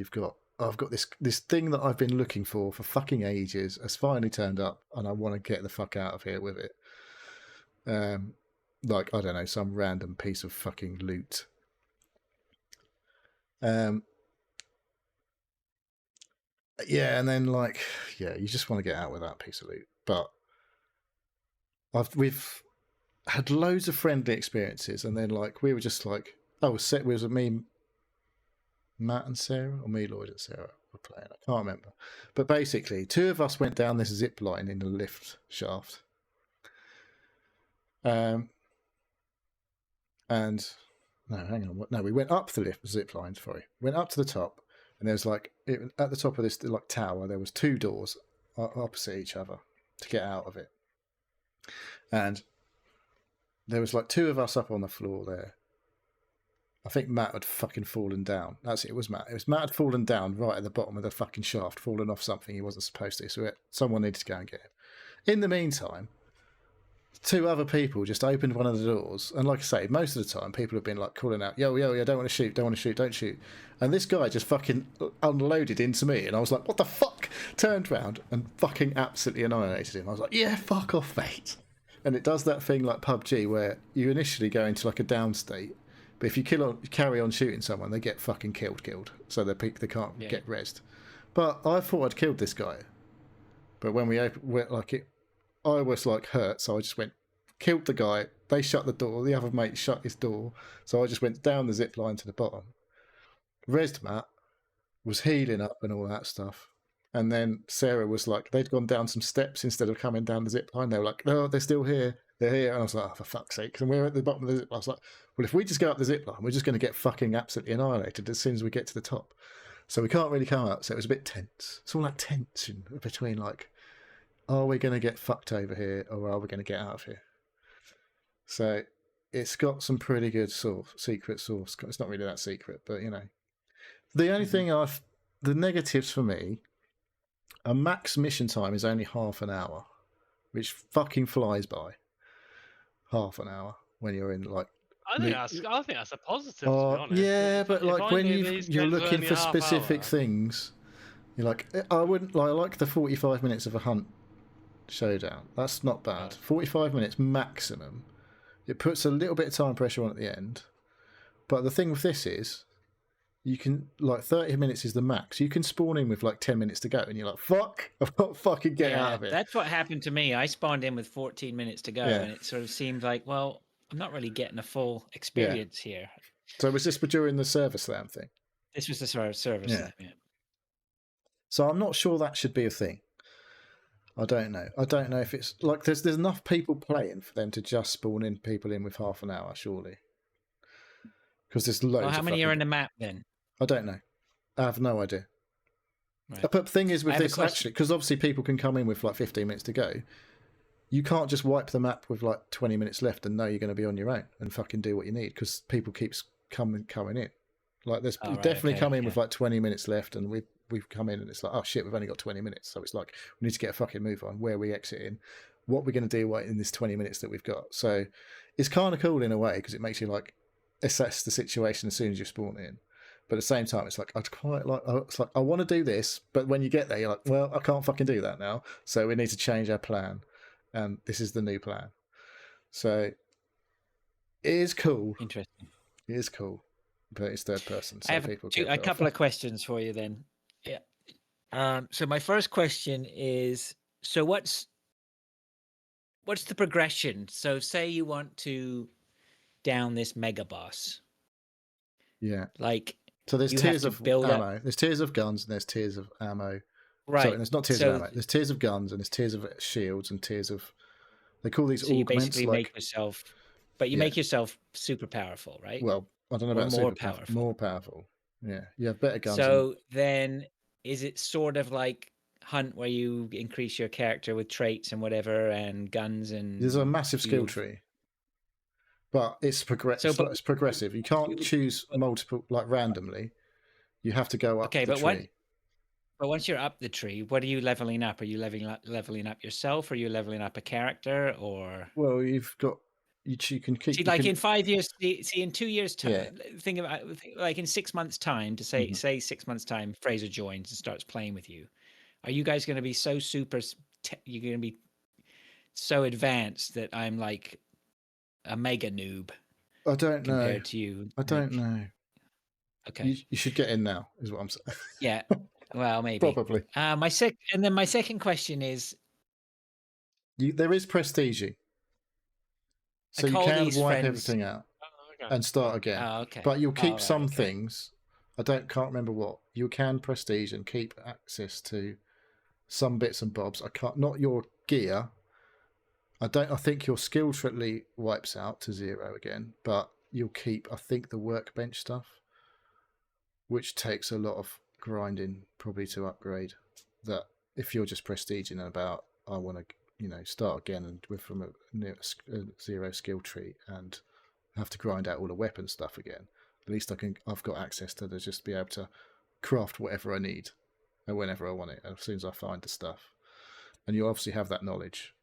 I've got this thing that I've been looking for fucking ages has finally turned up, and I want to get the fuck out of here with it. Like, I don't know, some random piece of fucking loot. Yeah, and then like, yeah, you just want to get out with that piece of loot. But we've had loads of friendly experiences, and then like we were just like, was it me, Matt and Sarah, or me, Lloyd and Sarah were playing? I can't remember. But basically, 2 of us went down this zip line in the lift shaft. And no, hang on. No, we went up the zip line. Sorry, went up to the top, and there's like at the top of this like tower, there was 2 doors opposite each other to get out of it. And there was like 2 of us up on the floor there. I think Matt had fucking fallen down. That's it. It was Matt. Matt had fallen down right at the bottom of the fucking shaft, fallen off something he wasn't supposed to. So someone needed to go and get him. In the meantime, 2 other people just opened one of the doors, and like I say, most of the time people have been like calling out, yo, don't want to shoot, don't shoot. And this guy just fucking unloaded into me, and I was like, what the fuck? Turned round and fucking absolutely annihilated him. I was like, yeah, fuck off, mate. And it does that thing like PUBG where you initially go into like a down state, but if you carry on shooting someone, they get fucking killed. So they can't get rezzed. But I thought I'd killed this guy. But when I was like hurt, so I just went, killed the guy. They shut the door. The other mate shut his door. So I just went down the zip line to the bottom. Rezzed Matt, was healing up and all that stuff. And then Sarah was like, they'd gone down some steps instead of coming down the zip line. They were like, no, they're still here. They're here. And I was like, oh, for fuck's sake. And we were at the bottom of the zip line. I was like, well, if we just go up the zip line, we're just going to get fucking absolutely annihilated as soon as we get to the top. So we can't really come up. So it was a bit tense. It's all that tension between like, are we going to get fucked over here or are we going to get out of here? So it's got some pretty good secret sauce. It's not really that secret, but you know. The only thing the negatives for me, a max mission time is only half an hour, which fucking flies by. Half an hour when you're in like. I think that's a positive. To be honest. Yeah, but like when you're looking for specific things, you're like, I like the 45 minutes of a hunt showdown. That's not bad. 45 minutes maximum. It puts a little bit of time pressure on at the end. But the thing with this is, you can, like, 30 minutes is the max. You can spawn in with like 10 minutes to go, and you're like, fuck, I've got to fucking get out of it. That's what happened to me. I spawned in with 14 minutes to go, and it sort of seemed like, well, I'm not really getting a full experience here. So was this during the server slam thing? This was the sort of service slam, So I'm not sure that should be a thing. I don't know. I don't know if it's like there's enough people playing for them to just spawn in people in with half an hour, surely. Because there's loads. Well, how many are in the map then? I don't know. I have no idea. Right. But the thing is with this actually, because obviously people can come in with like 15 minutes to go. You can't just wipe the map with like 20 minutes left and know you're going to be on your own and fucking do what you need because people keeps coming in. Like there's definitely come in with like 20 minutes left and we've come in and it's like, oh shit, we've only got 20 minutes. So it's like, we need to get a fucking move on. Where are we exiting? What we're going to do in this 20 minutes that we've got. So it's kind of cool in a way because it makes you like assess the situation as soon as you spawn in. But at the same time, it's like, I want to do this. But when you get there, you're like, well, I can't fucking do that now. So we need to change our plan. And this is the new plan. So it is cool. Interesting. It is cool. But it's third person. So I have a couple of questions for you then. Yeah. So my first question is, so what's the progression? So say you want to down this mega boss. Yeah. Like, so there's tiers of ammo. There's tiers of guns and there's tiers of ammo. Right. Sorry, there's not tiers of ammo. There's tiers of guns and there's tiers of shields and tiers of. They call these augments. You basically make yourself, but you make yourself super powerful, right? Well, I don't know about more powerful. More powerful. Yeah, you have better guns. So then, is it sort of like Hunt where you increase your character with traits and whatever and guns and? There's a massive skill tree, but it's progressive. So, it's progressive. You can't choose multiple like randomly. You have to go up the tree. But once you're up the tree, what are you leveling up? Are you leveling up yourself? Are you leveling up a character? Or well, you've got you can keep. See, like in 5 years, see in 2 years' time. Think about like in 6 months' time. To say 6 months' time, Fraser joins and starts playing with you. Are you guys going to be so super? You're going to be so advanced that I'm like a mega noob. I don't know. Compared to you, I don't know. Okay, you should get in now. Is what I'm saying. Yeah. Well, maybe. Probably. My second question is, there is prestige, so you can wipe everything out and start again. Oh, okay. But you'll keep some things. I can't remember what. You can prestige and keep access to some bits and bobs. Not your gear. I think your skill tree wipes out to 0 again, but you'll keep, I think, the workbench stuff, which takes a lot of grinding probably to upgrade. That if you're just prestiging about, I want to start again and from a 0 skill tree and have to grind out all the weapon stuff again. At least I've got access to just be able to craft whatever I need and whenever I want it, as soon as I find the stuff. And you obviously have that knowledge.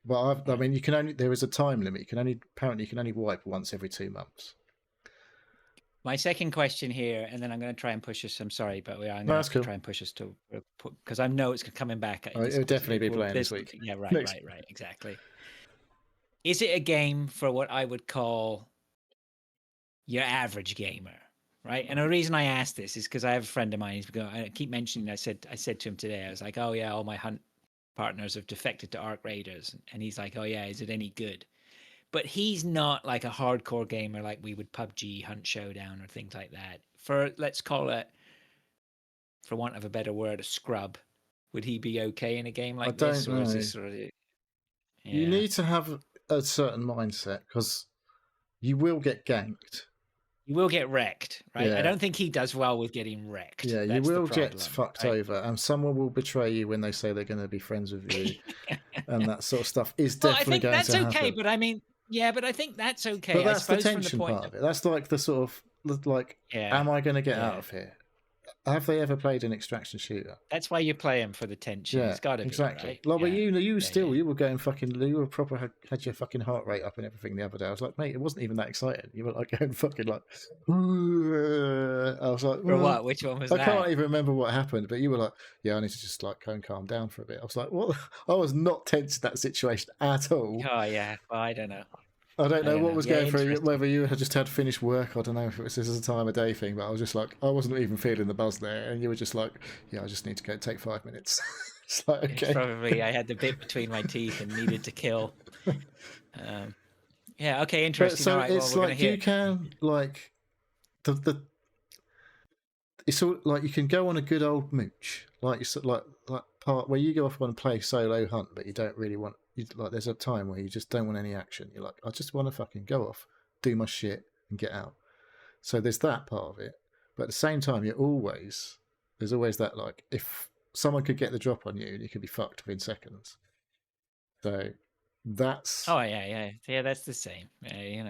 But I mean, there is a time limit. Apparently you can only wipe once every 2 months. My second question here, and then I'm going to try and push us. I'm sorry, but I'm going to try and push us to because I know it's coming back. It'll definitely be playing this week. Yeah, right, exactly. Is it a game for what I would call your average gamer, right? And the reason I ask this is because I have a friend of mine. I keep mentioning. I said to him today. I was like, "Oh yeah, all my hunt partners have defected to Arc Raiders," and he's like, "Oh yeah, is it any good?" But he's not like a hardcore gamer like we would PUBG, Hunt Showdown, or things like that. Let's call it, for want of a better word, a scrub. Would he be okay in a game like this? I don't know. Is this sort of, You need to have a certain mindset because you will get ganked. You will get wrecked, right? Yeah. I don't think he does well with getting wrecked. Yeah, That's you will get fucked over, and someone will betray you when they say they're going to be friends with you, and that sort of stuff is definitely going to happen. That's okay, but I mean, but I think that's okay. But that's the tension part of it. That's like the sort of am I going to get out of here? Have they ever played an extraction shooter? That's why you play them, for the tension. Yeah, it's got to exactly. be, right? Like, you were going fucking, you were proper had your fucking heart rate up and everything the other day. I was like, mate, it wasn't even that exciting. You were like going fucking like, I was like, for what? Which one was that? I can't even remember what happened, but you were like, yeah, I need to just like go and calm down for a bit. I was like, what? I was not tense in that situation at all. Oh yeah, well, I don't know. I don't know what was going through, whether you had just had finished work. I don't know if this is a time of day thing, but I was just like, I wasn't even feeling the buzz there. And you were just like, yeah, I just need to go take 5 minutes. It's like, okay. Probably I had the bit between my teeth and needed to kill. Yeah, okay, interesting. So all right, it's well, like you can, like, it's all like you can go on a good old mooch. Like part where you go off and play solo hunt, but you don't really want. Like, there's a time where you just don't want any action. You're like, I just want to fucking go off, do my shit, and get out. So there's that part of it. But at the same time, there's always that, like, if someone could get the drop on you, you could be fucked within seconds. So that's. Oh yeah, that's the same.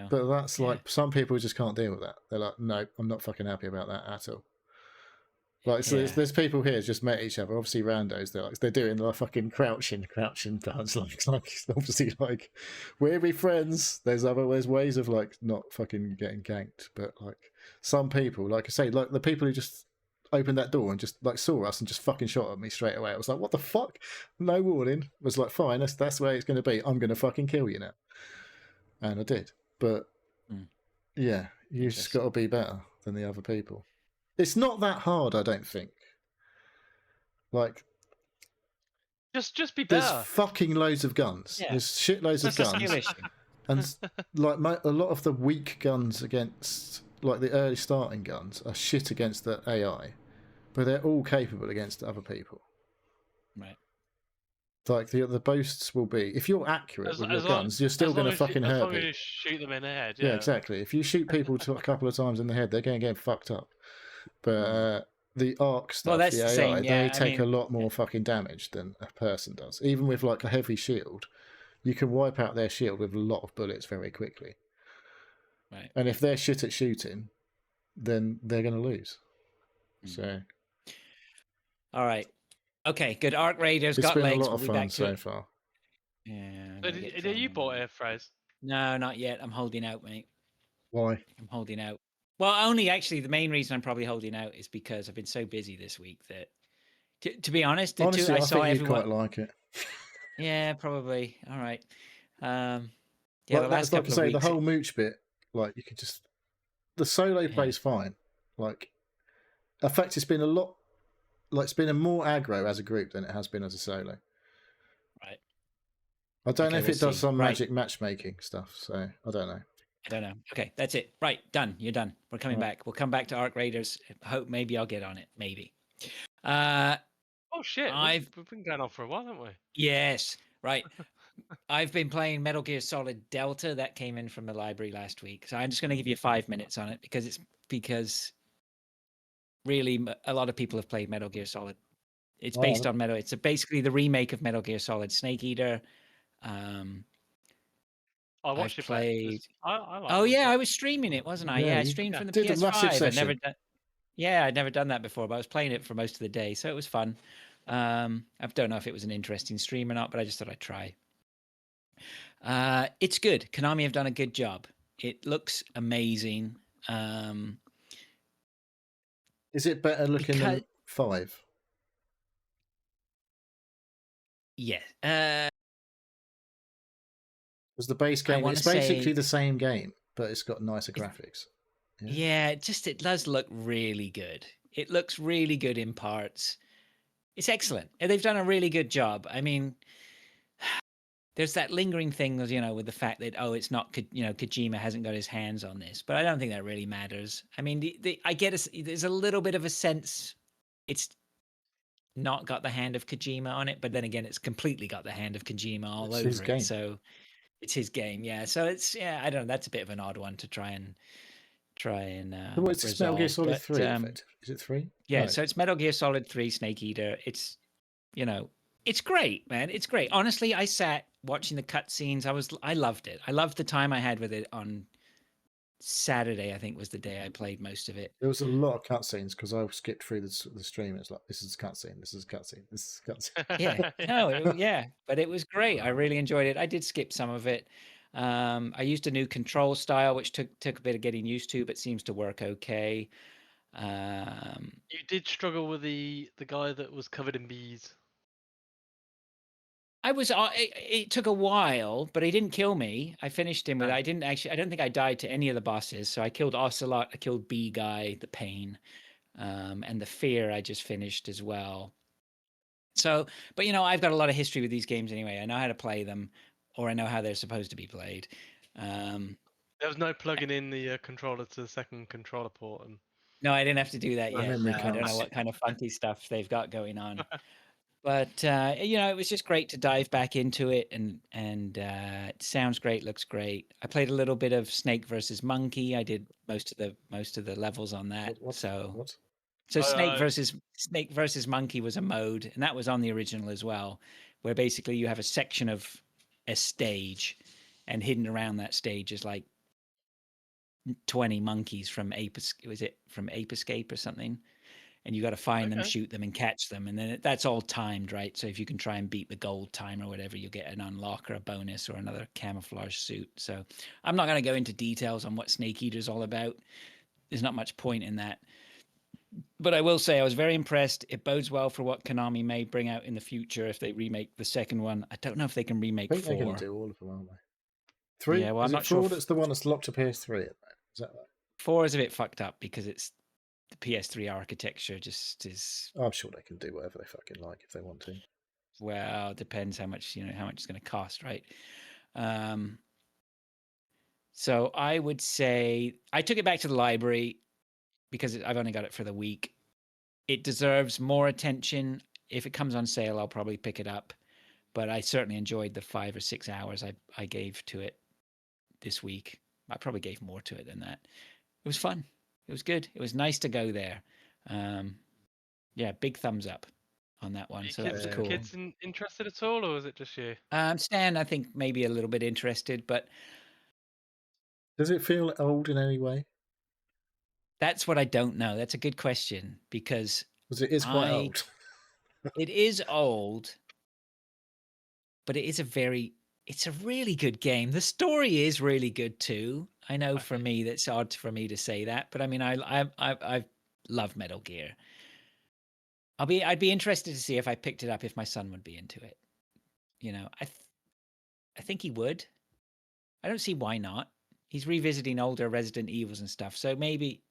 But that's like some people just can't deal with that. They're like, no, I'm not fucking happy about that at all. Like, so there's people here just met each other. Obviously, randos. They're doing like fucking crouching dance. Like obviously, like, we'll be friends. There's ways of like not fucking getting ganked. But like some people, like I say, like the people who just opened that door and just like saw us and just fucking shot at me straight away. I was like, what the fuck? No warning. I was like, fine, that's the way it's going to be. I'm going to fucking kill you now. And I did. But yeah, you just got to be better than the other people. It's not that hard, I don't think. Like, just be better. There's fucking loads of guns. Yeah. There's shitloads of guns. And like a lot of the weak guns against, like the early starting guns, are shit against the AI, but they're all capable against other people. Right. Like the boasts will be, if you're accurate with your guns, you're still going to fucking hurt people. As long as you shoot them in the head. Yeah, exactly. If you shoot people a couple of times in the head, they're going to get fucked up. But the ARC stuff, the AI, they take a lot more fucking damage than a person does. Even with like a heavy shield, you can wipe out their shield with a lot of bullets very quickly. Right. And if they're shit at shooting, then they're going to lose. So. All right. Okay, good. Arc Raiders it's got been legs. A lot of fun so far. Yeah. Did you bought it, Fraser? No, not yet. I'm holding out, mate. Why? I'm holding out. Well, only actually the main reason I'm probably holding out is because I've been so busy this week that, to be honest, honestly, I saw think everyone. You'd quite like it. Yeah, probably. All right. Yeah, like, the last couple of weeks. The whole mooch bit, like you could just the solo play's fine. Like, in fact, it's been a lot. Like, it's been a more aggro as a group than it has been as a solo. Right. I don't know if it does some magic matchmaking stuff. So I don't know. I don't know. Okay, that's it. Right, done. You're done. We're coming back. We'll come back to Arc Raiders. Hope maybe I'll get on it. Maybe. Oh shit! We've been going on for a while, haven't we? Yes. Right. I've been playing Metal Gear Solid Delta. That came in from the library last week. So I'm just going to give you 5 minutes on it because really a lot of people have played Metal Gear Solid. It's Oh, based on Metal. It's basically the remake of Metal Gear Solid Snake Eater. I I've watched you play it. played. I like Oh it. yeah, I was streaming it, wasn't I? Yeah, Yeah, I you streamed from the did a massive PS5. I'd never session. done. Yeah, I'd never done that before, but I was playing it for most of the day, so it was fun. I don't know if it was an interesting stream or not, but I just thought I'd try. It's good. Konami have done a good job. It looks amazing. Is it better looking Because than 5? yeah, Was the base I game? want It's to basically say the same game, but it's got nicer graphics. yeah, it does look really good. It looks really good in parts. It's excellent. They've done a really good job. I mean, there's that lingering thing, with the fact that it's not, Kojima hasn't got his hands on this, but I don't think that really matters. I mean, I get there's a little bit of a sense it's not got the hand of Kojima on it, but then again, it's completely got the hand of Kojima all It's over his game. it. So it's his game, yeah. So I don't know. That's a bit of an odd one to try and So what is this Metal Gear resolve. Solid But 3? Effective? Is it 3? yeah, No. so it's Metal Gear Solid 3 Snake Eater. It's it's great, man. It's great. Honestly, I sat watching the cutscenes. I loved it. I loved the time I had with it on Saturday. I think was the day I played most of it. There was a lot of cutscenes because I skipped through the stream. It's like, this is a cutscene, this is a cutscene, this is a cutscene. Yeah, no, yeah, but it was great. I really enjoyed it. I did skip some of it. I used a new control style, which took a bit of getting used to, but seems to work okay. You did struggle with the guy that was covered in bees. I was. It took a while, but he didn't kill me. I finished him with. No. I didn't actually. I don't think I died to any of the bosses. So I killed Ocelot. I killed Bee Guy, the Pain, and the Fear. I just finished as well. So, but I've got a lot of history with these games anyway. I know how to play them, or I know how they're supposed to be played. There was no plugging in the controller to the second controller port. No, I didn't have to do that yet. memory No, I don't know cards. what kind of funky stuff they've got going on. But it was just great to dive back into it, and it sounds great, looks great. I played a little bit of Snake versus Monkey. I did most of the levels on that. What? So Oh, Snake versus Monkey was a mode, and that was on the original as well, where basically you have a section of a stage, and hidden around that stage is like 20 monkeys from Ape Escape or something, and you got to find them, Okay. shoot them, and catch them, and then that's all timed, right? So if you can try and beat the gold time or whatever, you'll get an unlock or a bonus or another camouflage suit. So I'm not going to go into details on what Snake Eater's all about. There's not much point in that. But I will say I was very impressed. It bodes well for what Konami may bring out in the future if they remake the second one. I don't know if they can remake I think 4. they're going to do all of them, aren't they? 3? Yeah, well, I'm is not it sure 4 that's the one that's locked to PS3 at the moment? Is that right? 4 is a bit fucked up because it's the PS3 architecture just is. I'm sure they can do whatever they fucking like if they want to. Well, it depends how much how much it's going to cost, right? So I would say I took it back to the library because I've only got it for the week. It deserves more attention. If it comes on sale, I'll probably pick it up. But I certainly enjoyed the 5 or 6 hours I gave to it this week. I probably gave more to it than that. It was fun. It was good. It was nice to go there. Yeah, big thumbs up on that one. So that was cool. Kids interested at all, or was it just you? Stan, I think maybe a little bit interested, but does it feel old in any way? That's what I don't know. That's a good question because it is quite old. It is old, but it's a really good game. The story is really good too. I know for me that's odd for me to say that, but I mean I love Metal Gear. I'd be interested to see if I picked it up if my son would be into it. I think he would. I don't see why not. He's revisiting older Resident Evils and stuff, so maybe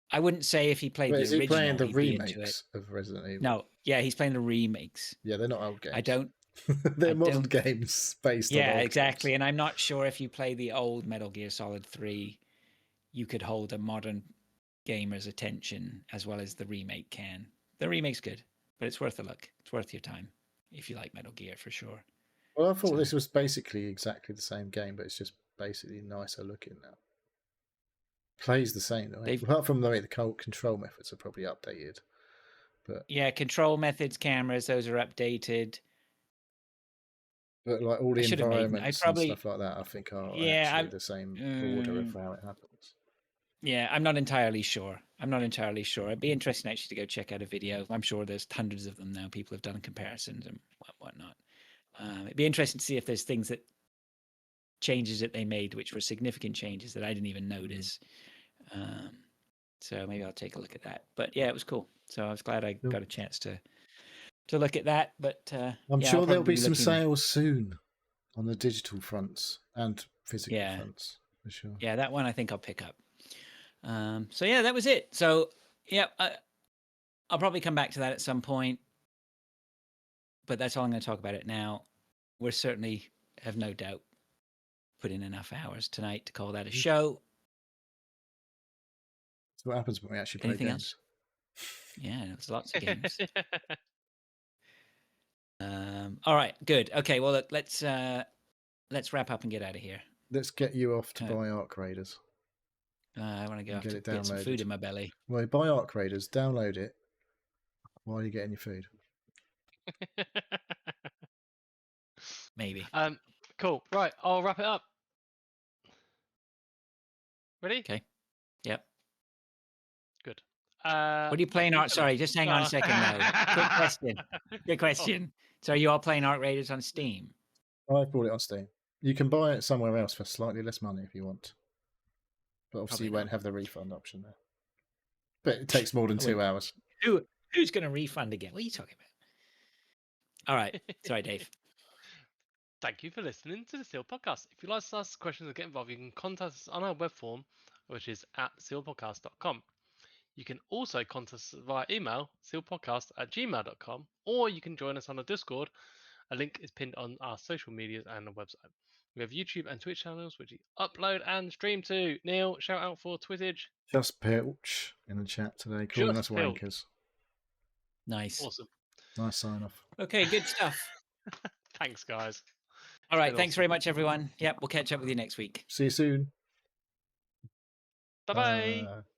I wouldn't say if he played the original. Is he playing the he'd be into it. remakes of Resident Evil? No, yeah, he's playing the remakes. Yeah, they're not old games. I don't. They're modern games based on old exactly. games. And I'm not sure if you play the old Metal Gear Solid 3, you could hold a modern gamer's attention as well as the remake can. The remake's good, but it's worth a look. It's worth your time if you like Metal Gear for sure. Well, I thought this was basically exactly the same game, but it's just basically nicer looking now. Plays the same, though. Apart from the way the control methods are probably updated. But Yeah, control methods, cameras, those are updated. but like all I the should have made. I environments and probably. stuff like that, I think are Yeah, actually the same order of how it happens. yeah, I'm not entirely sure. It'd be interesting actually to go check out a video. I'm sure there's hundreds of them now. People have done comparisons and whatnot. It'd be interesting to see if there's things that changes that they made, which were significant changes that I didn't even notice. So maybe I'll take a look at that. But yeah, it was cool. So I was glad I got a chance to look at that. But I'm yeah, sure I'll there'll probably be some looking. sales soon on the digital fronts and physical Yeah. fronts for sure. Yeah, that one I think I'll pick up. So yeah, that was it. So yeah, I'll probably come back to that at some point. But that's all I'm going to talk about it now. We're certainly, have no doubt, put in enough hours tonight to call that a show. So what happens when we actually play Anything games? else? Yeah, there's lots of games. All right, good. Okay, well let's wrap up and get out of here. Let's get you off to buy Arc Raiders. I want to go And off get to it get some food downloaded. in my belly. Well, buy Arc Raiders, download it while you're getting your food. Maybe. Cool. Right, I'll wrap it up. Ready? Okay. Yep. Good. What are you playing? Sorry, just hang on a second though. Quick question. So are you all playing Arc Raiders on Steam? I've bought it on Steam. You can buy it somewhere else for slightly less money if you want. But obviously you won't have the refund option there. But it takes more than 2 hours. Who's going to refund again? What are you talking about? All right. Sorry, Dave. Thank you for listening to the Seal Podcast. If you'd like to ask questions or get involved, you can contact us on our web form, which is at sealpodcast.com. You can also contact us via email, sealpodcast@gmail.com, or you can join us on a Discord. A link is pinned on our social medias and the website. We have YouTube and Twitch channels, which you upload and stream to. Neil, shout out for Twittage. Just Pilch in the chat today, calling us wankers. Nice. Awesome. Nice sign off. Okay, good stuff. Thanks, guys. All right, thanks very much, everyone. Yep, we'll catch up with you next week. See you soon. Bye-bye.